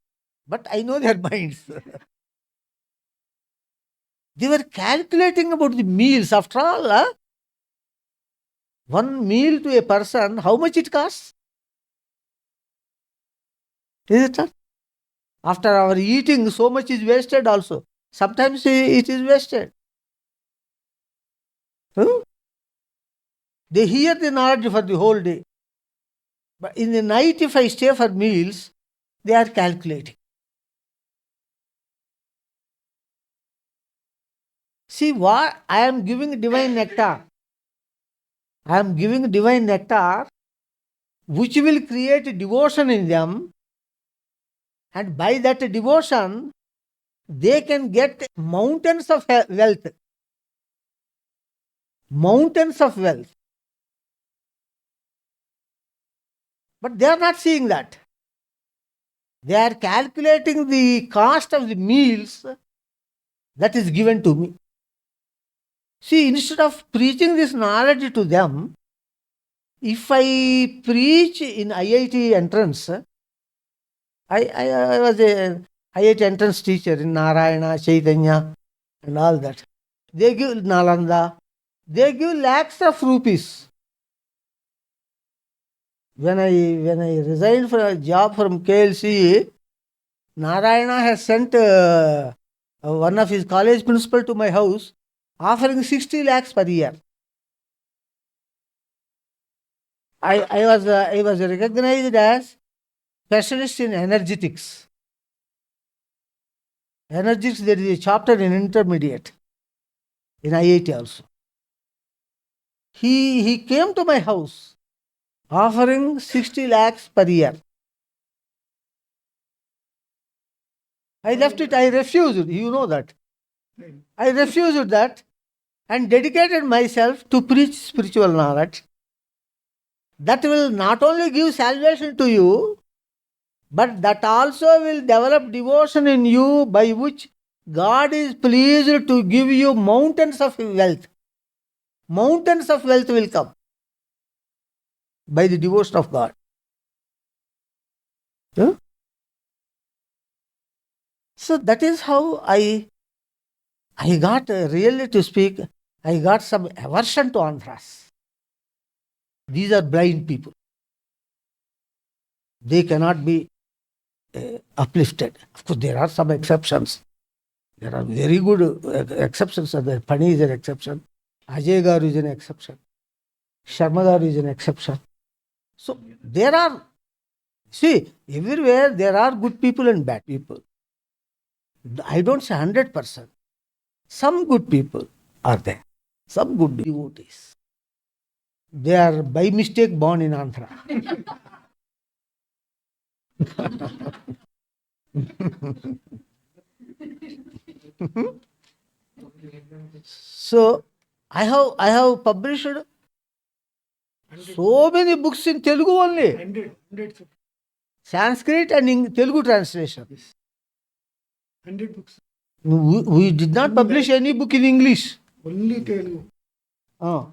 but I know their minds. They were calculating about the meals. After all, one meal to a person, how much it costs? Is it not? After our eating, so much is wasted also. Sometimes it is wasted. They hear the knowledge for the whole day. But in the night, if I stay for meals, they are calculating. See what? I am giving divine nectar. I am giving divine nectar which will create devotion in them, and by that devotion, they can get mountains of wealth. Mountains of wealth. But they are not seeing that. They are calculating the cost of the meals that is given to me. See, instead of preaching this knowledge to them, if I preach in IIT entrance, I was a IIT entrance teacher in Narayana, Chaitanya and all that. They give Nalanda, they give lakhs of rupees. When I resigned for a job from KLC, Narayana has sent one of his college principal to my house, offering 60 lakhs per year. I was recognized as specialist in energetics. Energetics, there is a chapter in intermediate in IIT also. He came to my house offering 60 lakhs per year. I left it, I refused, you know that. I refused that and dedicated myself to preach spiritual knowledge. That will not only give salvation to you, but that also will develop devotion in you, by which God is pleased to give you mountains of wealth. Mountains of wealth will come by the devotion of God. Yeah? So that is how I got, really to speak, I got some aversion to Andhras. These are blind people. They cannot be uplifted. Of course, there are some exceptions. There are very good exceptions. Pani is an exception. Ajay Garu is an exception. Sharma Garu is an exception. So there are, see, everywhere there are good people and bad people. I don't say 100%. Some good people are there. Some good devotees. They are by mistake born in Andhra. So I have published so many books in Telugu only. 100 Sanskrit and in Telugu translation. 100 books. We did not publish any book in English. Only Telugu. Oh.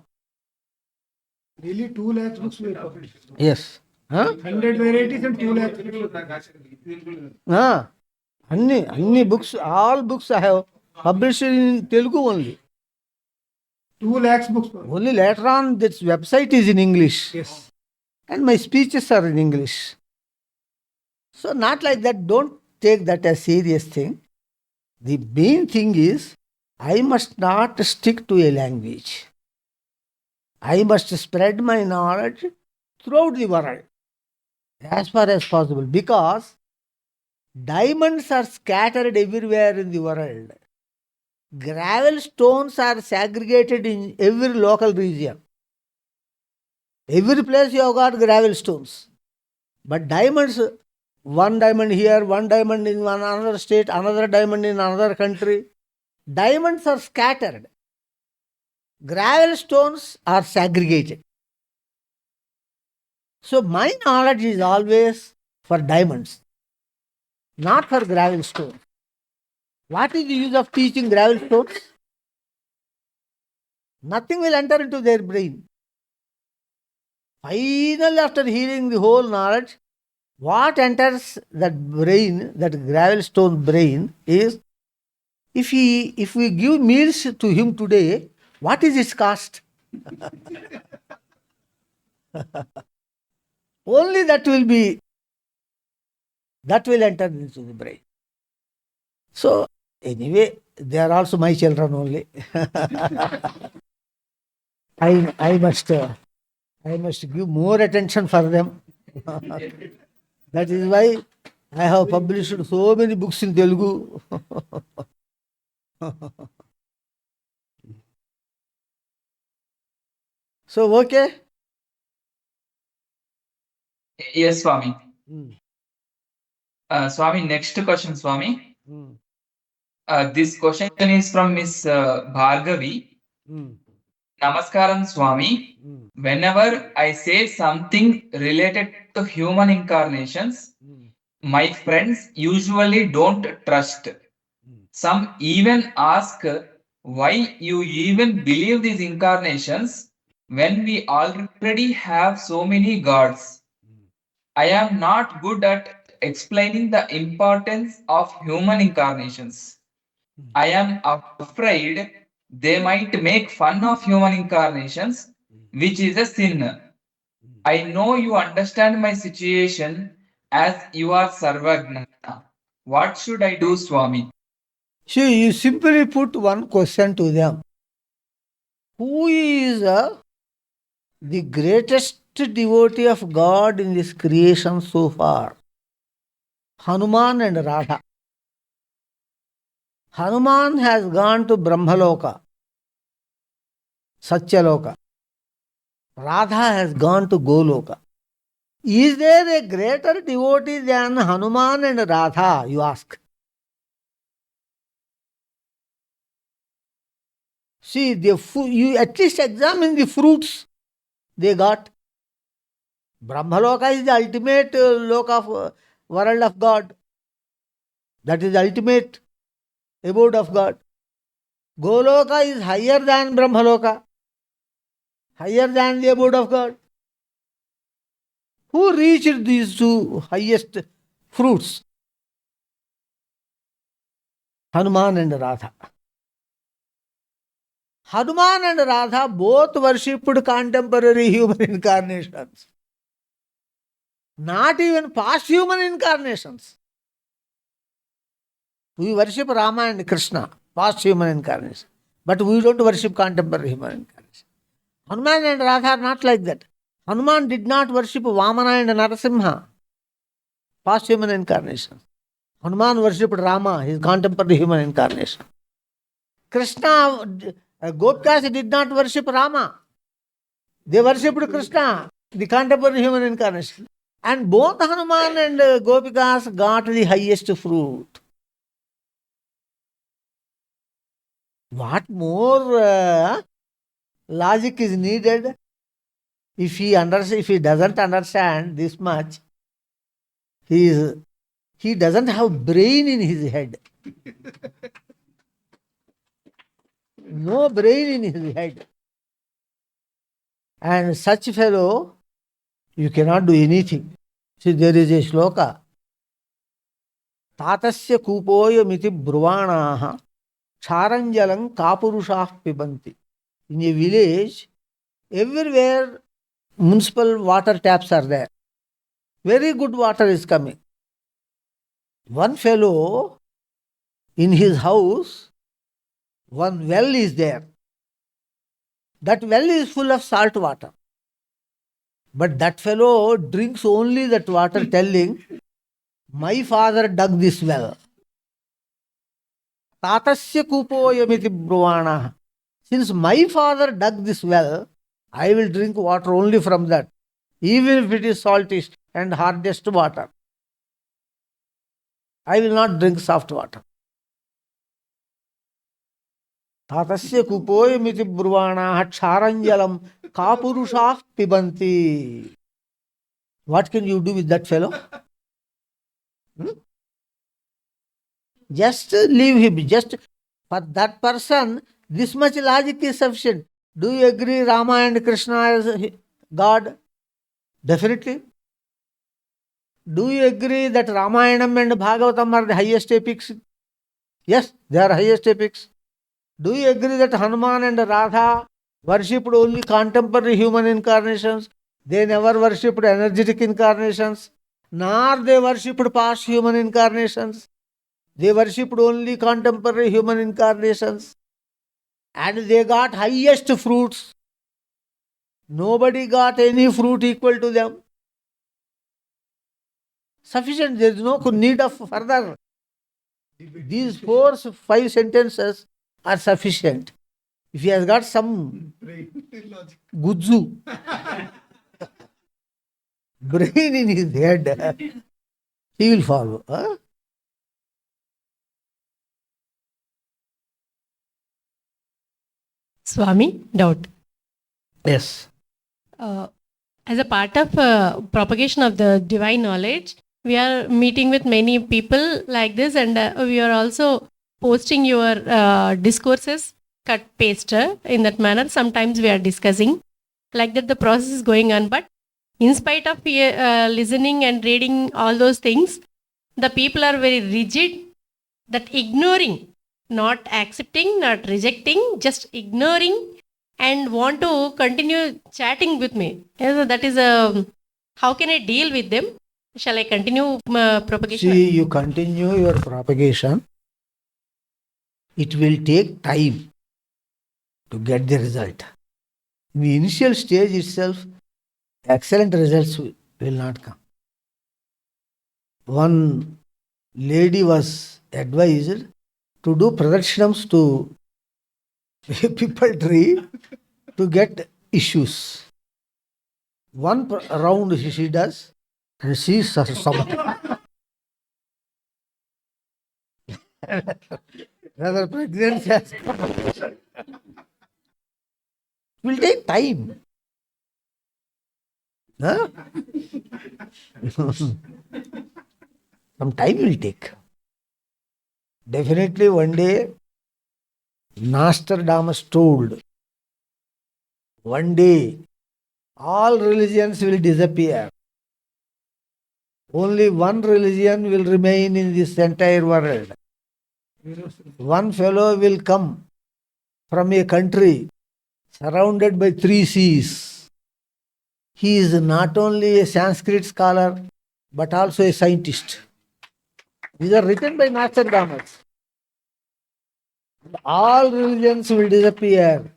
Really 2 lakhs books we published. Yes. Huh? 100 varieties and 2 lakhs books. Anni books, all books I have published in Telugu only. 2 lakhs books. Only later on this website is in English. Yes. And my speeches are in English. So not like that, don't take that as serious thing. The main thing is, I must not stick to a language. I must spread my knowledge throughout the world as far as possible, because diamonds are scattered everywhere in the world. Gravel stones are segregated in every local region. Every place you have got gravel stones. But diamonds, one diamond here, one diamond in another state, another diamond in another country. Diamonds are scattered. Gravel stones are segregated. So my knowledge is always for diamonds, not for gravel stones. What is the use of teaching gravel stones? Nothing will enter into their brain. Finally, after hearing the whole knowledge, what enters that brain, that gravel stone brain, is if we give meals to him today, what is its cost? Only that will enter into the brain. So anyway, they are also my children only. I must give more attention for them. That is why I have published so many books in Telugu. So, okay? Yes, Swami. Swami, next question, Swami. This question is from Miss Bhargavi. Namaskaram, Swami. Whenever I say something related to human incarnations, my friends usually don't trust. Some even ask why you even believe these incarnations when we already have so many gods. I am not good at explaining the importance of human incarnations. I am afraid they might make fun of human incarnations, which is a sin. I know you understand my situation as you are Sarvagna. What should I do, Swami? See, you simply put one question to them. Who is the greatest devotee of God in this creation so far? Hanuman and Radha. Hanuman has gone to Brahmaloka, Satyaloka. Radha has gone to Goloka. Is there a greater devotee than Hanuman and Radha, you ask? See, you at least examine the fruits they got. Brahmaloka is the ultimate world of God. That is the ultimate abode of God. Goloka is higher than Brahmaloka, higher than the abode of God. Who reached these two highest fruits? Hanuman and Radha. Hanuman and Radha both worshipped contemporary human incarnations, not even past human incarnations. We worship Rama and Krishna, past human incarnation, but we don't worship contemporary human incarnation. Hanuman and Radha are not like that. Hanuman did not worship Vamana and Narasimha, past human incarnation. Hanuman worshipped Rama, his contemporary human incarnation. Krishna, Gopikas did not worship Rama. They worshipped Krishna, the contemporary human incarnation. And both Hanuman and Gopikas got the highest fruit. What more logic is needed? If he doesn't understand this much, he doesn't have brain in his head. No brain in his head. And such fellow, you cannot do anything. See, there is a shloka. Tatasya kupoya miti bruvanaha charanjalam kapurushah pibanti. In a village, everywhere municipal water taps are there. Very good water is coming. One fellow, in his house, one well is there. That well is full of salt water. But that fellow drinks only that water, telling, my father dug this well. Tatasya kupoyamiti bruvana. Since my father dug this well, I will drink water only from that, even if it is saltish and hardest water. I will not drink soft water. Tatasya kupoyamiti bruvana charanjalam kapurushah pibanti. What can you do with that fellow? Just leave him. Just for that person, this much logic is sufficient. Do you agree Rama and Krishna as God? Definitely. Do you agree that Ramayanam and Bhagavatam are the highest epics? Yes, they are highest epics. Do you agree that Hanuman and Radha worshipped only contemporary human incarnations? They never worshipped energetic incarnations, nor they worshipped past human incarnations. They worshipped only contemporary human incarnations. And they got highest fruits. Nobody got any fruit equal to them. Sufficient, there is no need of further. These 4-5 sentences are sufficient. If he has got some gudzu, brain in his head, he will follow. Huh? Swami, doubt. Yes. As a part of propagation of the divine knowledge, we are meeting with many people like this, and we are also posting your discourses, cut, paste in that manner. Sometimes we are discussing. Like that, the process is going on. But in spite of listening and reading all those things, the people are very rigid, that ignoring, not accepting, not rejecting, just ignoring, and want to continue chatting with me. Yes, that is how can I deal with them? Shall I continue propagation? See, you continue your propagation. It will take time to get the result. In the initial stage itself, excellent results will not come. One lady was advised to do pradakshinaams to a people tree to get issues. One round she does, and she sees something. Rather pregnant. It will take time. Huh? Some time will take. Definitely one day, Nostradamus told, one day all religions will disappear. Only one religion will remain in this entire world. One fellow will come from a country surrounded by 3 seas. He is not only a Sanskrit scholar, but also a scientist. These are written by Nostradamus. All religions will disappear,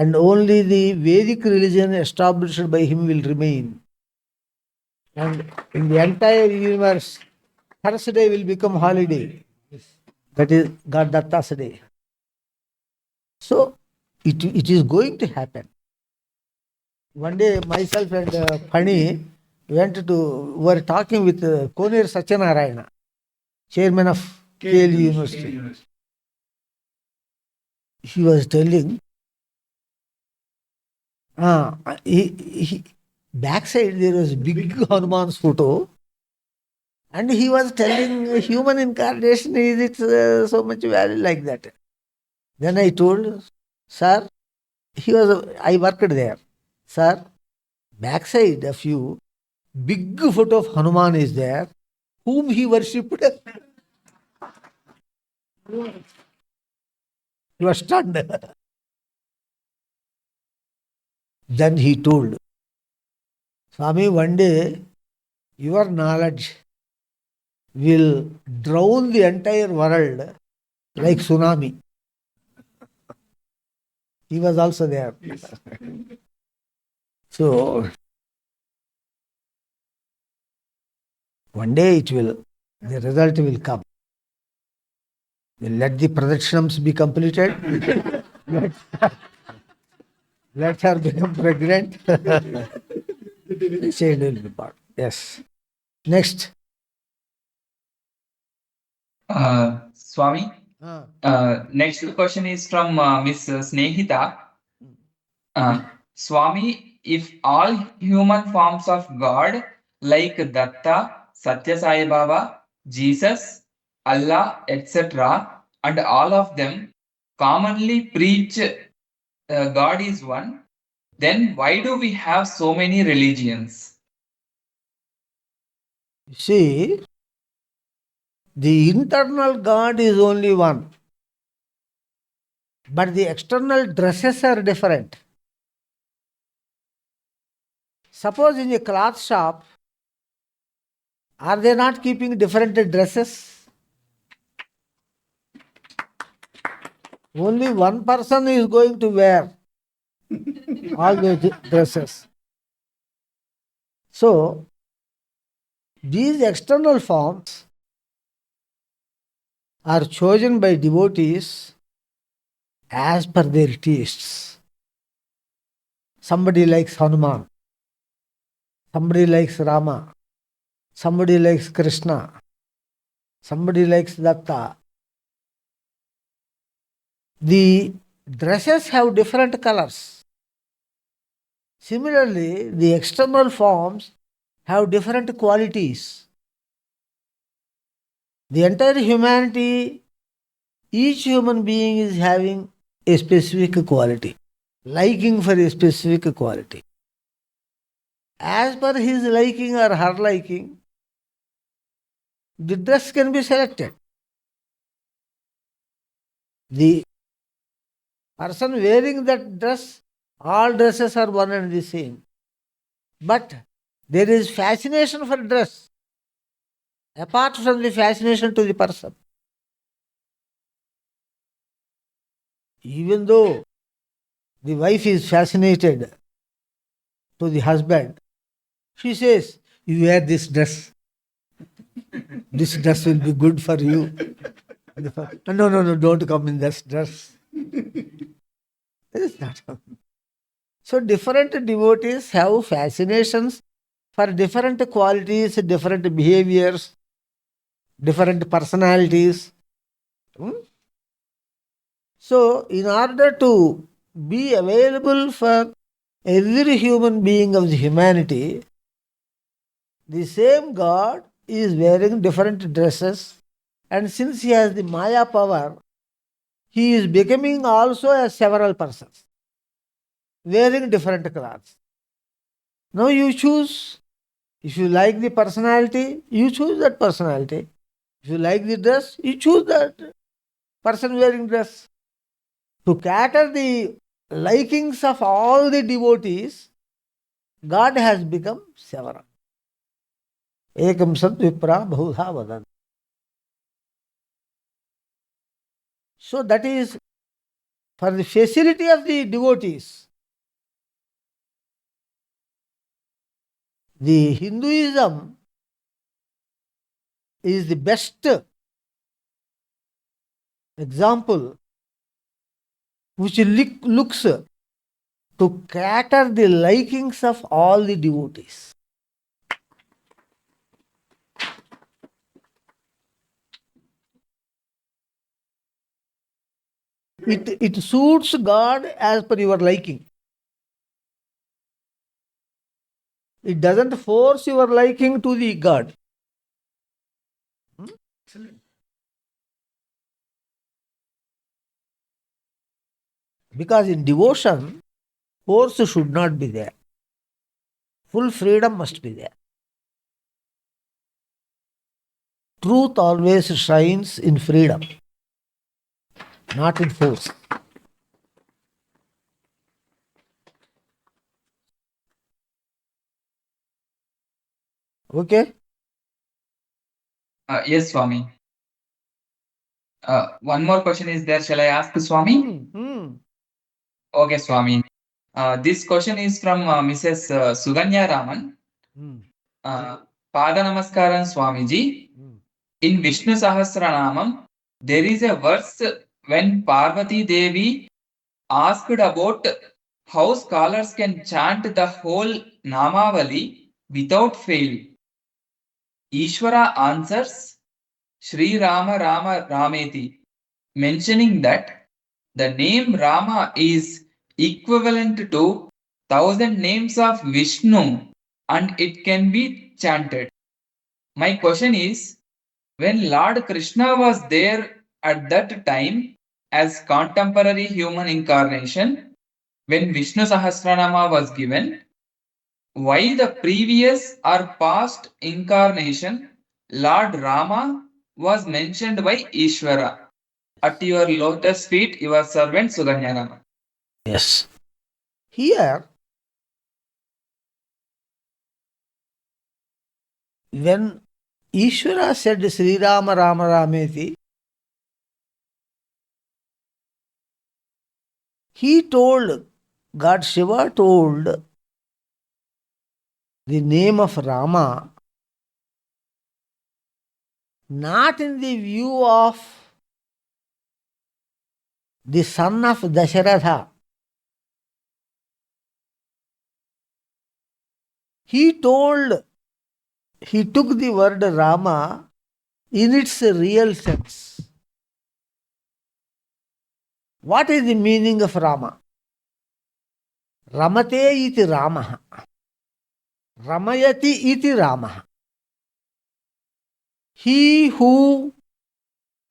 and only the Vedic religion established by him will remain. And in the entire universe, Thursday will become holiday. That is God Datta's day. So it is going to happen. One day, myself and Pani were talking with Konir Satyanarayana, chairman of KL University. He was telling, backside there was big Hanuman's photo, and he was telling human incarnation is it so much value like that. Then I told, sir, I worked there. Sir, backside of you, big photo of Hanuman is there, whom he worshipped. He was stunned. Then he told, Swami, one day your knowledge will drown the entire world like tsunami. He was also there. Yes. So, one day the result will come. We'll let the pradakshanams be completed. Let her become pregnant. The child will be born. Yes. Next. Swami, next question is from Miss Snehita. Swami, if all human forms of God like Datta, Satya Sai Baba, Jesus, Allah, etc., and all of them commonly preach God is one, then why do we have so many religions? See, the internal God is only one, but the external dresses are different. Suppose in a cloth shop, are they not keeping different dresses? Only one person is going to wear all the dresses. So, these external forms are chosen by devotees as per their tastes. Somebody likes Hanuman, somebody likes Rama, somebody likes Krishna, somebody likes Datta. The dresses have different colors. Similarly, the external forms have different qualities. The entire humanity, each human being is having a specific quality, liking for a specific quality. As per his liking or her liking, the dress can be selected. The person wearing that dress, all dresses are one and the same. But there is fascination for dress, apart from the fascination to the person. Even though the wife is fascinated to the husband, she says, you wear this dress. This dress will be good for you. No, don't come in this dress. It is not. So different devotees have fascinations for different qualities, different behaviors, different personalities. So in order to be available for every human being of the humanity, the same God is wearing different dresses, and since he has the Maya power, he is becoming also as several persons, wearing different clothes. Now you choose. If you like the personality, you choose that personality. If you like the dress, you choose that person wearing dress. To cater the likings of all the devotees, God has become several. Ekam sad vipra bahudha vadan. So that is for the facility of the devotees. The Hinduism is the best example which looks to cater the likings of all the devotees. It suits God as per your liking. It doesn't force your liking to the God. Excellent. Because in devotion, force should not be there. Full freedom must be there. Truth always shines in freedom, not in force. Okay? Yes, Swami. One more question is there. Shall I ask Swami? Okay, Swami. This question is from Mrs. Suganya Raman. Pada Namaskaram, Swamiji. In Viṣṇu Sahasranāma, there is a verse when Parvati Devi asked about how scholars can chant the whole Namavali without fail. Ishvara answers Shri Rama Rama Rameti, mentioning that the name Rama is equivalent to 1,000 names of Vishnu and it can be chanted. My question is, when Lord Krishna was there at that time as contemporary human incarnation, when Viṣṇu Sahasranāma was given, why the previous or past incarnation Lord Rama was mentioned by Ishvara? At your lotus feet, your servant Suganya Rama. Yes. Here, when Ishvara said Sri Rama Rama Rameti, he told, God Shiva told the name of Rama not in the view of the son of Dasharatha. He took the word Rama in its real sense. What is the meaning of Rama? Ramate iti Ramaha. Ramayati iti Ramaha. He who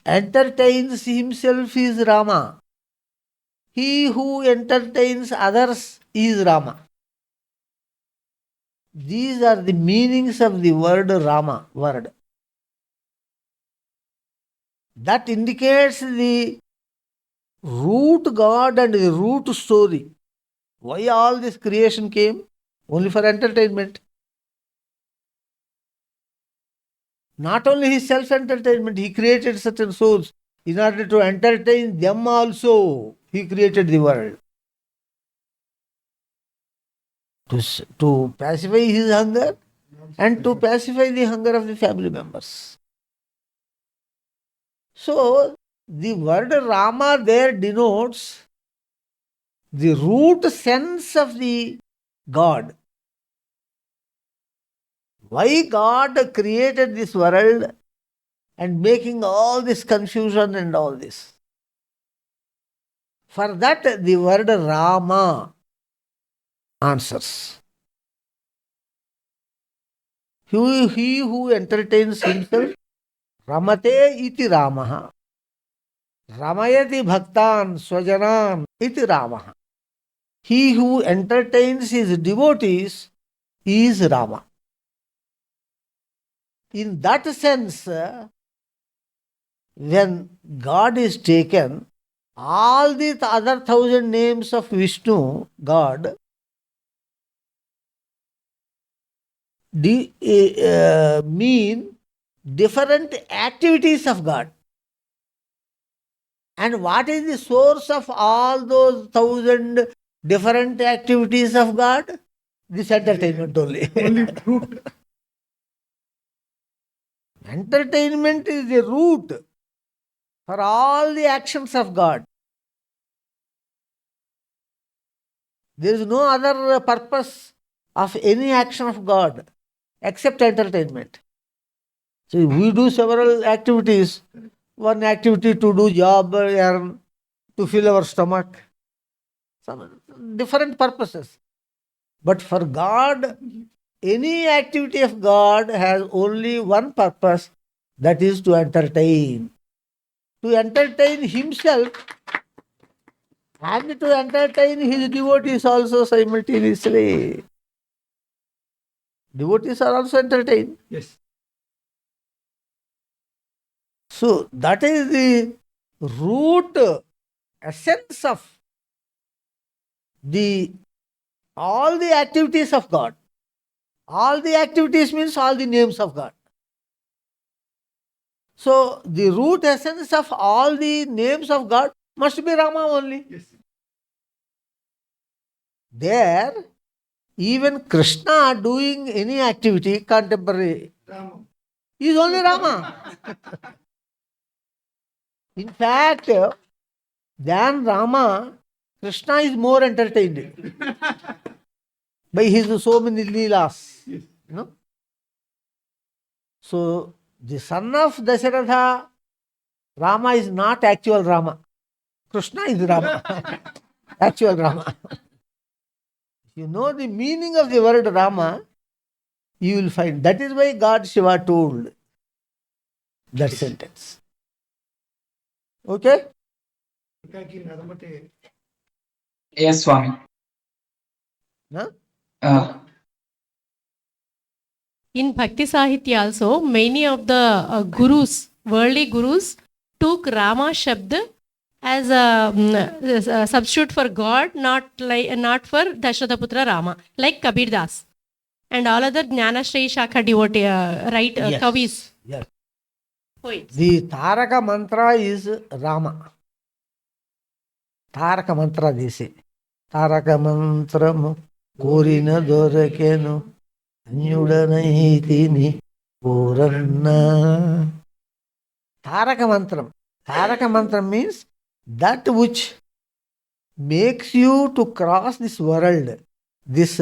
entertains himself is Rama. He who entertains others is Rama. These are the meanings of the word Rama word. That indicates the root God and the root story. Why all this creation came? Only for entertainment. Not only his self-entertainment, he created certain souls. In order to entertain them also, he created the world. To pacify his hunger and to pacify the hunger of the family members. So, the word Rama there denotes the root sense of the God. Why God created this world and making all this confusion and all this? For that, the word Rama answers. He who entertains himself, Ramate iti Ramaha. Ramayati bhaktan swajanan iti Ramaha. He who entertains his devotees is Rama. In that sense, when God is taken, all the other 1,000 names of Vishnu, God, mean different activities of God. And what is the source of all those 1,000 different activities of God? This entertainment only. Only root. Entertainment is the root for all the actions of God. There is no other purpose of any action of God except entertainment. So we do several activities. One activity to do job, earn, to fill our stomach. Some different purposes. But for God, any activity of God has only one purpose, that is to entertain. To entertain himself and to entertain his devotees also simultaneously. Devotees are also entertained. Yes. So that is the root essence of all the activities of God. All the activities means all the names of God. So the root essence of all the names of God must be Rama only. Yes. There, even Krishna doing any activity contemporary Rama. is only Rama. In fact, than Rama, Krishna is more entertained by his so many leelas. Yes. You know? So, the son of Dasharatha, Rama is not actual Rama. Krishna is Rama. Actual Rama. If you know the meaning of the word Rama, you will find. That is why God Shiva told that sentence. Okay? Yes, Swami. Huh? In Bhakti Sahitya also, many of the gurus, worldly gurus, took Rama Shabd as a substitute for God, not for Dashrathaputra Rama, like Kabir Das and all other Jnanashri Shakha devotee, Yes. Kavis. Yes. Poets. The Taraka mantra is Rama. Taraka mantra dise. Taraka mantramu korina dorakenu anyudanahitini poranna. Taraka mantram. Taraka mantram means that which makes you to cross this world, this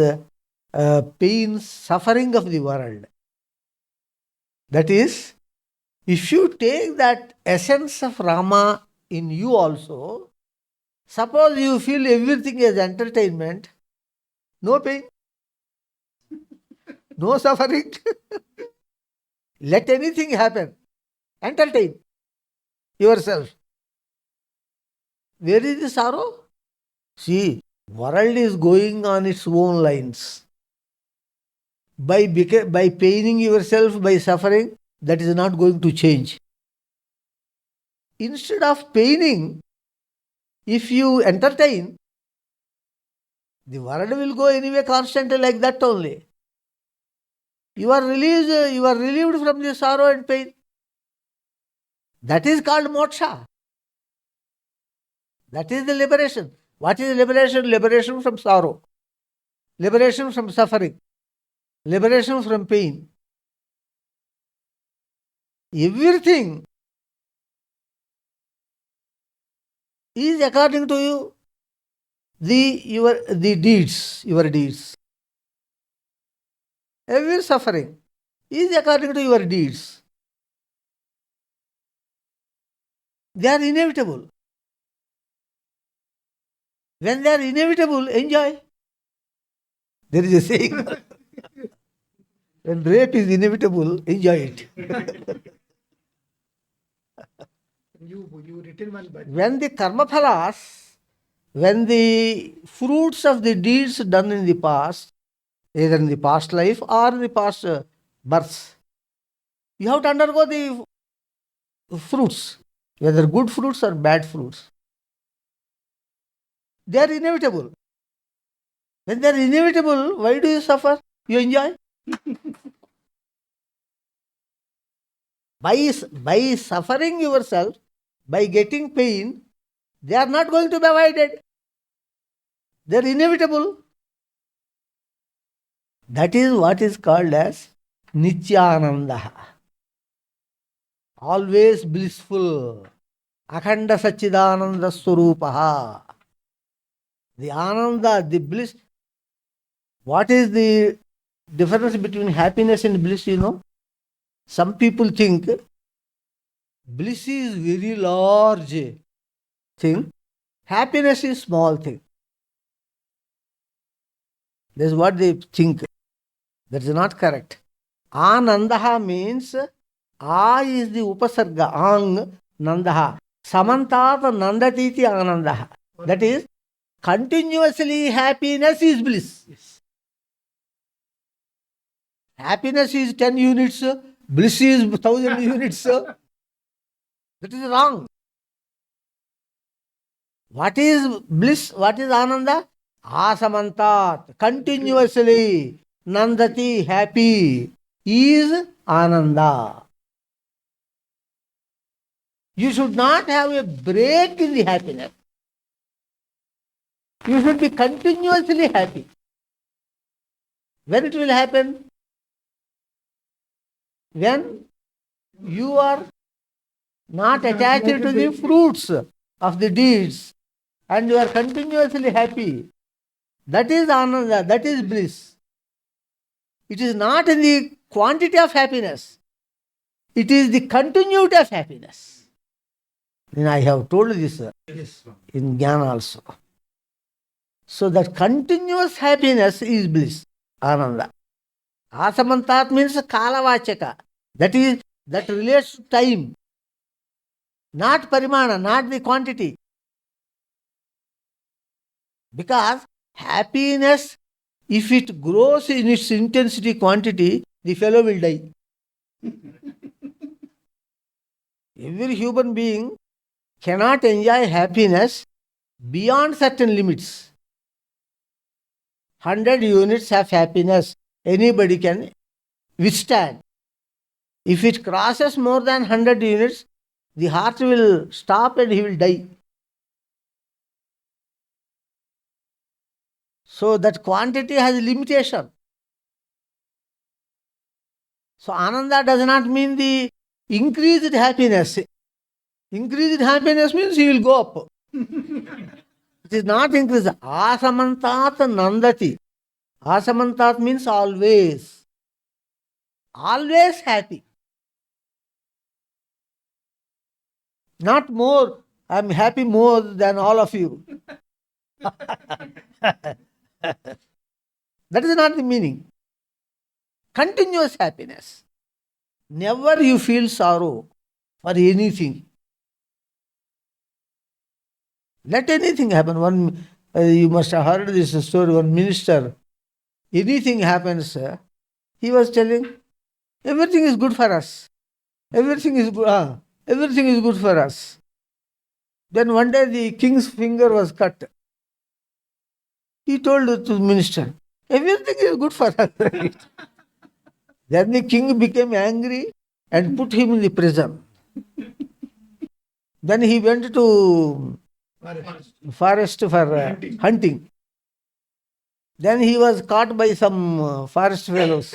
pain, suffering of the world. That is, if you take that essence of Rama in you also, suppose you feel everything as entertainment, no pain, no suffering, let anything happen, entertain yourself. Where is the sorrow? See, world is going on its own lines. By paining yourself, by suffering, that is not going to change. Instead of paining, if you entertain, the world will go anyway constantly like that only. You are relieved from the sorrow and pain. That is called moksha. That is the liberation. What is liberation? Liberation from sorrow. Liberation from suffering. Liberation from pain. Everything is according to you, the deeds, your deeds. Every suffering is according to your deeds. They are inevitable. When they are inevitable, enjoy. There is a saying. When rape is inevitable, enjoy it. You written one, but When the karma phalas, when the fruits of the deeds done in the past, either in the past life or in the past births, you have to undergo the fruits, whether good fruits or bad fruits. They are inevitable. When they are inevitable, why do you suffer? You enjoy. By suffering yourself, by getting pain, they are not going to be avoided. They are inevitable. That is what is called as Nityananda. Always blissful. Akhanda Sachidananda Swarupaha. The Ananda, the bliss. What is the difference between happiness and bliss, you know? Some people think bliss is very large thing. Happiness is small thing. That's what they think. That is not correct. Anandaha means A is the upasarga, ang, nandaha. Samantat nandatiti anandaha. That is, continuously happiness is bliss. Happiness is 10 units, bliss is 1000 units. That is wrong. What is bliss? What is ananda? Asamantat, continuously, nandati, happy, is ananda. You should not have a break in the happiness. You should be continuously happy. When it will happen? When you are not attached to the fruits of the deeds and you are continuously happy. That is ananda, that is bliss. It is not in the quantity of happiness. It is the continuity of happiness. And I have told this in Jnana also. So that continuous happiness is bliss, ananda. Asamantat means kalavachaka. That relates to time. Not parimana, not the quantity. Because happiness, if it grows in its intensity quantity, the fellow will die. Every human being cannot enjoy happiness beyond certain limits. 100 units of happiness anybody can withstand. If it crosses more than 100 units, the heart will stop and he will die. So that quantity has a limitation. So ananda does not mean the increased happiness. Increased happiness means he will go up. It is not increased. Asamantat nandati. Asamantat means always. Always happy. Not more. I am happy more than all of you. That is not the meaning. Continuous happiness. Never you feel sorrow for anything. Let anything happen. You must have heard this story. One minister, anything happens, he was telling, everything is good for us. Everything is good. Everything is good for us. Then one day the king's finger was cut. He told to the minister, everything is good for us. Then the king became angry and put him in the prison. Then he went to forest for hunting. Then he was caught by some forest fellows.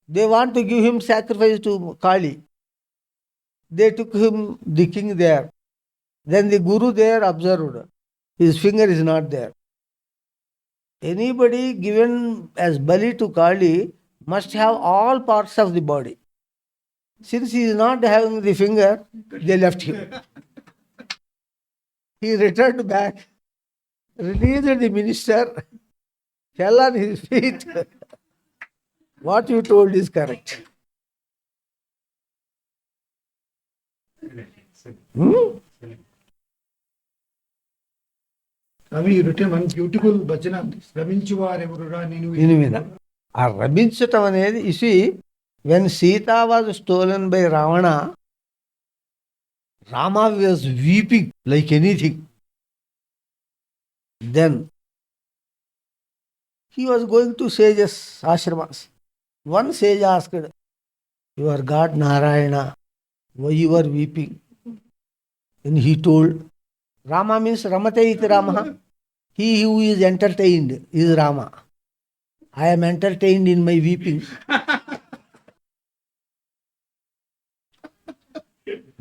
They want to give him sacrifice to Kali. They took him, the king there. Then the guru there observed. His finger is not there. Anybody given as bali to Kali must have all parts of the body. Since he is not having the finger, they left him. He returned back, released the minister, fell on his feet. What you told is correct. Swami, you written one beautiful bhajana, Raminchuvarevurura Ninu. A Rabinchatam anedi, you see, when Sita was stolen by Ravana, Rama was weeping like anything. Then he was going to sages' ashramas. One sage asked, your God Narayana, why you are weeping? And he told, Rama means Ramate iti Rama. He who is entertained is Rama. I am entertained in my weeping.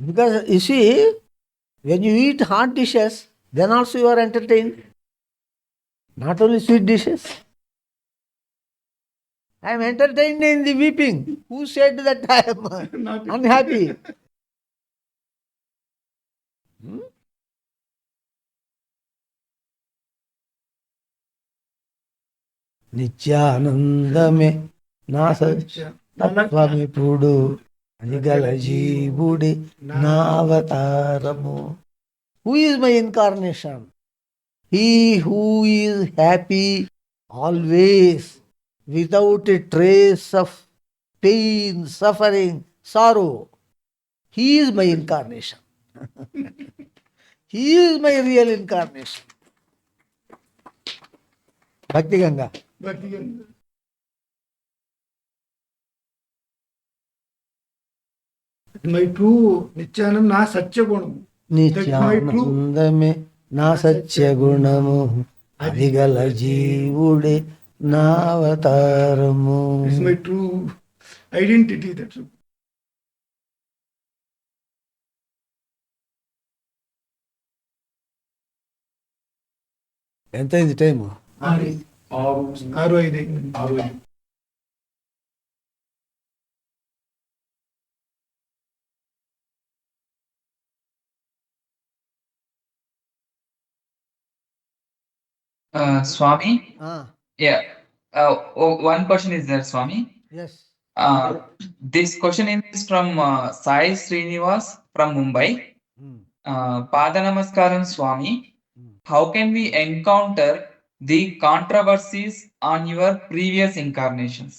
Because you see, when you eat hot dishes, then also you are entertained. Not only sweet dishes. I am entertained in the weeping. Who said that I am unhappy? నిత్యానందమే నా సత్వమిపుడు అదిగల జీవుడి నా అవతారము. Who is my incarnation? He who is happy always, without a trace of pain, suffering, sorrow. He is my incarnation. He is my real incarnation. Bhakti Ganga. Bhakti Ganga. My true Nityanam na Satya Gunam. నిత్యానందమే నా సత్య గుణము అదిగల జీవుడే నా అవతారము. This is my true identity. That's all. ఎంతైంది time? 6:05. Swami? Yeah. One question is there, Swami. Yes. This question is from Sai Srinivas from Mumbai. Pada Namaskaram, Swami. How can we encounter the controversies on your previous incarnations?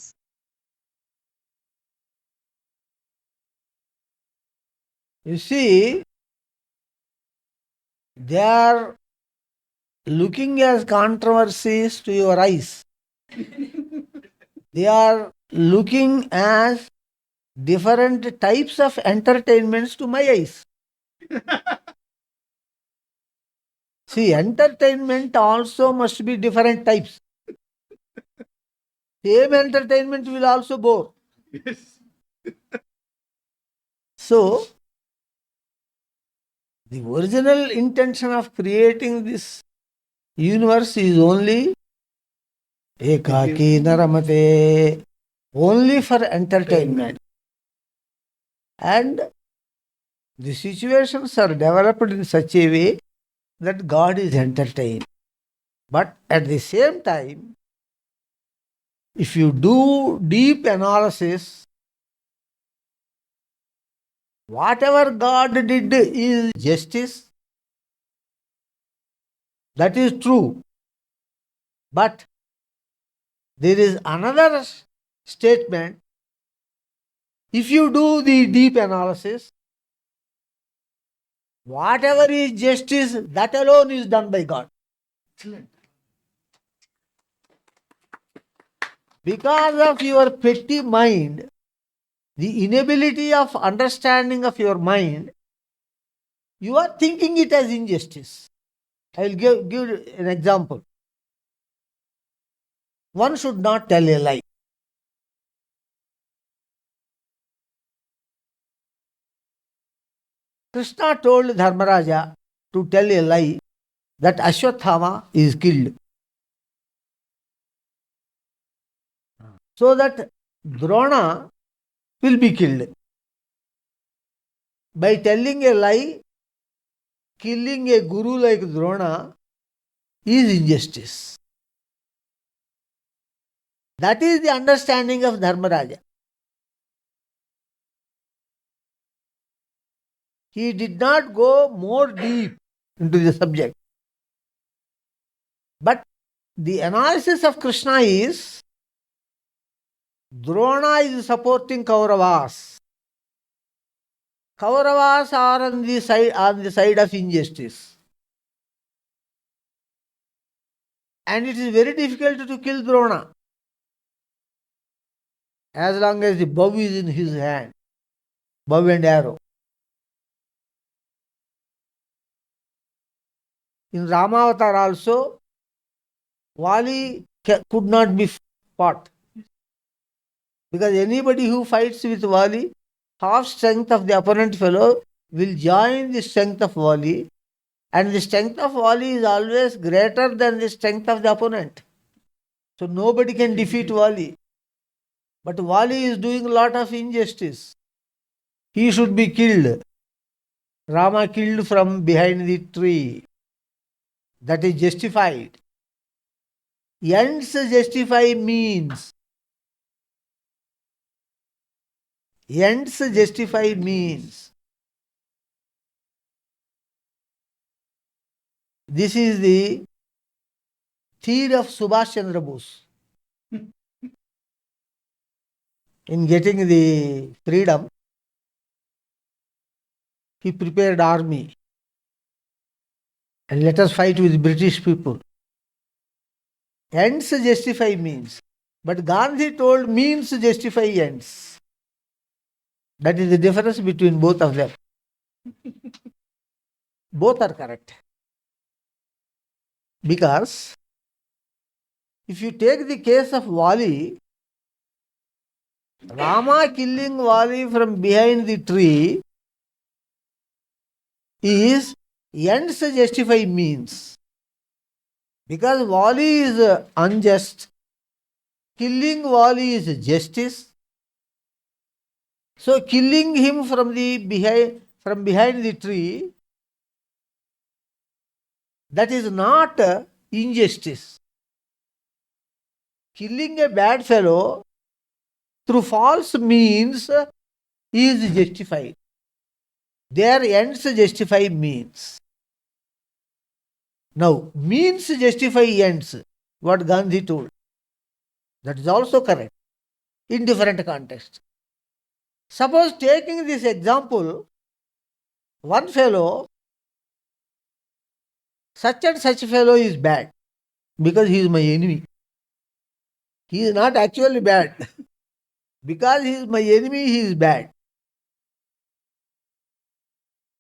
You see, they are looking as controversies to your eyes. They are looking as different types of entertainments to my eyes. See, entertainment also must be different types. Same entertainment will also bore. Yes. So, the original intention of creating this universe is only ekaki naramate, only for entertainment. And the situations are developed in such a way that God is entertained. But at the same time, if you do deep analysis, whatever God did is justice. That is true. But there is another statement. If you do the deep analysis, whatever is justice, that alone is done by God. Excellent. Because of your petty mind, the inability of understanding of your mind, you are thinking it as injustice. I will give an example. One should not tell a lie. Krishna told Dharmaraja to tell a lie that Ashwatthama is killed, so that Drona will be killed. By telling a lie, killing a guru like Drona is injustice. That is the understanding of Dharmaraja. He did not go more deep into the subject. But the analysis of Krishna is Drona is supporting Kauravas. Kauravas are on the side of injustice. And it is very difficult to kill Drona as long as the bow is in his hand, bow and arrow. In Ramavatar also, Vali could not be fought. Because anybody who fights with Vali, half strength of the opponent fellow will join the strength of Vali, and the strength of Vali is always greater than the strength of the opponent. So nobody can defeat Vali. But Vali is doing a lot of injustice. He should be killed. Rama killed from behind the tree. That is justified. Ends justify means. Ends justify means. This is the theory of Subhash Chandra Bose. In getting the freedom, he prepared army. And let us fight with British people. Ends justify means. But Gandhi told means justify ends. That is the difference between both of them. Both are correct. Because if you take the case of Vali, Rama killing Vali from behind the tree is ends justify means. Because Vali is unjust, killing Vali is justice. So killing him from behind the tree, that is not injustice. Killing a bad fellow through false means is justified. Their ends justify means. Now, means justify ends, what Gandhi told. That is also correct in different contexts. Suppose taking this example, one fellow, such and such fellow is bad because he is my enemy. He is not actually bad. Because he is my enemy, he is bad.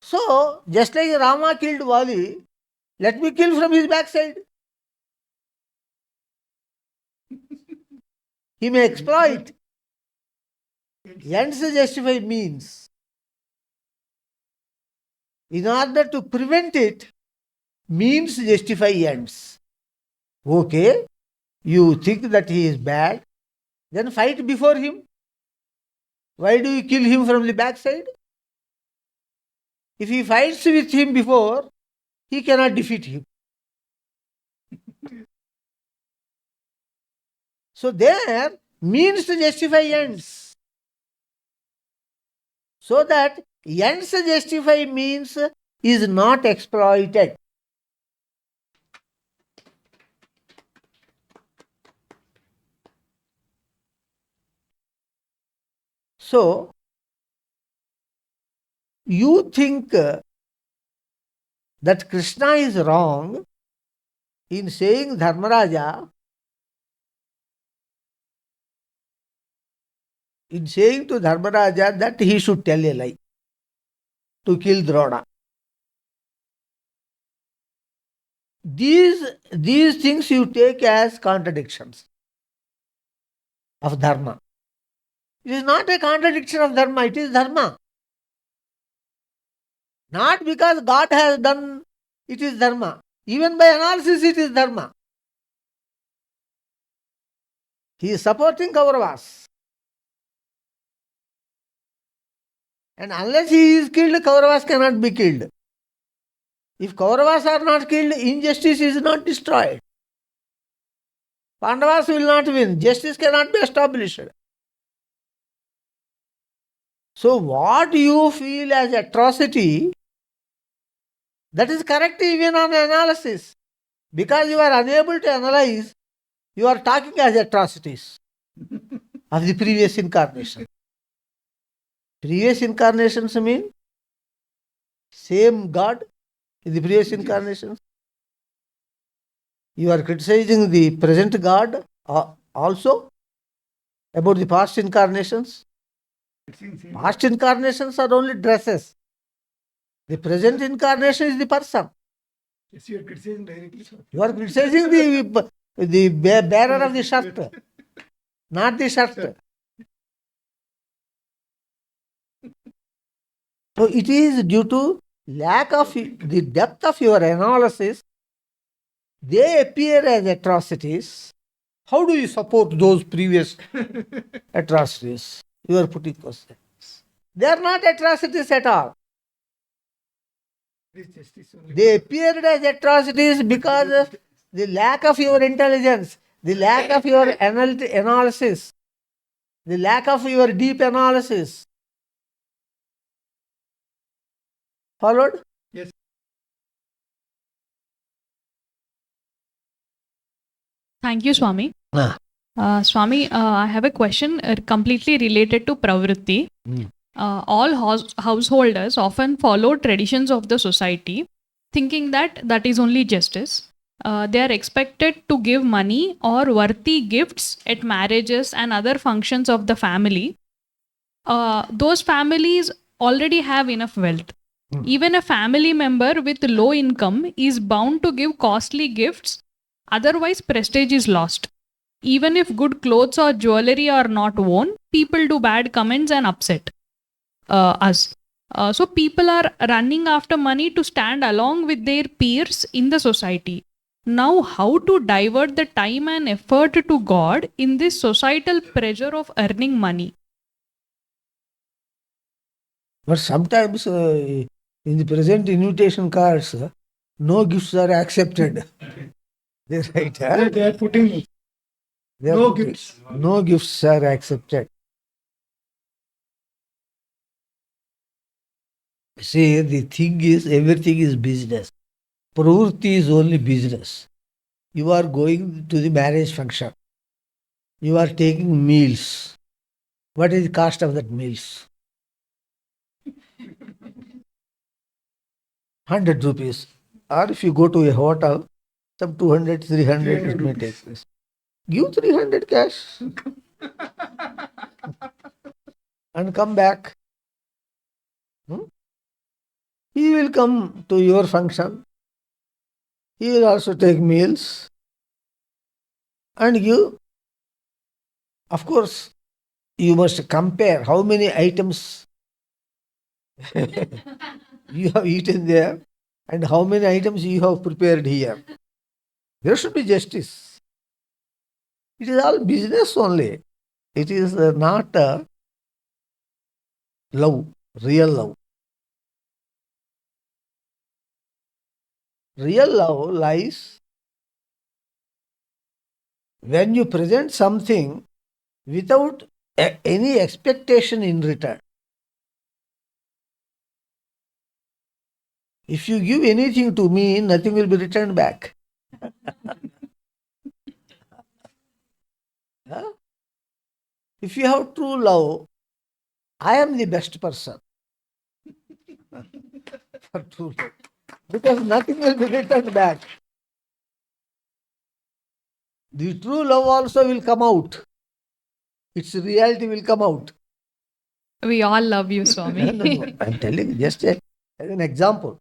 So, just like Rama killed Vali, let me kill from his backside. He may exploit. Ends justify means. In order to prevent it, means justify ends. Okay, you think that he is bad, then fight before him. Why do you kill him from the backside? If he fights with him before, he cannot defeat him. So there, means to justify ends. So that ends justify means is not exploited. So, you think that Krishna is wrong in saying Dharmaraja, in saying to Dharmaraja that he should tell a lie to kill Drona. These things you take as contradictions of Dharma. It is not a contradiction of Dharma, it is Dharma. Not because God has done, it is Dharma. Even by analysis, it is Dharma. He is supporting Kauravas. And unless he is killed, Kauravas cannot be killed. If Kauravas are not killed, injustice is not destroyed. Pandavas will not win. Justice cannot be established. So what you feel as atrocity, that is correct even on analysis. Because you are unable to analyze, you are talking as atrocities of the previous incarnation. Previous incarnations mean same God in the previous incarnations. You are criticizing the present God also about the past incarnations. Past incarnations are only dresses. The present incarnation is the person. Yes, you are criticizing directly. You are criticizing the bearer of the shirt, not the shirt. So it is due to lack of the depth of your analysis, they appear as atrocities. How do you support those previous atrocities? You are putting questions. They are not atrocities at all. They appeared as atrocities because of the lack of your intelligence, the lack of your analysis, the lack of your deep analysis. Followed? Yes. Thank you, Swami. Swami, I have a question completely related to pravritti. All householders often follow traditions of the society, thinking that that is only justice. They are expected to give money or worthy gifts at marriages and other functions of the family. Those families already have enough wealth. Even a family member with low income is bound to give costly gifts, otherwise, prestige is lost. Even if good clothes or jewelry are not worn, people do bad comments and upset us. So, people are running after money to stand along with their peers in the society. Now, how to divert the time and effort to God in this societal pressure of earning money? But sometimes in the present invitation cards, no gifts are accepted. They write, They are putting no gifts. No gifts are accepted. See, the thing is, everything is business. Pravritti is only business. You are going to the marriage function. You are taking meals. What is the cost of that meals? 100 rupees. Or if you go to a hotel, some 200, 300 it may take this. Give 300 cash and come back. He will come to your function. He will also take meals and give. Of course, you must compare how many items you have eaten there and how many items you have prepared here. There should be justice. It is all business only. It is not love, real love. Real love lies when you present something without any expectation in return. If you give anything to me, nothing will be returned back. Huh? If you have true love, I am the best person for true love. Because nothing will be returned back. The true love also will come out. Its reality will come out. We all love you, Swami. No. I'm telling you just as an example.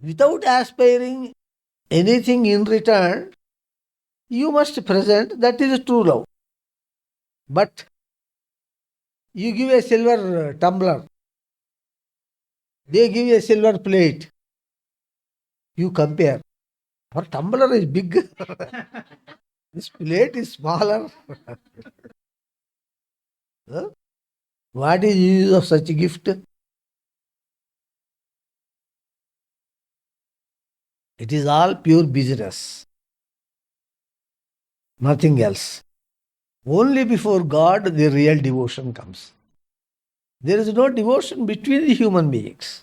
Without aspiring anything in return, you must present that is true love. But you give a silver tumbler, they give a silver plate. You compare. Our tumbler is big. This plate is smaller. Huh? What is the use of such a gift? It is all pure business. Nothing else. Only before God the real devotion comes. There is no devotion between the human beings.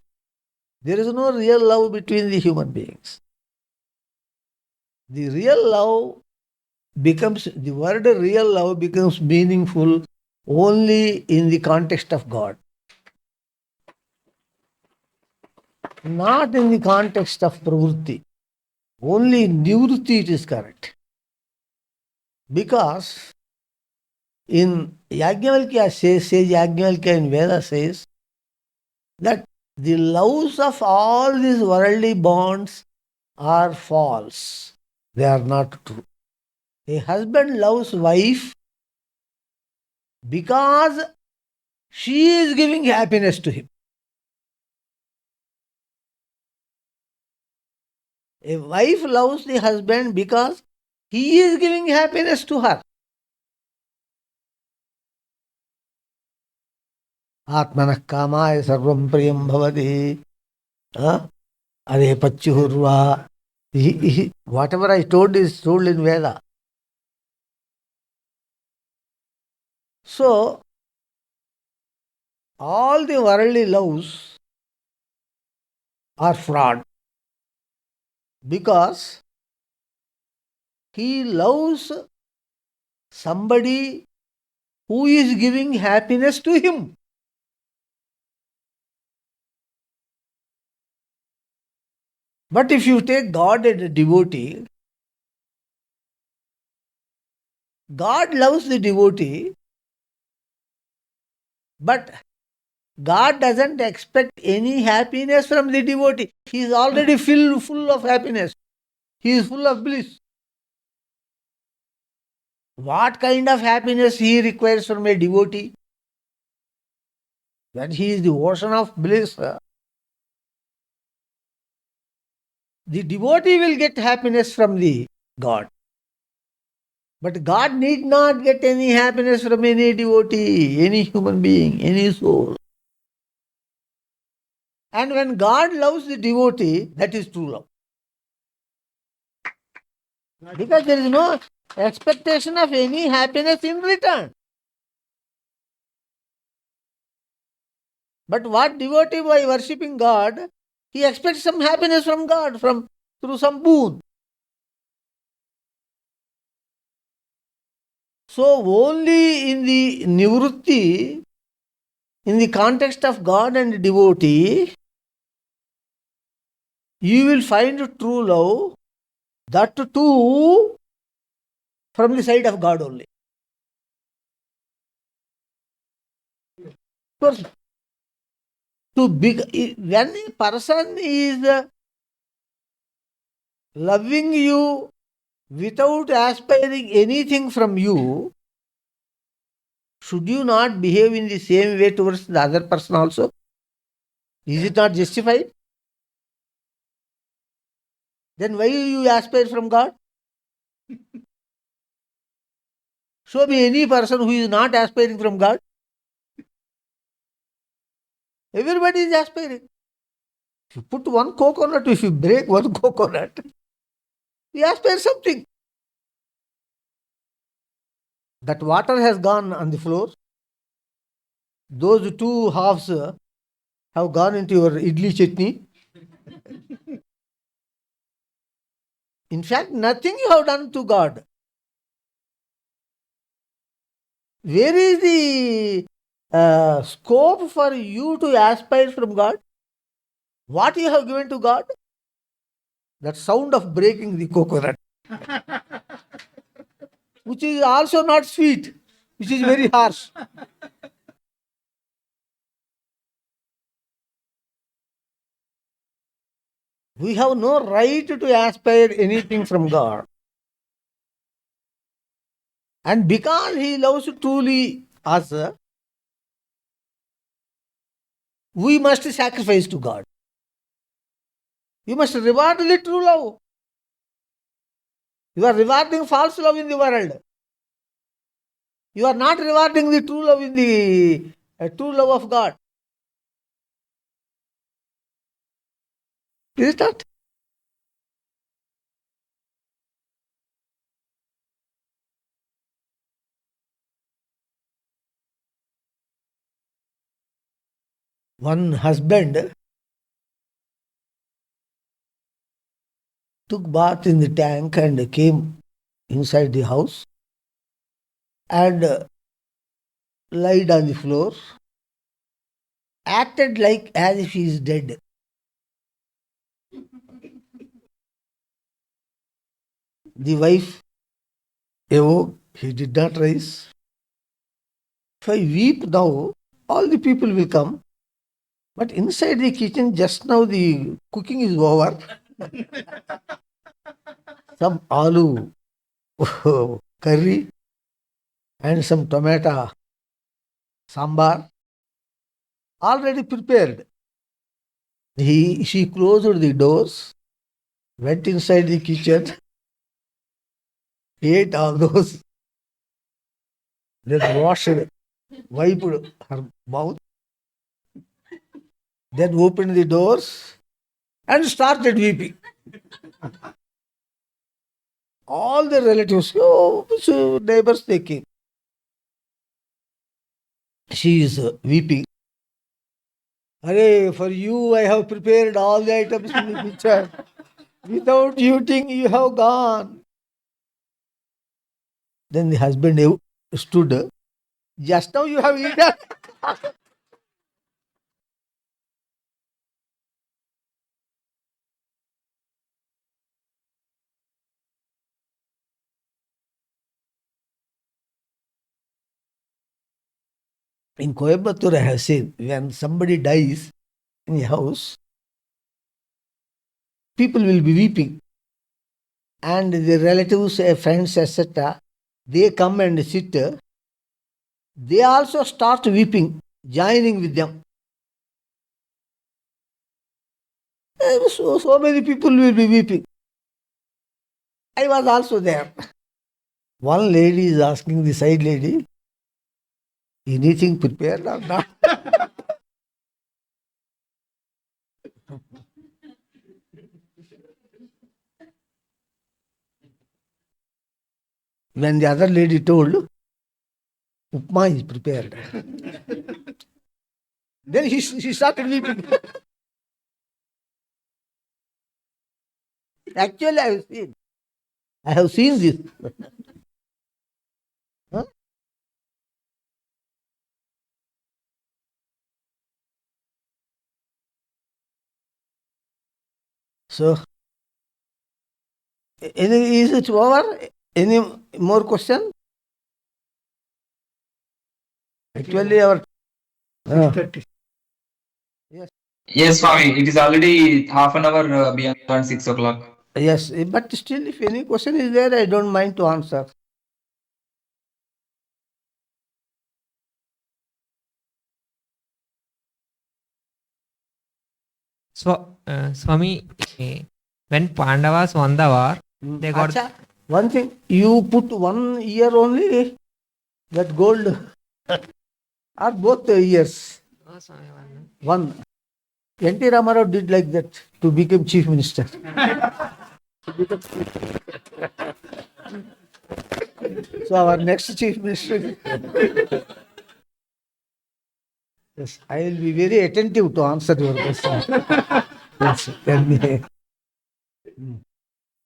There is no real love between the human beings. The real love becomes, the word real love becomes meaningful only in the context of God. Not in the context of pravritti. Only in nivritti it is correct. Because in Yajnavalkya says, sage Yajnavalkya in Veda says that The loves of all these worldly bonds are false. They are not true. A husband loves wife because she is giving happiness to him. A wife loves the husband because he is giving happiness to her. Atmanah kamaya sarvam priyam bhavati. Are pachuhurva. Whatever I told is told in Veda. So, all the worldly loves are fraud because he loves somebody who is giving happiness to him. But if you take God and a devotee, God loves the devotee, but God doesn't expect any happiness from the devotee. He is already full of happiness. He is full of bliss. What kind of happiness he requires from a devotee? When he is the ocean of bliss, the devotee will get happiness from the God. But God need not get any happiness from any devotee, any human being, any soul. And when God loves the devotee, that is true love. Because there is no expectation of any happiness in return. But what devotee by worshipping God, he expects some happiness from God, through some boon. So only in the nivrutti, in the context of God and devotee, you will find true love, that too from the side of God only. Of course, when a person is loving you without aspiring anything from you, should you not behave in the same way towards the other person also? Is it not justified? Then why you aspire from God? Show me any person who is not aspiring from God. Everybody is aspiring. If you put one coconut, if you break one coconut, you aspire something. That water has gone on the floor. Those two halves have gone into your idli chutney. In fact, nothing you have done to God. Where is the scope for you to aspire from God? What you have given to God? That sound of breaking the coconut, which is also not sweet, which is very harsh. We have no right to aspire anything from God. And because He loves truly us, we must sacrifice to God. You must reward the true love. You are rewarding false love in the world. You are not rewarding the true love in the true love of God. Is it not? One husband took bath in the tank and came inside the house and lied on the floor, acted like as if he is dead. The wife awoke, he did not rise. If I weep now, all the people will come, But inside the kitchen, just now the cooking is over. Some aloo curry and some tomato sambar already prepared. She closed the doors, went inside the kitchen, ate all those, then washed, wiped her mouth, then opened the doors and started weeping. All the relatives, so neighbors, they came. She is weeping. Arey, for you I have prepared all the items in the kitchen. Without eating, you have gone. Then the husband stood. Just now you have eaten. In Coimbatore, I have seen when somebody dies in a house, people will be weeping. And the relatives, friends, etc., they come and sit. They also start weeping, joining with them. So many people will be weeping. I was also there. One lady is asking the side lady, anything prepared or not? When the other lady told, Upma is prepared. Then she started weeping. Actually, I have seen this. Huh? So, is it over? Any more question? Actually, our 6:30. Yes, Swami, it is already half an hour beyond 6 o'clock. Yes, but still, if any question is there, I don't mind to answer. Swami, when Pandavas won the war, they got. Acha, one thing, you put 1 year only, that gold, or both the years? Oh, Swami, One. N.T. Ramarao did like that to become chief minister. So our next chief minister. Yes, I will be very attentive to answer your question. Yes, tell me.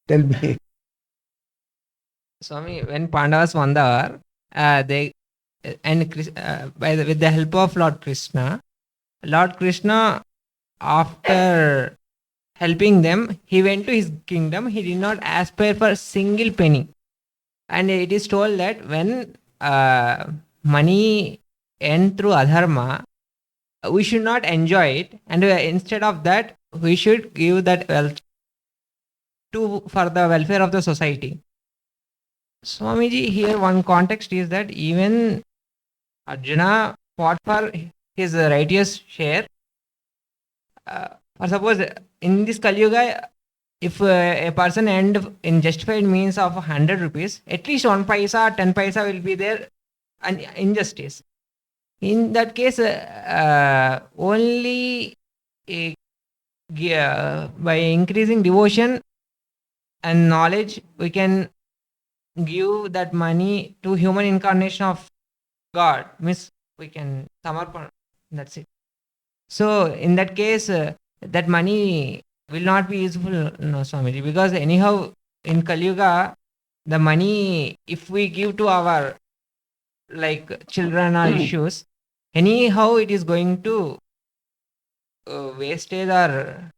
Tell me. Swami, when Pandavas won the war, they and with the help of Lord Krishna, after helping them, he went to his kingdom. He did not aspire for a single penny. And it is told that when money earned through adharma, we should not enjoy it, and instead of that, we should give that wealth for the welfare of the society. Swamiji, here one context is that even Arjuna fought for his righteous share. For suppose in this Kali Yuga, if a person earned in justified means of 100 rupees, at least 1 paisa, 10 paisa will be there an injustice. In that case, only by increasing devotion and knowledge, we can give that money to human incarnation of God. Means we can samarpan. That's it. So in that case, that money will not be useful, no, Swamiji, because anyhow in Kali Yuga, the money, if we give to our like children or issues, anyhow it is going to wastage or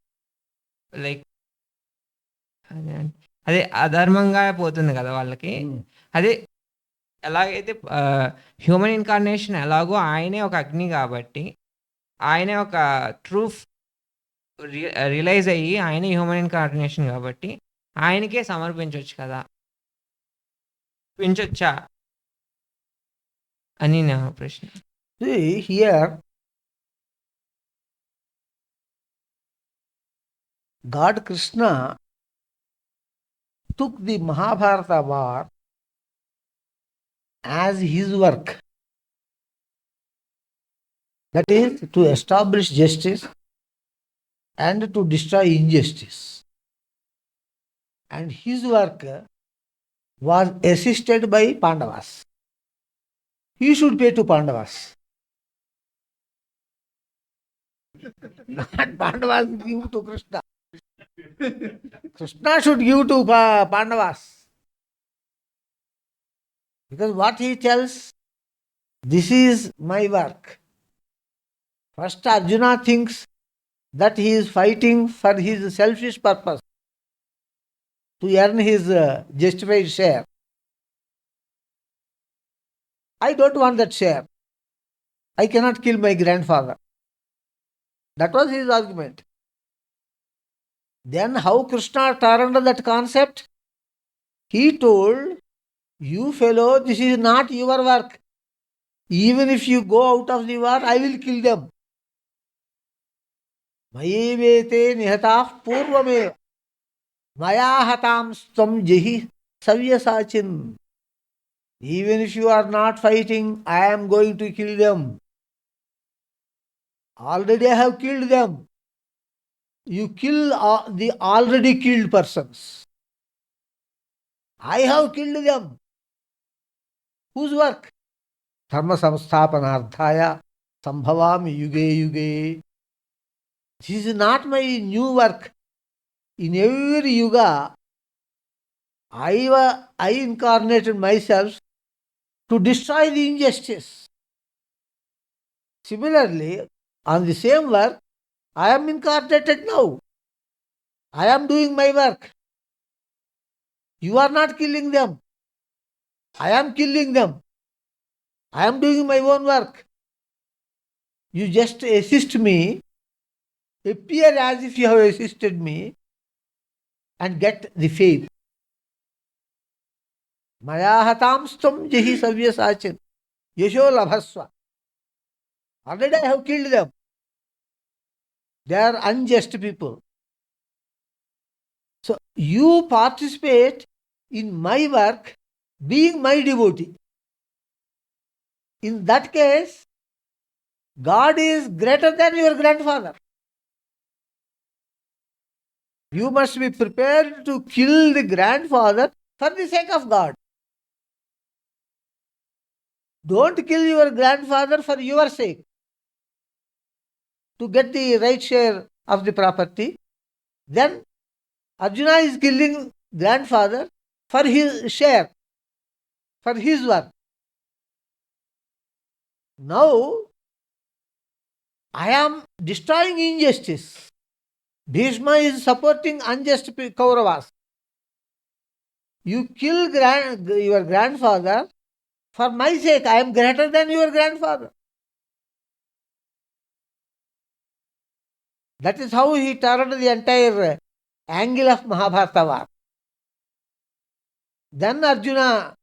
like అదే అధర్మంగా పోతుంది కదా వాళ్ళకి. అదే ఎలాగైతే human incarnation ఎలాగో ఆయనే ఒక అగ్ని కాబట్టి ఆయనే ఒక ట్రూఫ్ రియలైజ్ అయ్యి ఆయన హ్యూమన్ ఇన్కార్నేషన్ కాబట్టి ఆయనకే సమర్పించవచ్చు కదా, పించొచ్చా అని నా ప్రశ్న. See, here God Krishna took the Mahabharata war as his work. That is to establish justice and to destroy injustice. And his work was assisted by Pandavas. He should pay to Pandavas. Not Pandavas give to Krishna. Krishna should give to Pandavas. Because what he tells, this is my work. First Arjuna thinks that he is fighting for his selfish purpose, to earn his justified share. I don't want that share. I cannot kill my grandfather. That was his argument. Then how Krishna turned that concept? He told, you fellow, this is not your work. Even if you go out of the war, I will kill them. Mayevete nihatah purvameva maya hatam stam jahi savyasachin. Even if you are not fighting, I am going to kill them. Already I have killed them. You kill the already killed persons. I have killed them. Whose work? Dharma samsthapanardhaya sambhavami yuge yuge. This is not my new work. In every yuga, I incarnated myself to destroy the injustice. Similarly, on the same work, I am incarnated now. I am doing my work. You are not killing them. I am killing them. I am doing my own work. You just assist me, appear as if you have assisted me, and get the fame. Maya hatam stam jahi savyasachin yasho labhasva. Already I have killed them. They are unjust people. So you participate in my work being my devotee. In that case, God is greater than your grandfather. You must be prepared to kill the grandfather for the sake of God. Don't kill your grandfather for your sake, to get the right share of the property. Then Arjuna is killing grandfather for his share, for his work. Now, I am destroying injustice. Bhishma is supporting unjust Kauravas. You kill your grandfather for my sake. I am greater than your grandfather. That is how he turned the entire angle of Mahabharata war. Then Arjuna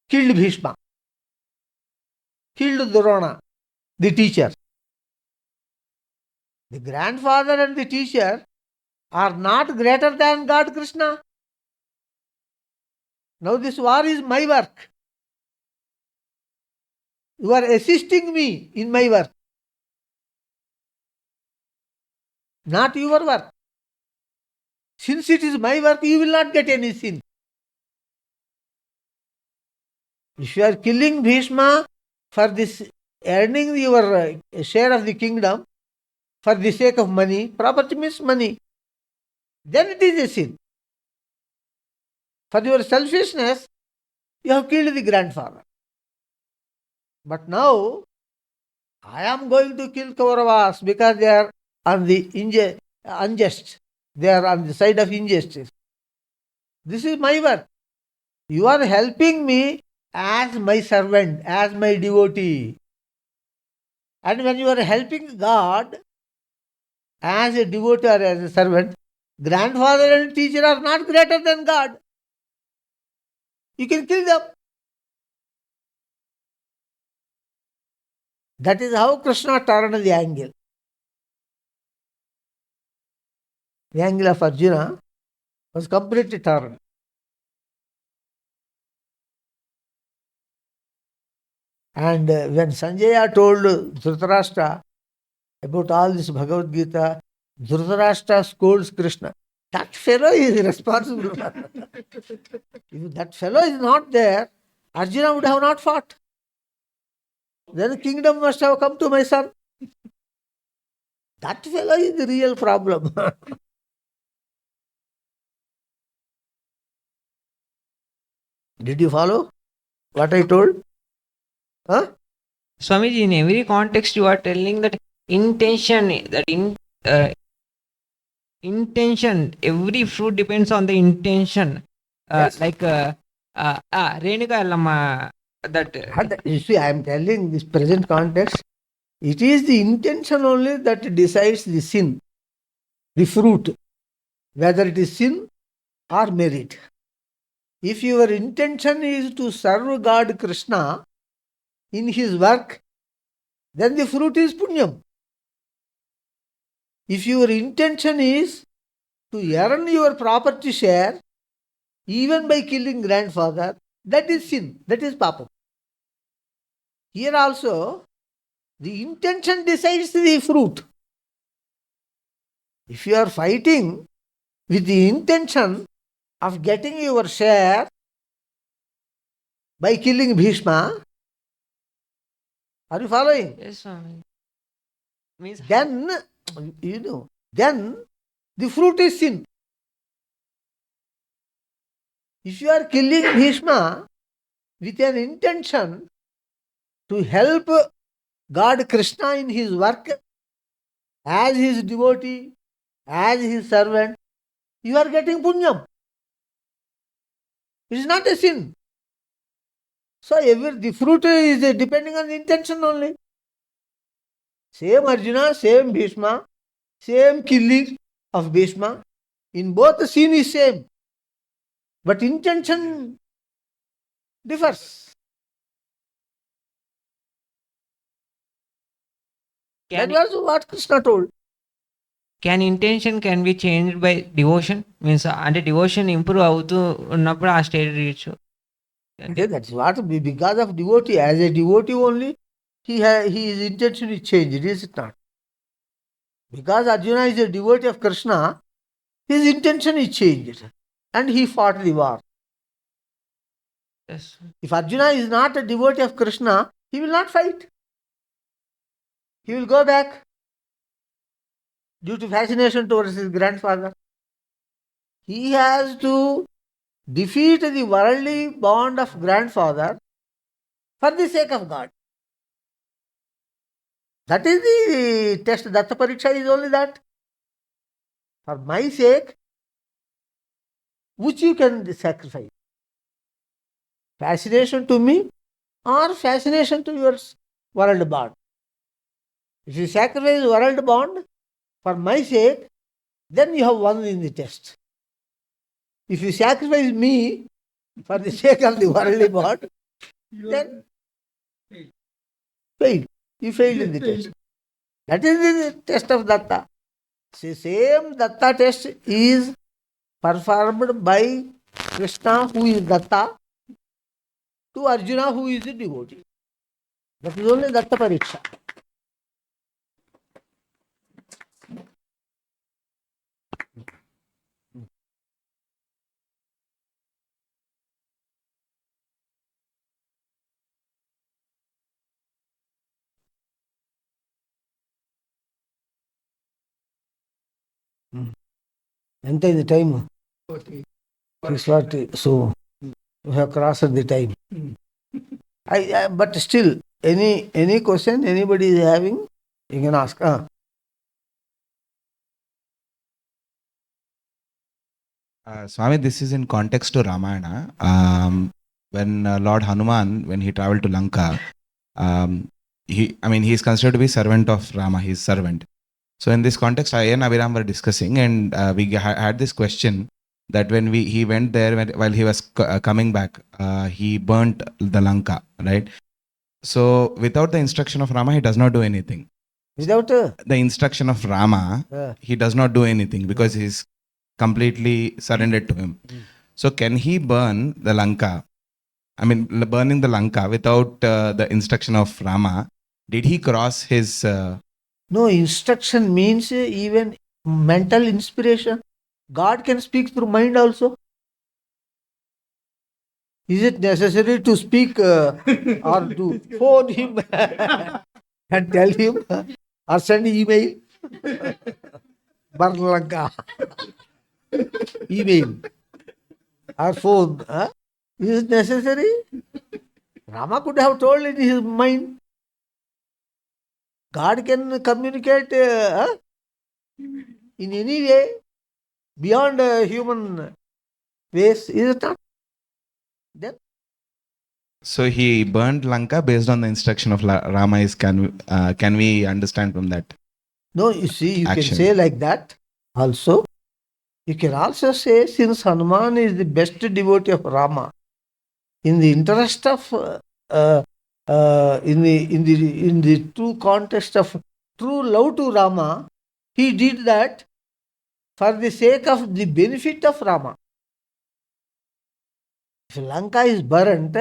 killed Bhishma, killed Drona, the teacher. The grandfather and the teacher are not greater than God Krishna. Now this war is my work. You are assisting me in my work, not your work. Since it is my work, you will not get any sin. If you are killing Bhishma for this, earning your share of the kingdom for the sake of money, property means money, then it is a sin. For your selfishness, you have killed the grandfather. But now, I am going to kill Kauravas because they are on the unjust. They are on the side of injustice. This is my work. You are helping me as my servant, as my devotee. And when you are helping God as a devotee or as a servant, grandfather and teacher are not greater than God. You can kill them. That is how Krishna turned the angle. The angle of Arjuna was completely turned. And when Sanjaya told Dhritarashtra about all this Bhagavad Gita, Dhritarashtra scolds Krishna. That fellow is responsible. If that fellow is not there, Arjuna would have not fought. Then the kingdom must have come to my son. That fellow is the real problem. Did you follow what I told? Huh? Swamiji, in every context you are telling that intention, intention, every fruit depends on the intention. Yes. Renuka Allama, You see, I am telling this present context, it is the intention only that decides the sin, the fruit, whether it is sin or merit. If your intention is to serve God Krishna in his work, then the fruit is punyam. If your intention is to earn your property share, even by killing grandfather, that is sin, that is papam. Here also, the intention decides the fruit. If you are fighting with the intention of getting your share by killing Bhishma, are you following? Yes, Swami. Then the fruit is sin. If you are killing Bhishma with an intention to help God Krishna in his work, as his devotee, as his servant, you are getting punyam. It is not a sin. So the fruit is depending on the intention only. Same Arjuna, same Bhishma, same killing of Bhishma. In both the sin is same. But intention differs. That was what Krishna told. Can intention can be changed by devotion? Means అంటే devotion improve అవుతూ ఉన్నప్పుడు ఆ state reach. That's what, because of devotee, as a devotee only, his intention is changed, is it not? Because Arjuna is a devotee of Krishna, his intention is changed and he fought the war. Yes. If Arjuna is not a devotee of Krishna, he will not fight. He will go back due to fascination towards his grandfather. He has to defeat the worldly bond of grandfather for the sake of God. That is the test. Datta Pariksha is only that. For my sake, which you can sacrifice? Fascination to me or fascination to your world bond? If you sacrifice world bond for my sake, then you have won in the test. If you sacrifice me for the sake of the worldly bond, then failed. You failed in the test. That is the test of Datta. Same Datta test is performed by Krishna, who is Datta, to Arjuna, who is the devotee. That is only Datta Pariksha. ఎంత అయింది time 6:40. So we have crossed the time. But still, any question anybody is having, you can ask. Swami, this is in context to Ramayana. When Lord Hanuman, when he traveled to Lanka, he is considered to be servant of Rama. He is servant. So in this context, I and Abhiram were discussing, and we had this question that when he went there, while he was coming back, he burnt the Lanka, right? So without the instruction of Rama, he does not do anything. Without the instruction of Rama, he does not do anything because he is completely surrendered to him. So can he burn the Lanka? I mean, burning the Lanka without the instruction of Rama, did he cross his... No, instruction means even mental inspiration. God can speak through mind also. Is it necessary to speak or to phone him and tell him or send email? Burn Lanka. Email or phone. Is it necessary? Rama could have told in his mind. God can communicate in any way beyond human ways, is it not? Then? So he burned Lanka based on the instruction of Rama. Can we understand from that? No, you see, you action? Can say like that also. You can also say, since Hanuman is the best devotee of Rama, in the interest of in the true context of true love to Rama, he did that for the sake of the benefit of Rama. If Lanka is burnt,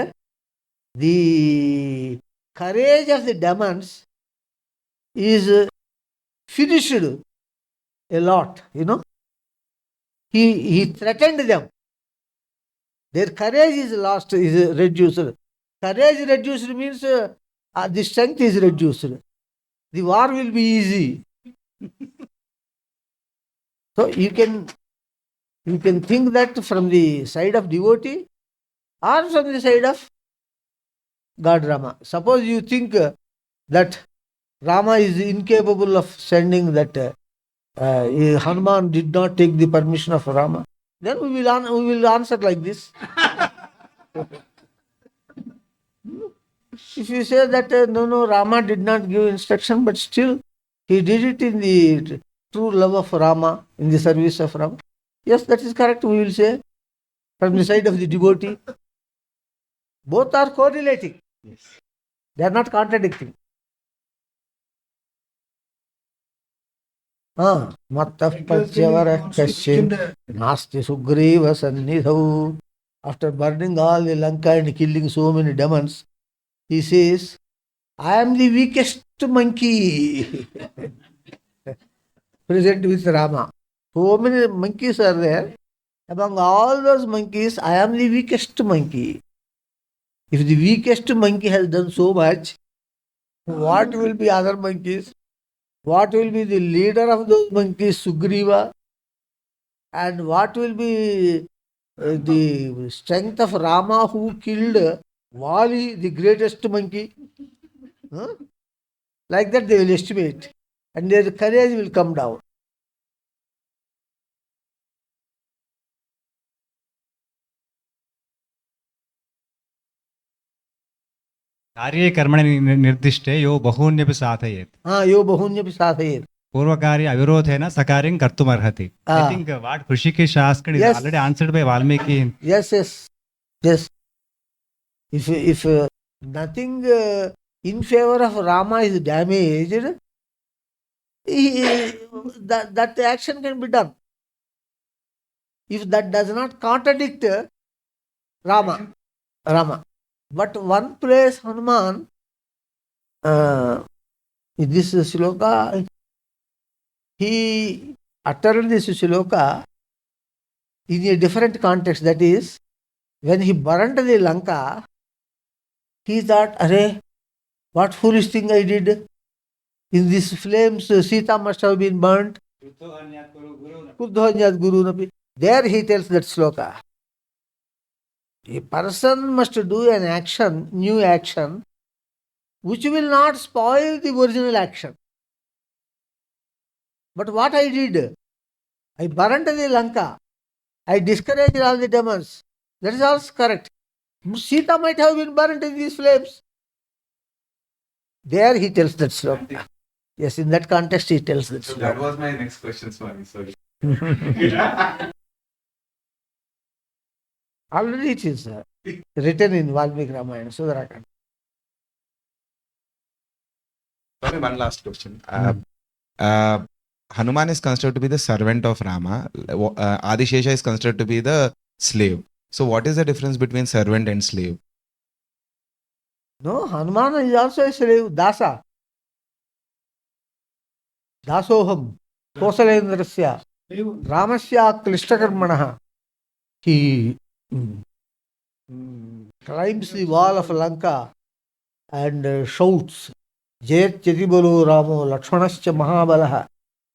the courage of the demons is finished a lot, He threatened them. Their courage is lost, is reduced. Courage reduced means the strength is reduced. The war will be easy. So you can think that from the side of devotee or from the side of God Rama. Suppose you think that Rama is incapable of sending that Hanuman did not take the permission of Rama, then we will answer like this. If you say that no, Rama did not give instruction, but still he did it in the true love of Rama, in the service of Rama. Yes, that is correct, we will say, from the side of the devotee. Both are correlating. Yes. They are not contradicting. Mattah patyavara kashin nasti sugriva sannidhau. After burning all the Lanka and killing so many demons, he says, I am the weakest monkey present with Rama. So many monkeys are there. Among all those monkeys, I am the weakest monkey. If the weakest monkey has done so much, what will be other monkeys? What will be the leader of those monkeys, Sugriva? And what will be the strength of Rama who killed Vali, the greatest monkey? Like that they will estimate. And their courage will come down. कार्ये कर्मणि निर्दिष्टे यो बहून्यपि साधयेत्. यो बहून्यपि साधयेत्. पूर्वकार्य अविरोधेन सकार्यं कर्तुमर्हति. I think what Hrishikesh asked is already answered by Valmiki. Yes. If nothing in favor of Rama is damaged, that action can be done. If that does not contradict Rama. But one place Hanuman, in this shloka, he uttered this shloka in a different context. That is, when he burnt the Lanka, he thought, Arey, what foolish thing I did. In these flames, Sita must have been burnt. Kurdhanyat guru napi. There he tells that shloka. A person must do an action, new action, which will not spoil the original action. But what I did, I burnt the Lanka. I discouraged all the demons. That is also correct. Sita might have been burnt in these flames. There he tells that sloka. Yes, in that context he tells that So sloka. that was my next question, Swami. Sorry. Already it is written in Valmiki Ramayana, Sudarakanda. Swami, one last question. Hanuman is considered to be the servant of Rama. Adi Shesha is considered to be the slave. So what is the difference between servant and slave? No, Hanuman is also a slave, Dasa. Dasoham, Kosalendrasya, Ramasya Klishtakarmanaha. He climbs the wall of Lanka and shouts, Jayat Chetibalo Ramo Lakshmanascha Mahabalaha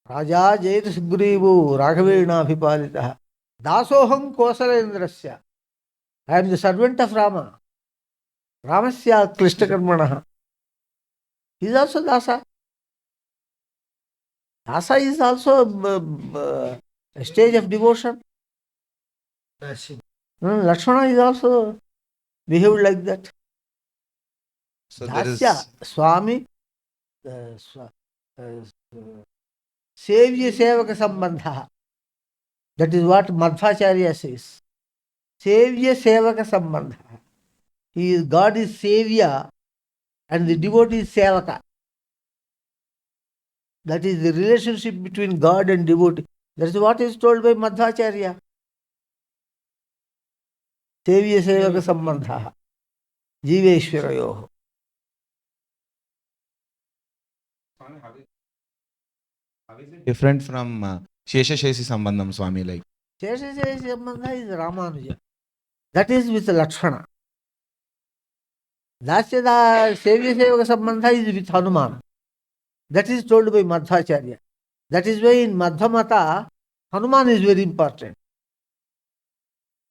Raja Jayat Sugrivu Raghavena Vipalitaha Dasoham Kosalendrasya. I am the servant of Rama. Ramasya Klishtakarmanaha. He is also Dasa. Dasa is also a stage of devotion. Lakshmana is also behaved like that. So there is Dasya, Swami, Sevya Sevaka Sambandha. That is what Madhvacharya says. Sevya Sevaka Sambandha. God is Sevya and the devotee is Sevaka. That is the relationship between God and devotee. That is what is told by Madhvacharya. Sevya Sevaka Sambandha. Jiveshwarayoho. how is it different from Shesha Sheshi Sambandham, Swami? Like Shesha Sheshi Sambandha is Ramanuja. That is with Lakshmana. Dasya Sevya Sevaka Sambandha is with Hanuman. That is told by Madhvacharya. That is why in Madhvamata, Hanuman is very important.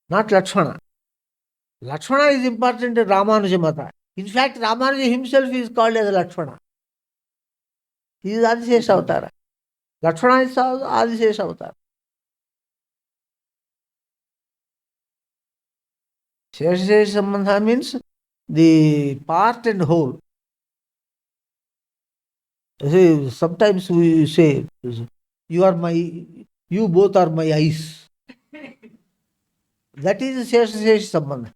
Not Lakshmana. Lakshmana is important in Ramanuja Mata. In fact, Ramanuja himself is called as Lakshmana. He is Adi Shesha Avatara. Lakshmana is Adi Shesha Avatara. Shesha Sheshi Sambandha means the part and whole. See, sometimes we say, you both are my eyes. That is Shesha Sheshi Sambandha.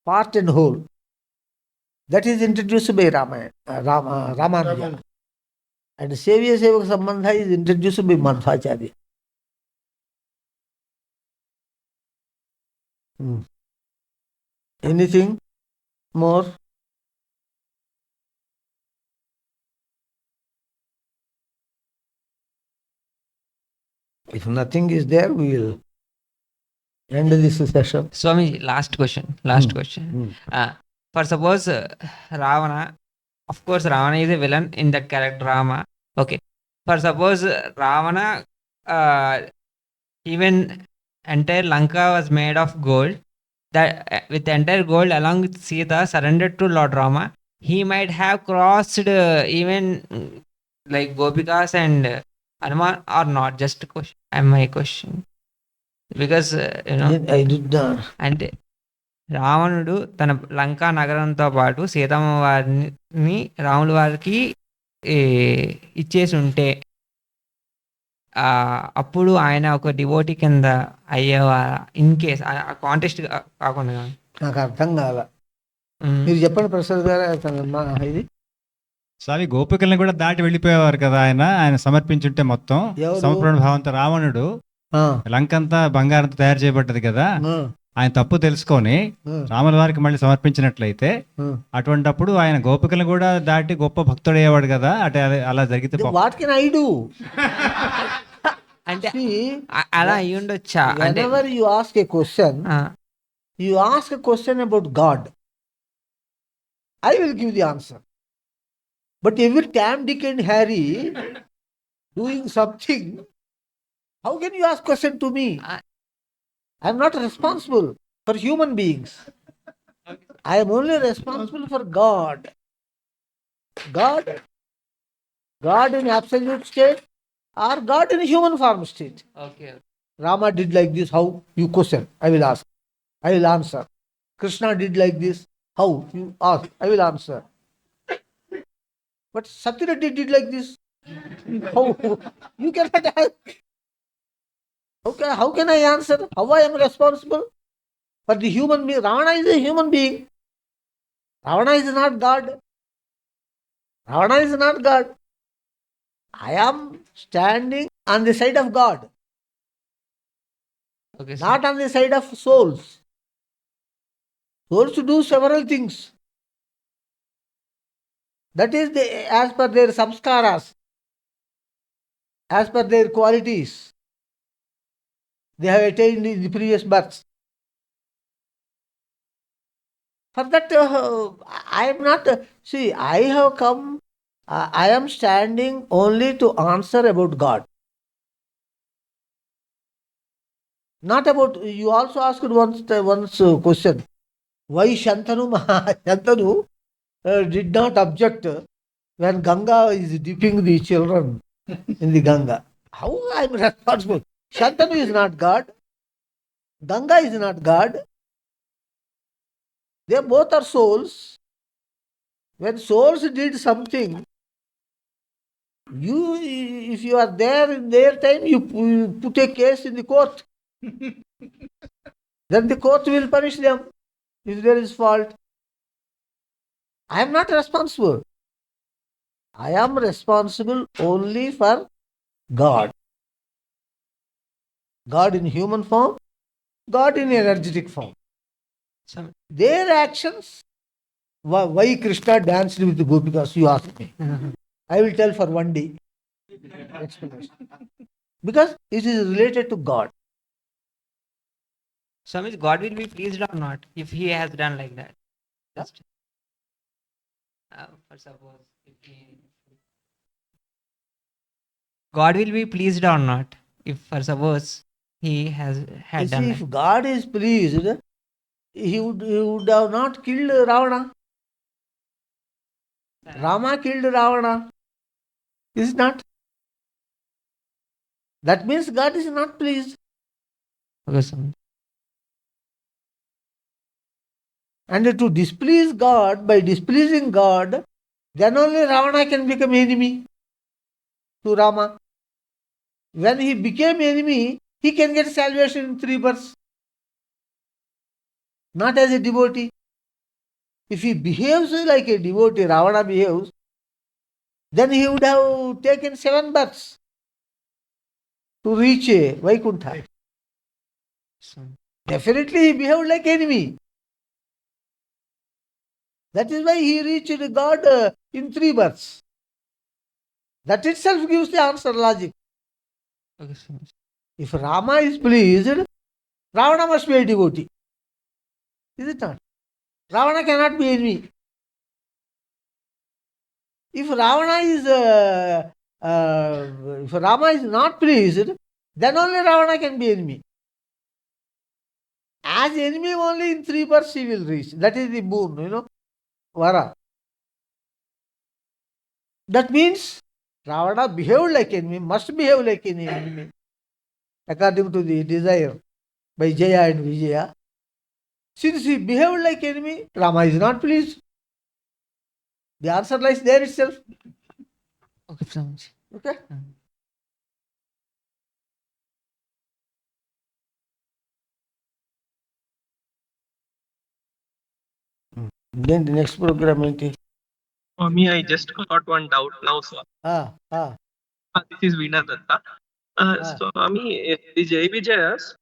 Part and whole. That is introduced by Ramanuja. And Sevya Sevaka Sambandha is introduced by Madhvacharya. Anything more? If nothing is there, we will end this session. Swami, last question. For suppose Ravana, of course, Ravana is a villain in that character Rama. Okay. For suppose Ravana, even entire Lanka was made of gold. That with the entire gold along with Sita surrendered to Lord Rama, he might have crossed even like Gopikas and Hanuman or not. Just a question. My question. Because I did not. అంటే రావణుడు తన లంకా నగరంతో పాటు సీతమ్మ వారిని రాముల వారికి ఇచ్చేసి ఉంటే అప్పుడు ఆయన ఒక డివోటీ కింద అయ్యేవారా ఇన్ కేస్ ఆ కాంటెస్ట్ కాకుండా. నాకు అర్థం కాల. మీరు చెప్పండి ప్రసాద్ గారు. ఇది స్వామి గోపికల్ని కూడా దాటి వెళ్ళిపోయేవారు కదా ఆయన సమర్పించుంటే మొత్తం సమర్పణ భావంతో రావణుడు లంకంతా బంగారంతో తయారు చేయబడ్డది కదా, ఆయన తప్పు తెలుసుకొని రాముల వారికి మళ్ళీ సమర్పించినట్లయితే అటువంటిప్పుడు ఆయన గోపికలను కూడా దాటి గొప్ప భక్తుడు అయ్యేవాడు కదా. అంటే అలా జరిగితే వాట్ కెన్ ఐ డు? అంటే అలా అయి ఉండొచ్చా? whenever you ask a question, you ask a question about God, I will give the answer. But every Tam, Dick and Harry doing something, how can you ask question to me? I am not responsible for human beings. I am only responsible for God. God in absolute state or God in human form state. Okay. Rama did like this, how? You question, I will ask. I will answer. Krishna did like this, how? You ask, I will answer. But Sati Reddy did like this. How you cannot ask? How can I answer? How I am responsible for the human being? Ravana is a human being. Ravana is not God. Ravana is not God. I am standing on the side of God, not on the side of souls. Souls do several things. That is as per their samskaras, as per their qualities they have attained in the previous births. For that, I am not. See, I have come. I am standing only to answer about God, not about. You also asked once question. Why Shantanu Shantanu did not object when Ganga is dipping the children in the Ganga? How I am responsible? Shantanu is not God. Ganga is not God. They both are souls. When souls did something, if you are there in their time, you put a case in the court. Then the court will punish them if there is fault. I am not responsible. I am responsible only for God. God in human form, God in energetic form. Their actions, why Krishna danced with the Gopikas, you ask me. I will tell for one day explanation. Because it is related to God. Swami, God will be pleased or not if he has done like that? Just, for suppose, God will be pleased or not if, for suppose, he had done if God is pleased, he would have not killed Ravana. Rama killed Ravana. Is it not? That means God is not pleased. And to displease God, by displeasing God, then only Ravana can become enemy to Rama. When he became enemy, he can get salvation in 3 births. Not as a devotee. If he behaves like a devotee, Ravana behaves, then he would have taken 7 births to reach Vaikuntha. Definitely he behaved like enemy. That is why he reached God in 3 births. That itself gives the answer logic. If Rama is pleased, Ravana must be a devotee. Is it not? Ravana cannot be enemy. If if Rama is not pleased, then only Ravana can be enemy. As enemy only in 3 births he will reach. That is the boon, Vara. That means Ravana behaved like enemy, must behave like an enemy, according to the desire by Jaya and Vijaya. Since he behaved like enemy, Rama is not pleased. The answer lies there itself. Okay? Then the next program is Swami, I just got one doubt now, sir. This is Veena Datta. Swami, the Jai Vijayas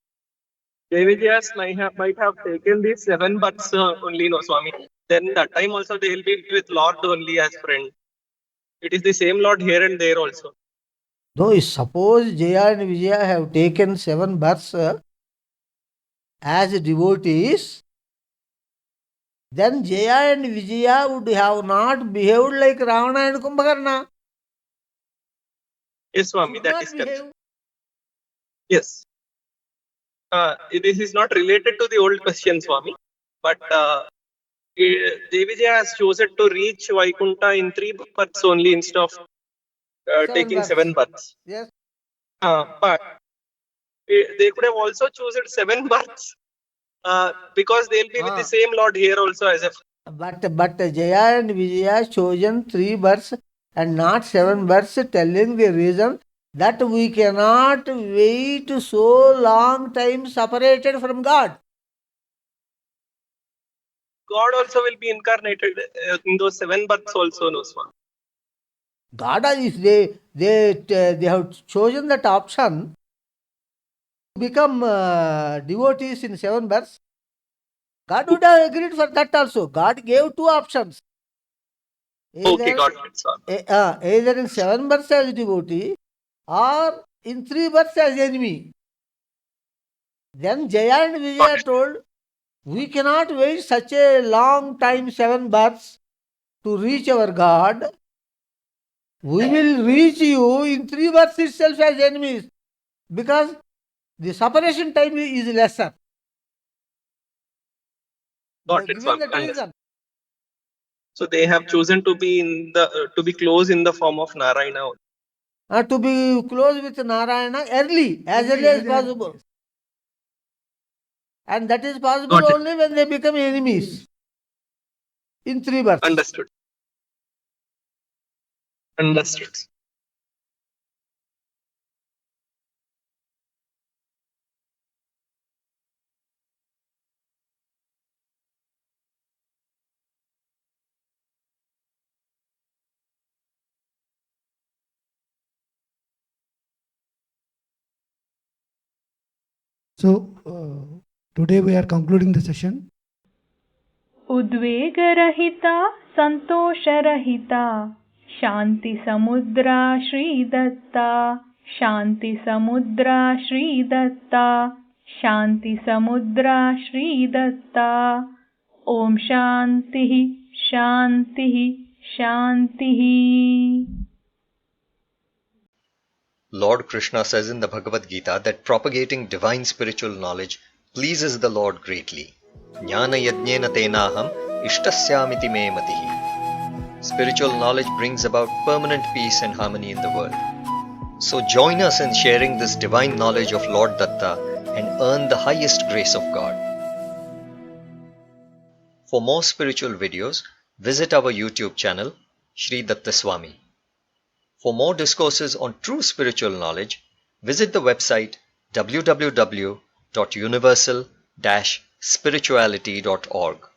might have taken these 7 births only, no, Swami. Then that time also they will be with Lord only as friend. It is the same Lord here and there also. No, suppose Jaya and Vijaya have taken 7 births as devotees, then Jaya and Vijaya would have not behaved like Ravana and Kumbhakarna. Yes, Swami, that is correct. Yes. This is not related to the old question, Swami, but Devijaya has chosen to reach Vaikuntha in 3 births only instead of taking 7 births. Yes. But they could have also chosen 7 births because they'll be with the same Lord here also as a. But Jaya and Vijaya chosen 3 births and not 7 births, telling the reason that we cannot wait so long time separated from God. God also will be incarnated in those 7 births also, no, Swami? God is they have chosen that option to become devotees in 7 births. God would have agreed for that also. God gave 2 options. Okay, got it, Swami. Either in 7 births as devotee or in 3 births as enemy. Then Jaya and Vijaya told, we cannot wait such a long time, 7 births, to reach our God. We will reach you in 3 births itself as enemies, because the separation time is lesser. Got it, Swami. Understood. So they have chosen to be in the to be close in the form of Narayana. To be close with Narayana early as possible. And that is possible only when they become enemies in 3 births. Understood. Understood. So, today we are concluding the session. उद्वेगरहिता संतोषरहिता शांति समुद्रा श्री दत्ता शांति समुद्रा श्री दत्ता शांति समुद्रा श्री दत्ता ओम शांति शांति शांति. Lord Krishna says in the Bhagavad Gita that propagating divine spiritual knowledge pleases the Lord greatly. Jnana yajnena tenaham ishtasyamiti me matihi. Spiritual knowledge brings about permanent peace and harmony in the world. So join us in sharing this divine knowledge of Lord Datta and earn the highest grace of God. For more spiritual videos, visit our YouTube channel, Shri Datta Swami. For more discourses on true spiritual knowledge, visit the website www.universal-spirituality.org.